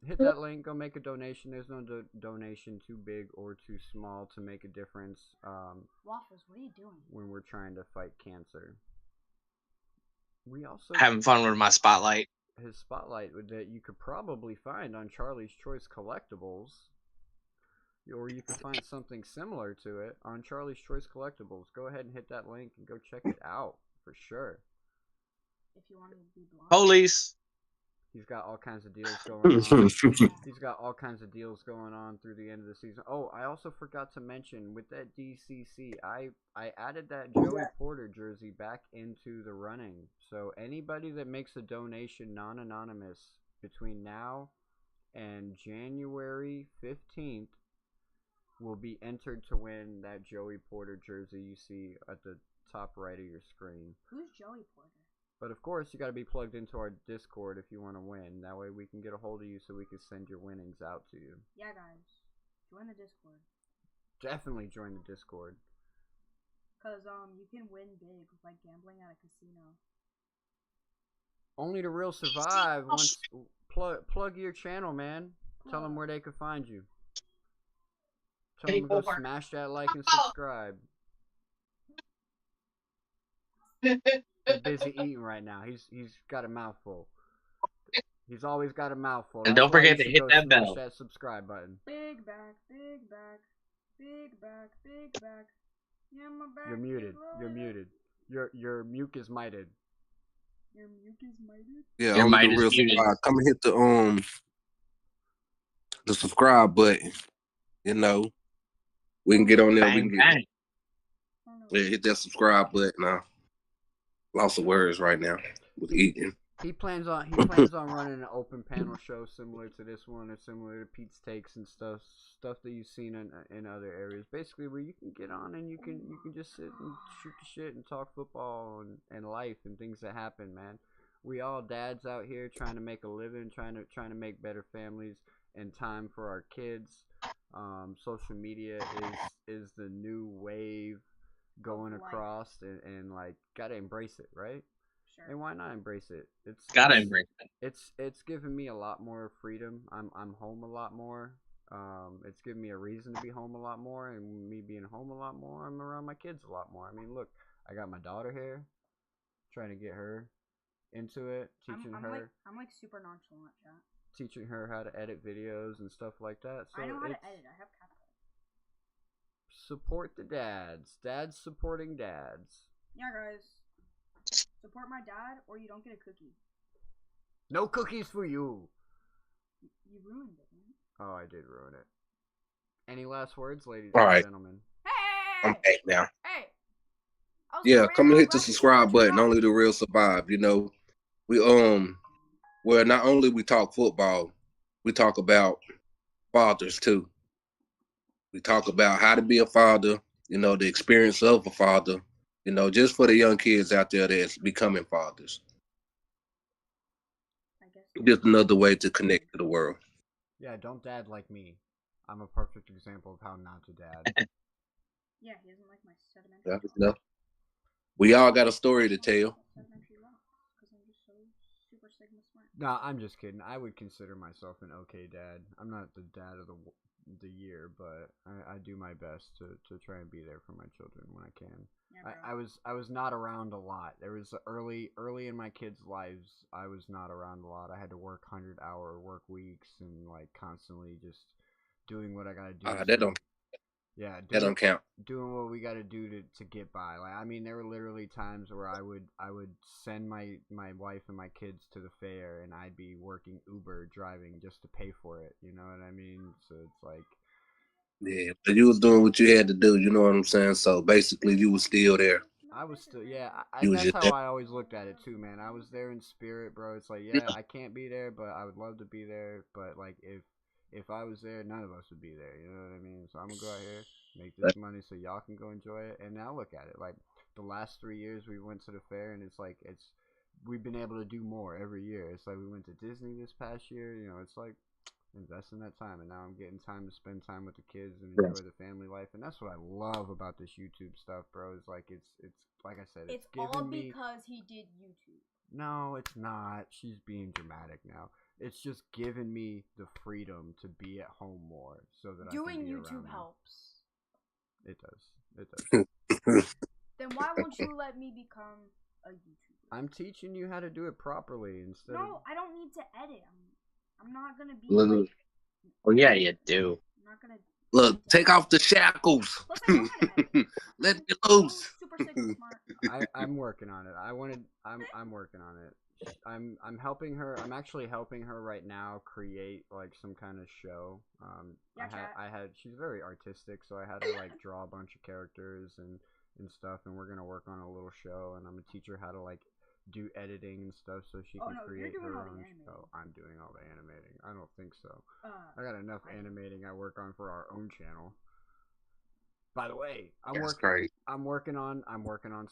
hit that link, go make a donation. There's no donation too big or too small to make a difference. Waffles, what are you doing? When we're trying to fight cancer. We also having fun with my spotlight. His spotlight that you could probably find on Charlie's Choice Collectibles, or you could find something similar to it on Charlie's Choice Collectibles. Go ahead and hit that link and go check it out for sure. If you want to be blind. Police. He's got all kinds of deals going on. He's got all kinds of deals going on through the end of the season. Oh, I also forgot to mention with that DCC, I added that Joey Porter jersey back into the running. So anybody that makes a donation non-anonymous between now and January 15th will be entered to win that Joey Porter jersey you see at the top right of your screen. Who's Joey Porter? But of course, you got to be plugged into our Discord if you want to win. That way we can get a hold of you so we can send your winnings out to you. Yeah, guys. Join the Discord. Definitely join the Discord. Because, you can win big, like gambling at a casino. Only the real survive. Once plug your channel, man. Tell them where they can find you. Tell them to go smash that like and subscribe. He's busy eating right now. He's got a mouthful. He's always got a mouthful. And don't forget to hit that bell. Smash that subscribe button. Big back, big back, big back, big back. Yeah, my back. You're muted. You're muted. Your muke is mited. Your muke is mited? Yeah, your mic is muted. Come and hit the subscribe button. You know, we can get on there. Bang, we can get hit that subscribe button now. Lots of words right now with eating. He plans on running an open panel show similar to this one, or similar to Pete's Takes and stuff that you've seen in other areas. Basically, where you can get on and you can just sit and shoot the shit and talk football and life and things that happen, man. We all dads out here trying to make a living, trying to make better families and time for our kids. Social media is the new wave going Of life. across, and like gotta embrace it, right? Sure. And why not embrace it? Gotta embrace it. It's given me a lot more freedom. I'm home a lot more. It's given me a reason to be home a lot more, and me being home a lot more, I'm around my kids a lot more. I mean, look, I got my daughter here, trying to get her into it, teaching her. I'm like super nonchalant, chat. Teaching her how to edit videos and stuff like that. So I know how to edit. I have CapCut. Support the dads. Dads supporting dads. Yeah, guys. Support my dad, or you don't get a cookie. No cookies for you. You ruined it, man. Oh, I did ruin it. Any last words, ladies All and right. gentlemen? Hey! I'm back now. Hey! Yeah, come and hit the subscribe button. Only the real survive. You know, we well, not only we talk football, we talk about fathers too. We talk about how to be a father. You know, the experience of a father. You know, just for the young kids out there that's becoming fathers. I guess Just another way to connect to the world. Yeah, don't dad like me. I'm a perfect example of how not to dad. Yeah, he doesn't like my sedimentary. That's enough. We all got a story to tell. Sedimentary rock, because I'm just so super sigma smart. No, I'm just kidding. I would consider myself an okay dad. I'm not the dad of the year, but I do my best to try and be there for my children when I can. Yeah, I was not around a lot. There was early in my kids' lives, I was not around a lot. I had to work 100-hour work weeks and like constantly just doing what I gotta do. That don't. Yeah, That don't count. Doing what we gotta do to get by. Like, I mean, there were literally times where I would send my wife and my kids to the fair, and I'd be working Uber driving just to pay for it. You know what I mean? So it's like, Yeah, but you was doing what you had to do. You know what I'm saying? So basically, you was still there. I was still, yeah. You was That's just how there. I always looked at it too, man. I was there in spirit, bro. It's like, yeah, I can't be there, but I would love to be there. But like, if I was there, none of us would be there. You know what I mean? So I'm gonna go out here, make this money so y'all can go enjoy it. And now look at it. Like the last 3 years we went to the fair, and it's like we've been able to do more every year. It's like we went to Disney this past year. You know, it's like investing that time, and now I'm getting time to spend time with the kids and enjoy the family life. And that's what I love about this YouTube stuff, bro. Is like it's like I said, It's giving all me. because he did YouTube. No, it's not. She's being dramatic now. It's just giving me the freedom to be at home more, so that Doing I can be YouTube around helps. It does. It does. Then why won't you let me become a YouTuber? I'm teaching you how to do it properly instead of. No, I don't need to edit. I'm not gonna be. Look, Like, Oh yeah, you do. I'm not gonna. look, take off the shackles. Plus, I know how to edit. Let me I'm loose. super sigma smart. I'm working on it. I'm working on it. I'm helping her. I'm actually helping her right now create like some kind of show. She's very artistic, so I had to like draw a bunch of characters and stuff, and we're gonna work on a little show, and I'm gonna teach her how to like do editing and stuff so she can create her own show. I'm doing all the animating. I don't think so. I got enough animating I work on for our own channel. By the way, I'm working on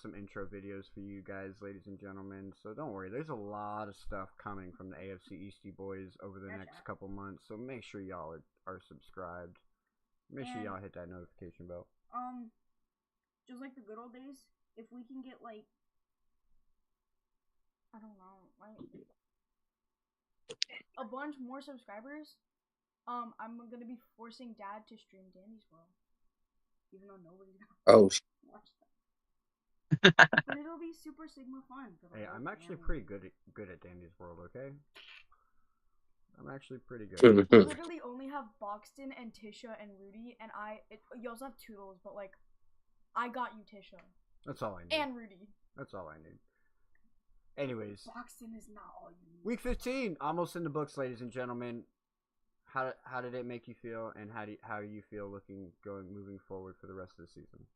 some intro videos for you guys, ladies and gentlemen. So don't worry, there's a lot of stuff coming from the AFC Eastboys over the next couple months. So make sure y'all are subscribed. Make sure y'all hit that notification bell. Just like the good old days, if we can get like, I don't know, like a bunch more subscribers, I'm gonna be forcing Dad to stream Danny's World. Even though nobody's gonna watch that. But it'll be super sigma fun. Hey, I'm actually pretty good at Dandy's World, okay? I'm actually pretty good. We literally only have Boxton and Tisha and Rudy, and you also have Toodles, but like, I got you Tisha. That's all I need. And Rudy. That's all I need. Anyways. Boxton is not all you need. Week 15, almost in the books, ladies and gentlemen. How did it make you feel, and how do you feel moving forward for the rest of the season?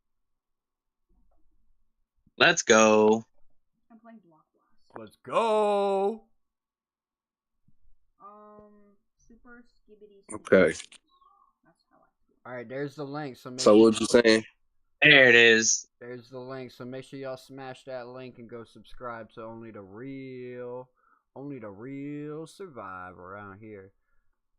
Let's go. I'm playing Block Blast. Let's go. Super skibbity. Okay. That's how I feel. All right, there's the link. So what you saying? There it is. There's the link. So make sure y'all smash that link and go subscribe to only the real survive around here.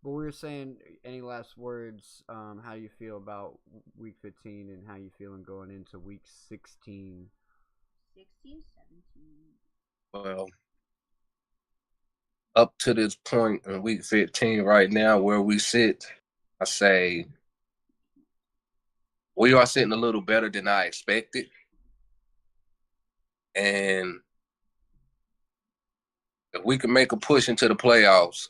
But we were saying, any last words? How do you feel about week 15 and how you feeling going into week 16? 16, 17. Well, up to this point in week 15 right now where we sit, I say we are sitting a little better than I expected. And if we can make a push into the playoffs,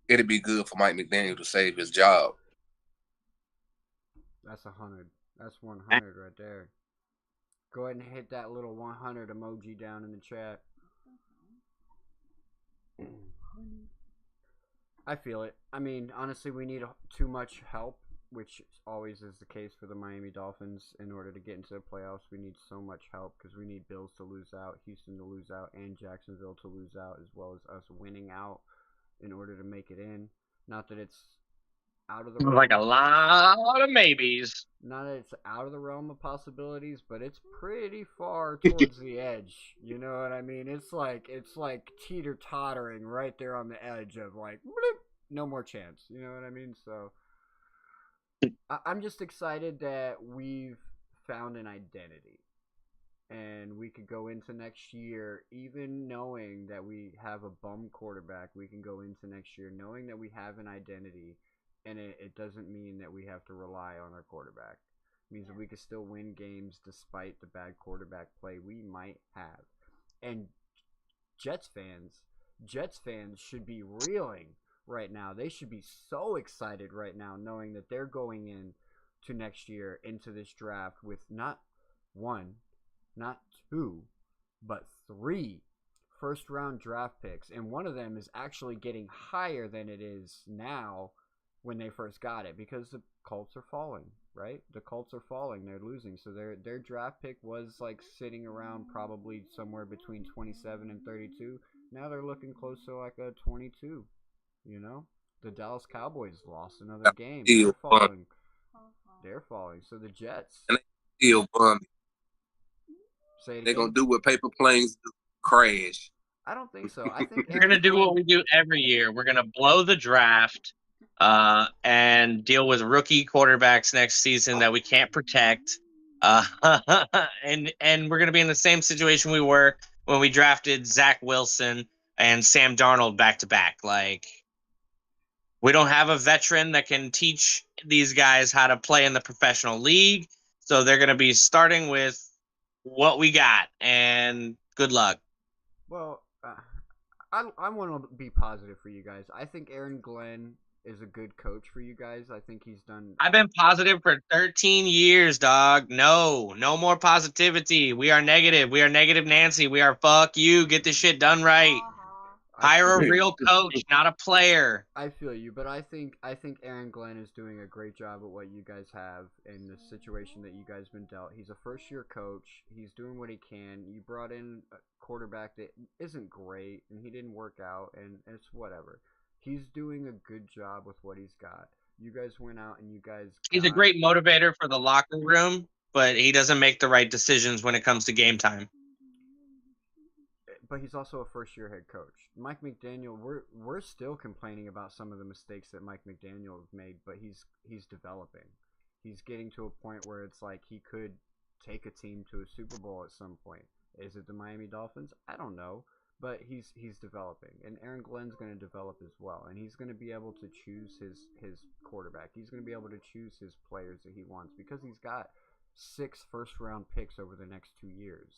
it'd be good for Mike McDaniel to save his job. That's 100. That's 100 right there. Go ahead and hit that little 100 emoji down in the chat. I feel it. I mean, honestly, we need too much help, which always is the case for the Miami Dolphins. In order to get into the playoffs, we need so much help because we need Bills to lose out, Houston to lose out, and Jacksonville to lose out, as well as us winning out in order to make it in. Not that it's out of the realm. Like a lot of maybes. Not that it's out of the realm of possibilities, but it's pretty far towards the edge. You know what I mean? It's like teeter-tottering right there on the edge of like, bloop, no more chance. You know what I mean? So I'm just excited that we've found an identity. And we could go into next year, even knowing that we have a bum quarterback, we can go into next year knowing that we have an identity. And it doesn't mean that we have to rely on our quarterback. It means that we can still win games despite the bad quarterback play we might have. And Jets fans should be reeling right now. They should be so excited right now knowing that they're going in to next year into this draft with not one, not two, but 3 first-round draft picks. And one of them is actually getting higher than it is now when they first got it, because the Colts are falling, right? The Colts are falling. They're losing. So their draft pick was like sitting around probably somewhere between 27 and 32. Now they're looking close to like a 22, you know? The Dallas Cowboys lost another game. They're falling. They're falling. So the Jets. And they still bummed. They're going to do what paper planes do, crash. I don't think so. I think we're going to do what we do every year. We're going to blow the draft. And deal with rookie quarterbacks next season that we can't protect. And we're going to be in the same situation we were when we drafted Zach Wilson and Sam Darnold back to back. Like, we don't have a veteran that can teach these guys how to play in the professional league. So they're going to be starting with what we got, and good luck. Well, I want to be positive for you guys. I think Aaron Glenn is a good coach for you guys. I think he's done. I've been positive for 13 years, dog. No more positivity. We are negative. We are negative Nancy. We are fuck you. Get this shit done right. Hire a real coach, not a player. I feel you, but I think Aaron Glenn is doing a great job at what you guys have in the situation that you guys been dealt. He's a first-year coach. He's doing what he can. You brought in a quarterback that isn't great, and he didn't work out, and it's whatever. He's doing a good job with what he's got. You guys went out and you guys. He's a great motivator for the locker room, but he doesn't make the right decisions when it comes to game time. But he's also a first-year head coach. Mike McDaniel, we're still complaining about some of the mistakes that Mike McDaniel has made, but he's developing. He's getting to a point where it's like he could take a team to a Super Bowl at some point. Is it the Miami Dolphins? I don't know. But he's developing, and Aaron Glenn's going to develop as well, and he's going to be able to choose his quarterback. He's going to be able to choose his players that he wants because he's got 6 first-round picks over the next 2 years.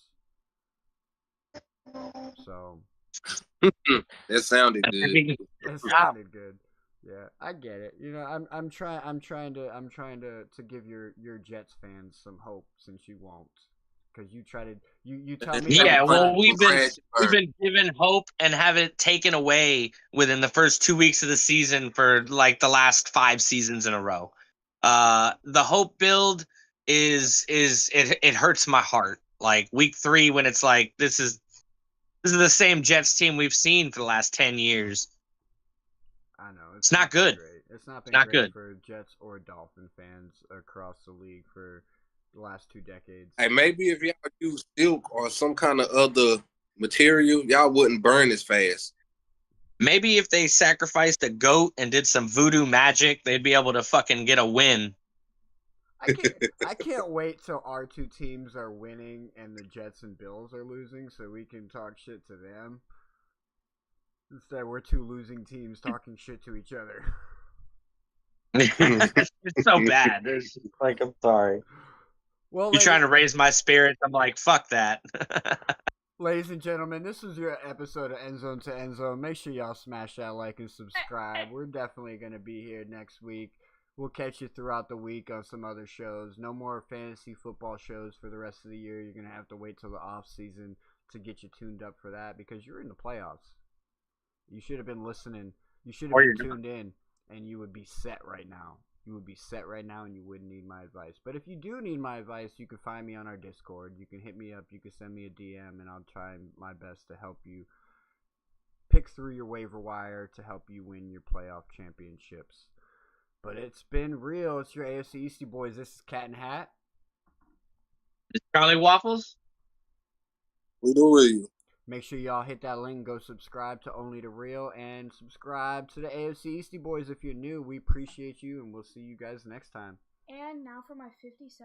So that sounded good. It sounded good. Yeah, I get it. You know, I'm trying to give your Jets fans some hope since you won't. Because you try to you tell me. Yeah, well, we've been given hope and have it taken away within the first 2 weeks of the season for like the last 5 seasons in a row. The hope build is it hurts my heart. Like week 3 when it's like this is the same Jets team we've seen for the last 10 years. I know it's not good. Great. It's not been not great good for Jets or Dolphin fans across the league for the last 2 decades. Hey, maybe if y'all use silk or some kind of other material, y'all wouldn't burn as fast. Maybe if they sacrificed a goat and did some voodoo magic, they'd be able to fucking get a win. I can't wait till our two teams are winning and the Jets and Bills are losing so we can talk shit to them. Instead, we're two losing teams talking shit to each other. It's so bad. There's like, I'm sorry. Well, you're trying to raise my spirits. I'm like, fuck that. Ladies and gentlemen, this was your episode of Endzone to Endzone. Make sure y'all smash that like and subscribe. We're definitely going to be here next week. We'll catch you throughout the week on some other shows. No more fantasy football shows for the rest of the year. You're going to have to wait till the off season to get you tuned up for that because you're in the playoffs. You should have been listening. You should have been tuned in, and you would be set right now. You would be set right now, and you wouldn't need my advice. But if you do need my advice, you can find me on our Discord. You can hit me up. You can send me a DM, and I'll try my best to help you pick through your waiver wire to help you win your playoff championships. But it's been real. It's your AFC Eastieeboys. This is Cat and Hat. It's Charlie Waffles. We do real. Make sure y'all hit that link. Go subscribe to Only the Real and subscribe to the AFC Eastieeboys if you're new. We appreciate you, and we'll see you guys next time. And now for my 57.